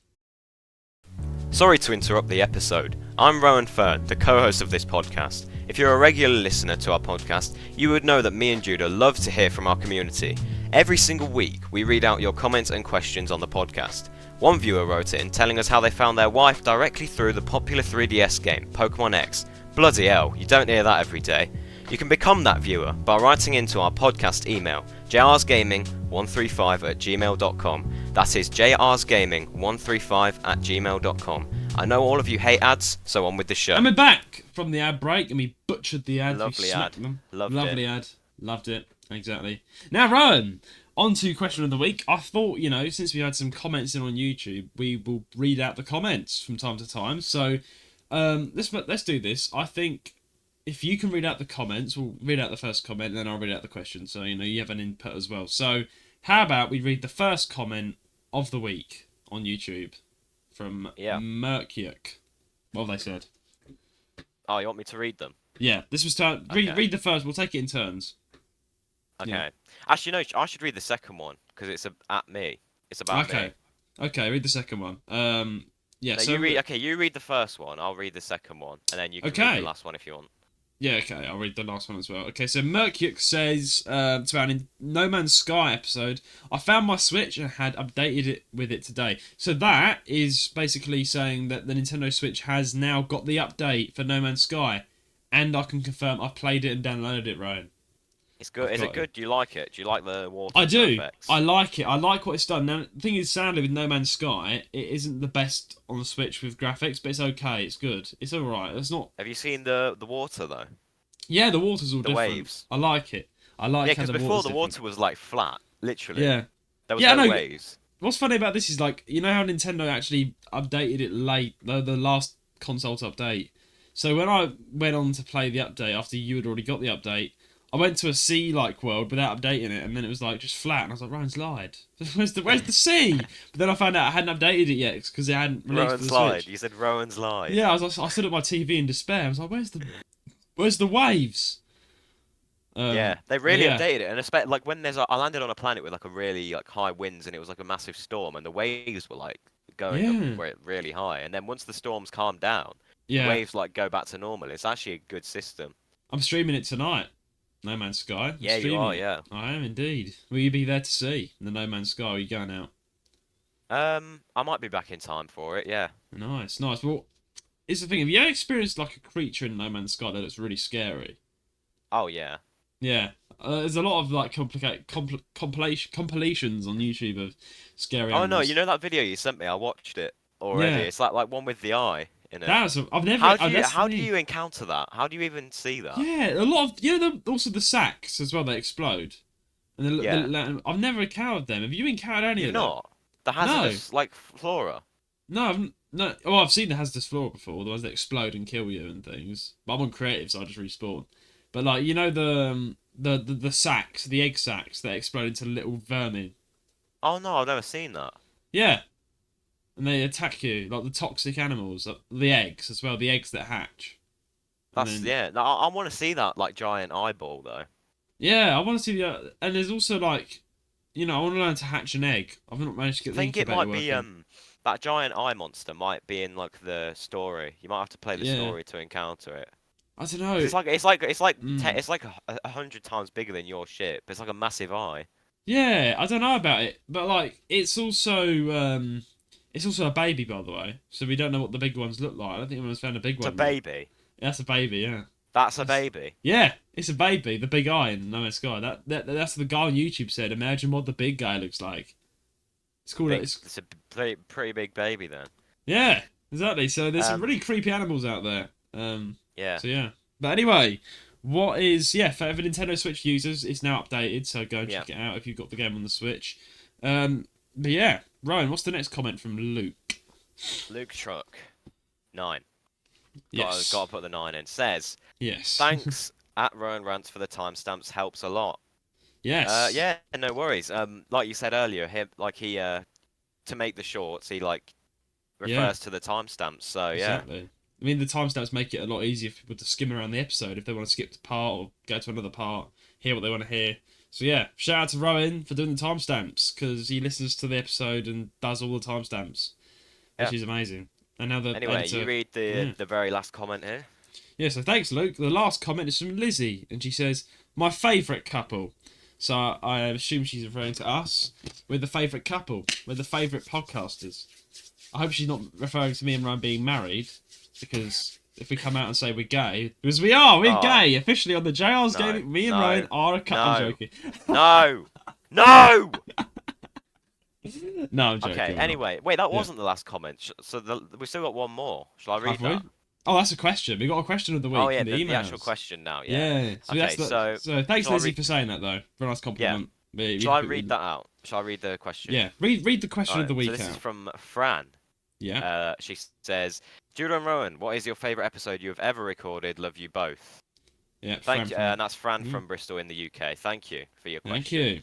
[SPEAKER 2] Sorry to interrupt the episode. I'm Rowan Fern, the co-host of this podcast. If you're a regular listener to our podcast, you would know that me and Judah love to hear from our community. Every single week, we read out your comments and questions on the podcast. One viewer wrote in telling us how they found their wife directly through the popular 3DS game, Pokemon X. Bloody hell, you don't hear that every day. You can become that viewer by writing into our podcast email, jrsgaming135@gmail.com. That is jrsgaming135@gmail.com. I know all of you hate ads, so on with the show.
[SPEAKER 1] And we're back from the ad break, and we butchered the ads.
[SPEAKER 2] Lovely
[SPEAKER 1] we smacked
[SPEAKER 2] ad.
[SPEAKER 1] them.
[SPEAKER 2] Lovely
[SPEAKER 1] ad. Loved it. Exactly. Now, Rowan, on to question of the week. I thought, since we had some comments in on YouTube, we will read out the comments from time to time. So, let's do this. I think if you can read out the comments, we'll read out the first comment, and then I'll read out the question. So, you have an input as well. So, how about we read the first comment of the week on YouTube from Merkyuk? What have they said?
[SPEAKER 2] Oh, you want me to read them?
[SPEAKER 1] Yeah, this was turn.
[SPEAKER 2] Okay.
[SPEAKER 1] Read the first. We'll take it in turns.
[SPEAKER 2] Okay.
[SPEAKER 1] Yeah.
[SPEAKER 2] Actually, no, I should read the second one because it's at me. It's about me.
[SPEAKER 1] Okay. Read the second one. Yeah.
[SPEAKER 2] No,
[SPEAKER 1] So
[SPEAKER 2] you read the first one. I'll read the second one, and then you can read
[SPEAKER 1] Okay.
[SPEAKER 2] the last one if you want.
[SPEAKER 1] Yeah. Okay. I'll read the last one as well. Okay. So Merkyuk says it's about a No Man's Sky episode. I found my Switch and had updated it with it today. So that is basically saying that the Nintendo Switch has now got the update for No Man's Sky, and I can confirm I've played it and downloaded it, Ryan.
[SPEAKER 2] It's good.
[SPEAKER 1] I've
[SPEAKER 2] Is it
[SPEAKER 1] got it.
[SPEAKER 2] good? Do you like it? Do you like the water
[SPEAKER 1] I do.
[SPEAKER 2] effects?
[SPEAKER 1] I like it. I like what it's done. Now, the thing is, sadly, with No Man's Sky, it isn't the best on the Switch with graphics, but it's okay. It's good. It's all right. It's not.
[SPEAKER 2] Have you seen the water though?
[SPEAKER 1] Yeah, the water's all
[SPEAKER 2] The
[SPEAKER 1] different.
[SPEAKER 2] waves.
[SPEAKER 1] I like it. I
[SPEAKER 2] Yeah,
[SPEAKER 1] like how
[SPEAKER 2] because
[SPEAKER 1] the
[SPEAKER 2] before
[SPEAKER 1] water's
[SPEAKER 2] the
[SPEAKER 1] different.
[SPEAKER 2] water was like flat, literally.
[SPEAKER 1] Yeah.
[SPEAKER 2] There was
[SPEAKER 1] Yeah, I
[SPEAKER 2] no
[SPEAKER 1] know.
[SPEAKER 2] waves.
[SPEAKER 1] What's funny about this is like you know how Nintendo actually updated it late, the last console to update. So when I went on to play the update after you had already got the update, I went to a sea-like world without updating it, and then it was like just flat, and I was like, Ryan's lied. Where's the sea? But then I found out I hadn't updated it yet because it hadn't released for the
[SPEAKER 2] Rowan's lied.
[SPEAKER 1] Switch.
[SPEAKER 2] You said Rowan's lied.
[SPEAKER 1] Yeah, I stood at my TV in despair. I was like, where's the waves?
[SPEAKER 2] Yeah, they
[SPEAKER 1] But
[SPEAKER 2] really
[SPEAKER 1] yeah,
[SPEAKER 2] updated it, and especially like when I landed on a planet with like a really like high winds, and it was like a massive storm, and the waves were like going up
[SPEAKER 1] yeah,
[SPEAKER 2] really high, and then once the storms calmed down, the
[SPEAKER 1] yeah.
[SPEAKER 2] waves like go back to normal. It's actually a good system.
[SPEAKER 1] I'm streaming it tonight. No Man's Sky. I'm
[SPEAKER 2] Yeah, you
[SPEAKER 1] streaming
[SPEAKER 2] are.
[SPEAKER 1] it.
[SPEAKER 2] Yeah.
[SPEAKER 1] I am indeed. Will you be there to see the No Man's Sky? Or are you going out?
[SPEAKER 2] I might be back in time for it. Yeah.
[SPEAKER 1] Nice, nice. Well, it's the thing. Have you ever experienced like a creature in No Man's Sky that looks really scary?
[SPEAKER 2] Oh yeah.
[SPEAKER 1] Yeah. There's a lot of like compilations on YouTube of scary
[SPEAKER 2] Oh no,
[SPEAKER 1] animals.
[SPEAKER 2] you know that video you sent me? I watched it already.
[SPEAKER 1] Yeah.
[SPEAKER 2] It's like one with the eye in it.
[SPEAKER 1] I've never. That's the
[SPEAKER 2] How do
[SPEAKER 1] thing.
[SPEAKER 2] you encounter that? How do you even see that?
[SPEAKER 1] Yeah, a lot of also the sacks as well. They explode, and
[SPEAKER 2] Yeah.
[SPEAKER 1] I've never encountered them. Have you encountered any
[SPEAKER 2] You've
[SPEAKER 1] of them?
[SPEAKER 2] not. The hazardous like flora.
[SPEAKER 1] No, no. Oh, I've seen the hazardous flora before, the ones that explode and kill you and things. But I'm on creative, so I just respawn. But like you know the sacks, the egg sacks that explode into little vermin.
[SPEAKER 2] Oh no, I've never seen that.
[SPEAKER 1] Yeah, and they attack you like the toxic animals, the eggs as well, the eggs that hatch. And
[SPEAKER 2] That's
[SPEAKER 1] then,
[SPEAKER 2] yeah. No, I want to see that like giant eyeball though.
[SPEAKER 1] yeah, I want to see the. And there's also like, I want to learn to hatch an egg. I've not managed to get
[SPEAKER 2] I
[SPEAKER 1] the
[SPEAKER 2] think it
[SPEAKER 1] incubator
[SPEAKER 2] might be
[SPEAKER 1] working.
[SPEAKER 2] that giant eye monster might be in like the story. You might have to play the
[SPEAKER 1] Yeah,
[SPEAKER 2] story to encounter it.
[SPEAKER 1] I don't
[SPEAKER 2] 'Cause
[SPEAKER 1] know. Mm.
[SPEAKER 2] it's like 100 times bigger than your ship. It's like a massive eye.
[SPEAKER 1] Yeah, I don't know about it, but like it's also a baby, by the way. So we don't know what the big ones look like. I don't think anyone's found a big
[SPEAKER 2] It's a
[SPEAKER 1] one yet.
[SPEAKER 2] baby.
[SPEAKER 1] That's a baby, yeah.
[SPEAKER 2] That's a
[SPEAKER 1] That's,
[SPEAKER 2] baby.
[SPEAKER 1] yeah, it's a baby. The big eye in No Man's Sky. That's what the guy on YouTube said. Imagine what the big guy looks like. It's called.
[SPEAKER 2] It's a pretty big baby then.
[SPEAKER 1] Yeah, exactly. So there's some
[SPEAKER 2] Um,
[SPEAKER 1] really creepy animals out there.
[SPEAKER 2] yeah,
[SPEAKER 1] So yeah. But anyway, what is for Nintendo Switch users, it's now updated. So go and
[SPEAKER 2] yeah.
[SPEAKER 1] check it out if you've got the game on the Switch. But yeah, Ryan, what's the next comment from Luke?
[SPEAKER 2] Luke Truck, 9.
[SPEAKER 1] Yes.
[SPEAKER 2] Gotta put the 9 in. Says,
[SPEAKER 1] Yes.
[SPEAKER 2] thanks at roanrants for the timestamps. Helps a lot.
[SPEAKER 1] Yes.
[SPEAKER 2] Yeah, no worries. Like you said earlier, to make the shorts, he like
[SPEAKER 1] Yeah.
[SPEAKER 2] refers to the timestamps. So yeah,
[SPEAKER 1] Exactly. I mean, the timestamps make it a lot easier for people to skim around the episode if they want to skip the part or go to another part, hear what they want to hear. So yeah, shout out to Rowan for doing the timestamps because he listens to the episode and does all the timestamps, which
[SPEAKER 2] Yeah.
[SPEAKER 1] is amazing. And now the
[SPEAKER 2] anyway,
[SPEAKER 1] editor,
[SPEAKER 2] you read the very last comment here.
[SPEAKER 1] yeah. So thanks, Luke. The last comment is from Lizzie, and she says, "My favourite couple." So I assume she's referring to us. We're the favourite couple. We're the favourite podcasters. I hope she's not referring to me and Ryan being married, because if we come out and say we're gay, because we're
[SPEAKER 2] Oh,
[SPEAKER 1] gay officially on the JR's
[SPEAKER 2] no,
[SPEAKER 1] Gaming. Me and
[SPEAKER 2] no,
[SPEAKER 1] Ryan are a couple. I'm
[SPEAKER 2] no.
[SPEAKER 1] joking.
[SPEAKER 2] No, no.
[SPEAKER 1] No, I'm joking.
[SPEAKER 2] Okay.
[SPEAKER 1] I'm not.
[SPEAKER 2] Anyway, wait, that
[SPEAKER 1] Yeah.
[SPEAKER 2] wasn't the last comment. We still got one more. Shall I read
[SPEAKER 1] Have we?
[SPEAKER 2] that?
[SPEAKER 1] Oh, that's a question. We got a question of the week
[SPEAKER 2] Oh yeah,
[SPEAKER 1] from the
[SPEAKER 2] the
[SPEAKER 1] emails.
[SPEAKER 2] actual question now. Yeah.
[SPEAKER 1] Yeah. So
[SPEAKER 2] Okay,
[SPEAKER 1] that's so thanks,
[SPEAKER 2] shall I
[SPEAKER 1] Lizzie,
[SPEAKER 2] read-
[SPEAKER 1] for saying that though. Very nice compliment.
[SPEAKER 2] Shall I read that out? Shall I read the question?
[SPEAKER 1] Yeah. Read the question of the
[SPEAKER 2] Alright,
[SPEAKER 1] week
[SPEAKER 2] so this
[SPEAKER 1] out.
[SPEAKER 2] is from Fran.
[SPEAKER 1] Yeah.
[SPEAKER 2] She says, Judah and Roan, what is your favourite episode you have ever recorded? Love you both.
[SPEAKER 1] Yeah.
[SPEAKER 2] Thank you. And that's Fran
[SPEAKER 1] Mhm.
[SPEAKER 2] from Bristol in the UK. Thank you for your
[SPEAKER 1] Thank
[SPEAKER 2] question.
[SPEAKER 1] you.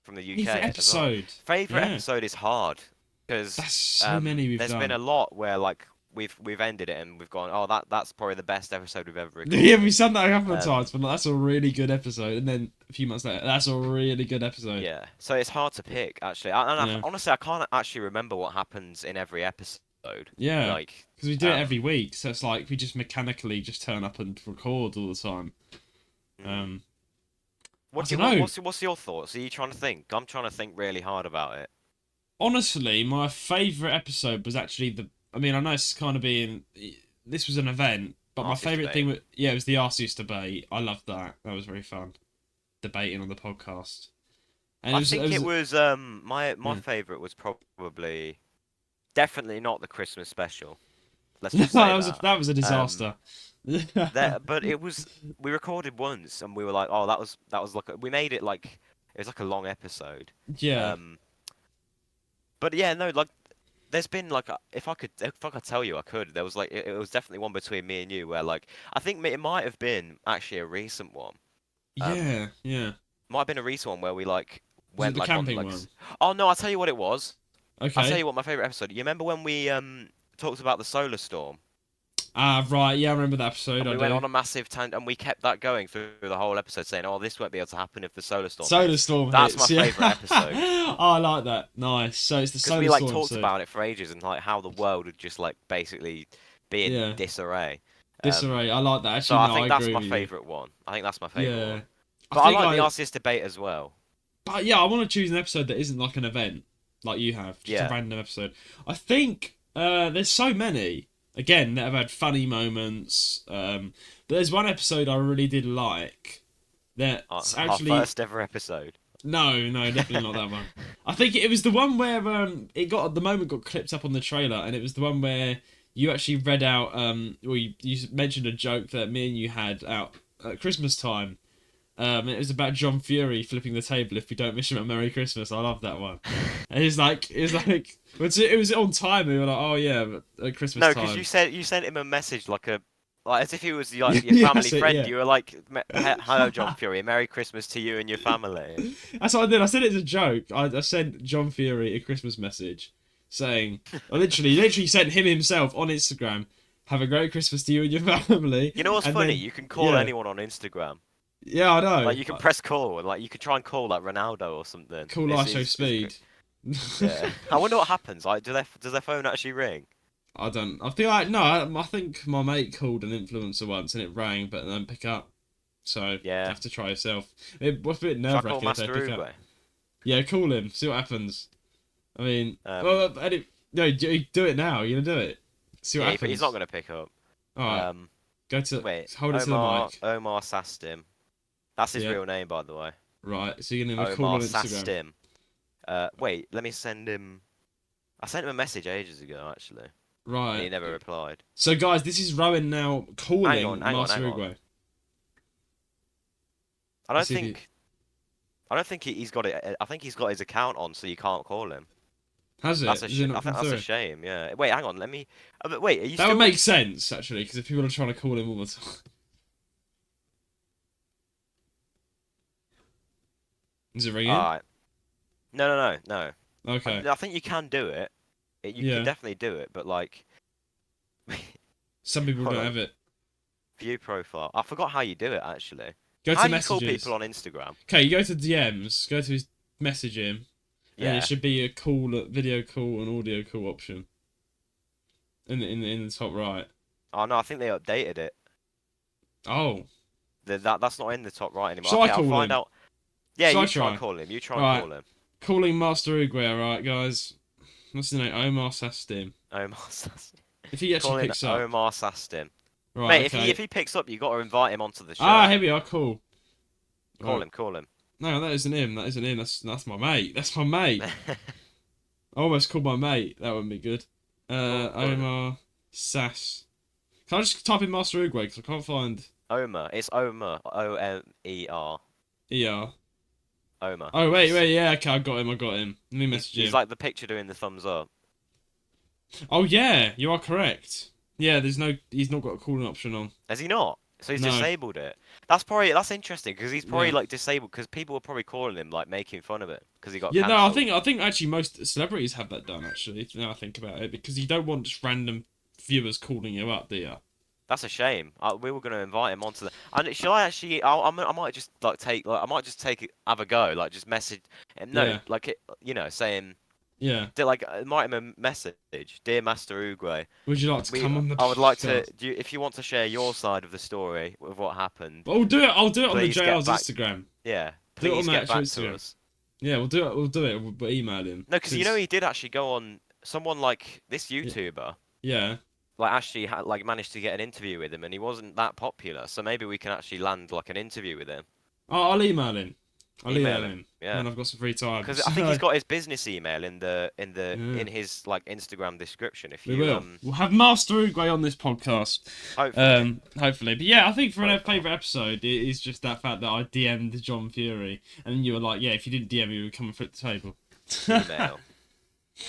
[SPEAKER 2] From the UK.
[SPEAKER 1] Favourite
[SPEAKER 2] as well.
[SPEAKER 1] episode.
[SPEAKER 2] Favourite
[SPEAKER 1] Yeah.
[SPEAKER 2] episode is hard because
[SPEAKER 1] That's so many we've
[SPEAKER 2] there's
[SPEAKER 1] done.
[SPEAKER 2] been a lot where like we've ended it and we've gone, oh that's probably the best episode we've ever recorded.
[SPEAKER 1] Yeah, we've said that a couple of
[SPEAKER 2] Um,
[SPEAKER 1] times, but like, that's a really good episode. And then a few months later, that's a really good episode.
[SPEAKER 2] Yeah, so it's hard to pick actually.
[SPEAKER 1] Yeah.
[SPEAKER 2] Honestly, I can't actually remember what happens in every episode.
[SPEAKER 1] Yeah.
[SPEAKER 2] Like,
[SPEAKER 1] Because we do it
[SPEAKER 2] um,
[SPEAKER 1] every week, so it's like we just mechanically just turn up and record all the time.
[SPEAKER 2] mm.
[SPEAKER 1] I dunno.
[SPEAKER 2] What's your thoughts? Are you trying to think? I'm trying to think really hard about it.
[SPEAKER 1] Honestly, my favourite episode was actually I mean, I know it's kind of being. This was an event, But my
[SPEAKER 2] Arceus
[SPEAKER 1] favourite
[SPEAKER 2] debate.
[SPEAKER 1] thing was, yeah, it was the Arceus debate. I loved that. That was very fun. Debating on the podcast. And
[SPEAKER 2] I
[SPEAKER 1] it
[SPEAKER 2] think it
[SPEAKER 1] was
[SPEAKER 2] was my
[SPEAKER 1] yeah.
[SPEAKER 2] favourite was probably definitely not the Christmas special. Let's
[SPEAKER 1] No,
[SPEAKER 2] just say
[SPEAKER 1] that was a
[SPEAKER 2] Um,
[SPEAKER 1] disaster.
[SPEAKER 2] but it was we recorded once and we were like, oh, that was like we made it like it was like a long episode.
[SPEAKER 1] Yeah.
[SPEAKER 2] Um, but yeah, no, like there's been like if I could tell you, I could. There was like it was definitely one between me and you where like I think it might have been actually a recent one. Um,
[SPEAKER 1] Yeah, yeah.
[SPEAKER 2] might have been a recent one where we like
[SPEAKER 1] Was it
[SPEAKER 2] went
[SPEAKER 1] the
[SPEAKER 2] like on
[SPEAKER 1] camping
[SPEAKER 2] like
[SPEAKER 1] one?
[SPEAKER 2] oh no, I'll tell you what it was. I'll tell
[SPEAKER 1] Okay.
[SPEAKER 2] you what my favorite episode. You remember when we talked about the solar storm?
[SPEAKER 1] Ah, right. Yeah, I remember that episode.
[SPEAKER 2] And
[SPEAKER 1] I
[SPEAKER 2] we went
[SPEAKER 1] do.
[SPEAKER 2] on a massive tangent, and we kept that going through the whole episode, saying, "Oh, this won't be able to happen if the solar storm
[SPEAKER 1] Solar
[SPEAKER 2] hits."
[SPEAKER 1] Storm
[SPEAKER 2] That's my
[SPEAKER 1] hits. Yeah.
[SPEAKER 2] favorite episode
[SPEAKER 1] Oh, I like that. Nice. So it's the
[SPEAKER 2] because we
[SPEAKER 1] Solar
[SPEAKER 2] like
[SPEAKER 1] Storm
[SPEAKER 2] talked
[SPEAKER 1] episode.
[SPEAKER 2] about it for ages and like how the world would just like basically be in
[SPEAKER 1] Yeah.
[SPEAKER 2] disarray.
[SPEAKER 1] Disarray. I like that.
[SPEAKER 2] So
[SPEAKER 1] Actually,
[SPEAKER 2] I
[SPEAKER 1] no, I
[SPEAKER 2] think that's
[SPEAKER 1] agree
[SPEAKER 2] my
[SPEAKER 1] with you.
[SPEAKER 2] favorite one. I think that's my favorite
[SPEAKER 1] Yeah.
[SPEAKER 2] one.
[SPEAKER 1] I
[SPEAKER 2] But I
[SPEAKER 1] think
[SPEAKER 2] like the
[SPEAKER 1] like,
[SPEAKER 2] Arceus debate as well.
[SPEAKER 1] but yeah, I want to choose an episode that isn't like an event, like you have, just a
[SPEAKER 2] Yeah.
[SPEAKER 1] random episode. I think there's so many again that have had funny moments. But there's one episode I really did like. That's
[SPEAKER 2] Our
[SPEAKER 1] actually
[SPEAKER 2] first ever episode.
[SPEAKER 1] no, no, definitely not that one. I think it was the one where it got the moment got clipped up on the trailer, and it was the one where you actually read out or you mentioned a joke that me and you had out at Christmas time. It was about John Fury flipping the table if we don't wish him a Merry Christmas. I love that one. And it was on time. We were like, oh yeah, at Christmas
[SPEAKER 2] No, because
[SPEAKER 1] time.
[SPEAKER 2] you sent him a message like as if he was like your
[SPEAKER 1] Yeah,
[SPEAKER 2] family
[SPEAKER 1] that's it,
[SPEAKER 2] friend.
[SPEAKER 1] yeah.
[SPEAKER 2] You were like, "Hello, John Fury. Merry Christmas to you and your family."
[SPEAKER 1] That's what I did. I said it as a joke. I sent John Fury a Christmas message saying, I literally sent him himself on Instagram, have a great Christmas to you and your family.
[SPEAKER 2] You know what's
[SPEAKER 1] And
[SPEAKER 2] funny?
[SPEAKER 1] then,
[SPEAKER 2] You can call
[SPEAKER 1] yeah,
[SPEAKER 2] anyone on Instagram.
[SPEAKER 1] yeah, I know.
[SPEAKER 2] Like you can press call and like you could try and call like Ronaldo or something.
[SPEAKER 1] Cool ISO speed.
[SPEAKER 2] Yeah. I wonder what happens. Like, does their phone actually ring?
[SPEAKER 1] I don't. I feel like no. I think my mate called an influencer once and it rang, but then pick up. So you
[SPEAKER 2] Yeah.
[SPEAKER 1] have to try yourself. It was a bit
[SPEAKER 2] Should I
[SPEAKER 1] nerve
[SPEAKER 2] call
[SPEAKER 1] wracking if they
[SPEAKER 2] Master
[SPEAKER 1] pick up.
[SPEAKER 2] Oogway?
[SPEAKER 1] Yeah, call him. See what happens. I mean,
[SPEAKER 2] Um,
[SPEAKER 1] no, do it now. You're gonna do it. See what
[SPEAKER 2] yeah,
[SPEAKER 1] happens.
[SPEAKER 2] but he's not gonna pick up.
[SPEAKER 1] All right.
[SPEAKER 2] Um,
[SPEAKER 1] Go to
[SPEAKER 2] wait,
[SPEAKER 1] hold it to the mic.
[SPEAKER 2] Omar Sastim. That's his
[SPEAKER 1] Yeah.
[SPEAKER 2] real name, by the way.
[SPEAKER 1] Right. So you're gonna call
[SPEAKER 2] Omar
[SPEAKER 1] on Instagram.
[SPEAKER 2] Sastim. Wait, let me send him. I sent him a message ages ago, actually, and he
[SPEAKER 1] Right.
[SPEAKER 2] never replied.
[SPEAKER 1] So guys, this is Rowan now calling
[SPEAKER 2] Hang on,
[SPEAKER 1] Master
[SPEAKER 2] hang on.
[SPEAKER 1] Oogway.
[SPEAKER 2] I
[SPEAKER 1] Let's
[SPEAKER 2] don't
[SPEAKER 1] see if he-
[SPEAKER 2] think. I don't think he's got it. I think he's got his account on, so you can't call him.
[SPEAKER 1] Has it?
[SPEAKER 2] That's a
[SPEAKER 1] Is it
[SPEAKER 2] I
[SPEAKER 1] not
[SPEAKER 2] think
[SPEAKER 1] come
[SPEAKER 2] that's a
[SPEAKER 1] through?
[SPEAKER 2] shame. Yeah. Wait, hang on. Let me. But wait, are you
[SPEAKER 1] That
[SPEAKER 2] still?
[SPEAKER 1] would make sense actually, because if people are trying to call him all the time. Is it ringing?
[SPEAKER 2] Alright. No.
[SPEAKER 1] Okay.
[SPEAKER 2] I think you can do it. You
[SPEAKER 1] Yeah.
[SPEAKER 2] can definitely do it, but like,
[SPEAKER 1] Some people
[SPEAKER 2] hold
[SPEAKER 1] don't
[SPEAKER 2] on.
[SPEAKER 1] have it.
[SPEAKER 2] View profile. I forgot how you do it actually.
[SPEAKER 1] Go
[SPEAKER 2] How
[SPEAKER 1] to
[SPEAKER 2] do you call
[SPEAKER 1] messages.
[SPEAKER 2] people on Instagram?
[SPEAKER 1] Okay, you go to DMs. Go to his message him, and
[SPEAKER 2] Yeah.
[SPEAKER 1] it should be a call, video call, and audio call option. In the top right.
[SPEAKER 2] Oh no, I think they updated it.
[SPEAKER 1] Oh.
[SPEAKER 2] That's not in the top right anymore.
[SPEAKER 1] Shall I
[SPEAKER 2] Okay, I'll
[SPEAKER 1] call
[SPEAKER 2] find
[SPEAKER 1] him?
[SPEAKER 2] out. Yeah,
[SPEAKER 1] Shall I
[SPEAKER 2] you try
[SPEAKER 1] try?
[SPEAKER 2] and call him. You try
[SPEAKER 1] Alright.
[SPEAKER 2] and call him.
[SPEAKER 1] Calling Master Oogway, alright, guys. What's his name? Omar Sastim.
[SPEAKER 2] Omar Sastim.
[SPEAKER 1] If he actually
[SPEAKER 2] Calling
[SPEAKER 1] picks up.
[SPEAKER 2] Omar Sastim.
[SPEAKER 1] Right,
[SPEAKER 2] Mate,
[SPEAKER 1] okay.
[SPEAKER 2] if he picks up, you got to invite him onto the show.
[SPEAKER 1] Ah, here we are, cool.
[SPEAKER 2] Call
[SPEAKER 1] Right.
[SPEAKER 2] him. Call him.
[SPEAKER 1] No, that isn't him. That isn't him. That's my mate. That's my mate. I almost called my mate. That wouldn't be good.
[SPEAKER 2] call him.
[SPEAKER 1] Omar Sass. Can I just type in Master Oogway because I can't find
[SPEAKER 2] Omar. It's Omar. Omer.
[SPEAKER 1] ER.
[SPEAKER 2] Omar.
[SPEAKER 1] Oh wait, yeah, okay, I got him. Let me message
[SPEAKER 2] He's
[SPEAKER 1] him.
[SPEAKER 2] like the picture doing the thumbs up.
[SPEAKER 1] Oh yeah, you are correct. Yeah, he's not got a calling option on.
[SPEAKER 2] Has he not? So he's
[SPEAKER 1] No.
[SPEAKER 2] disabled it. That's interesting because he's probably
[SPEAKER 1] Yeah.
[SPEAKER 2] like disabled because people were probably calling him like making fun of it because he got
[SPEAKER 1] Yeah, no,
[SPEAKER 2] cancelled.
[SPEAKER 1] I think actually most celebrities have that done actually. Now I think about it, because you don't want just random viewers calling you up, do you?
[SPEAKER 2] That's a shame. We were going to invite him onto the. And shall I actually? I might just like take like I might just take it, have a go, like just message him. No,
[SPEAKER 1] Yeah.
[SPEAKER 2] like it, saying
[SPEAKER 1] Yeah.
[SPEAKER 2] like write him a message, dear Master Oogway.
[SPEAKER 1] Would you like to come on the?
[SPEAKER 2] I would like to.
[SPEAKER 1] podcast?
[SPEAKER 2] If you want to share your side of the story with what happened,
[SPEAKER 1] I'll do it. I'll do it on the
[SPEAKER 2] Please get
[SPEAKER 1] JL's
[SPEAKER 2] back-
[SPEAKER 1] Instagram.
[SPEAKER 2] yeah,
[SPEAKER 1] Do it on
[SPEAKER 2] please
[SPEAKER 1] the
[SPEAKER 2] get
[SPEAKER 1] actual
[SPEAKER 2] back
[SPEAKER 1] Instagram.
[SPEAKER 2] to us.
[SPEAKER 1] Yeah, we'll do it. We'll do it. We'll email him.
[SPEAKER 2] No, because he did actually go on someone like this YouTuber.
[SPEAKER 1] Yeah.
[SPEAKER 2] like actually like managed to get an interview with him, and he wasn't that popular. So maybe we can actually land like an interview with him.
[SPEAKER 1] I'll email him. I'll
[SPEAKER 2] Email
[SPEAKER 1] email
[SPEAKER 2] him,
[SPEAKER 1] him
[SPEAKER 2] yeah.
[SPEAKER 1] when I've got some free time.
[SPEAKER 2] Because I think he's
[SPEAKER 1] So
[SPEAKER 2] got his business email in
[SPEAKER 1] yeah,
[SPEAKER 2] in his like Instagram description. If
[SPEAKER 1] we
[SPEAKER 2] you
[SPEAKER 1] will. We'll have Master Oogway on this podcast.
[SPEAKER 2] hopefully,
[SPEAKER 1] Hopefully. But yeah, I think for an
[SPEAKER 2] hopefully.
[SPEAKER 1] favourite episode, it is just that fact that I DM'd John Fury, and you were like, yeah, if you didn't DM me, we would come and flip the table.
[SPEAKER 2] Email.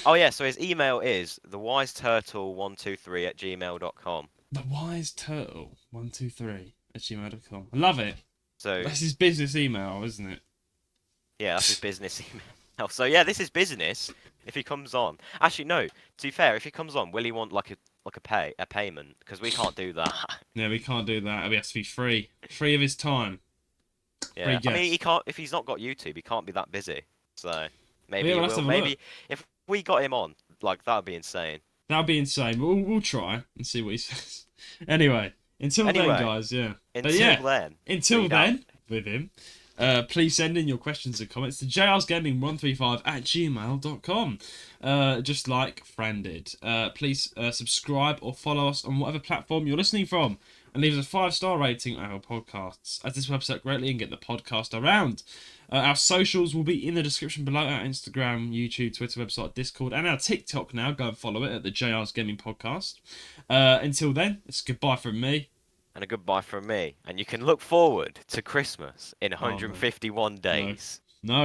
[SPEAKER 2] Oh yeah, so his email is thewiseturtle123@gmail.com.
[SPEAKER 1] The Wise Turtle 123 at gmail.com. I love it.
[SPEAKER 2] So
[SPEAKER 1] That's his business email, isn't it?
[SPEAKER 2] yeah, that's his business email. So yeah, this is business. If he comes on, actually no. To be fair, if he comes on, will he want like a payment? Because we can't do that.
[SPEAKER 1] Yeah, we can't do that. It has to be free. Free of his time. Free
[SPEAKER 2] Yeah, I mean he
[SPEAKER 1] guest.
[SPEAKER 2] can't if he's not got YouTube, he can't be that busy. So
[SPEAKER 1] But
[SPEAKER 2] maybe
[SPEAKER 1] yeah,
[SPEAKER 2] he
[SPEAKER 1] we'll have to
[SPEAKER 2] will.
[SPEAKER 1] have a look.
[SPEAKER 2] Maybe if we got him on, like that would be insane.
[SPEAKER 1] That would be insane. We'll try and see what he says. Anyway, until then,
[SPEAKER 2] Anyway,
[SPEAKER 1] guys, yeah. But
[SPEAKER 2] until
[SPEAKER 1] yeah,
[SPEAKER 2] then,
[SPEAKER 1] until
[SPEAKER 2] we
[SPEAKER 1] then, with him, please send in your questions and comments to jrsgaming135@gmail.com. Just like Fran did. Please subscribe or follow us on whatever platform you're listening from. And leave us a 5-star rating on our podcasts, as this helps out greatly and get the podcast around. Our socials will be in the description below: our Instagram, YouTube, Twitter, website, Discord, and our TikTok now. Go and follow it at the JR's Gaming Podcast. Until then, it's goodbye from me.
[SPEAKER 2] and a goodbye from me. And you can look forward to Christmas in
[SPEAKER 1] Oh, no.
[SPEAKER 2] 151 days.
[SPEAKER 1] No.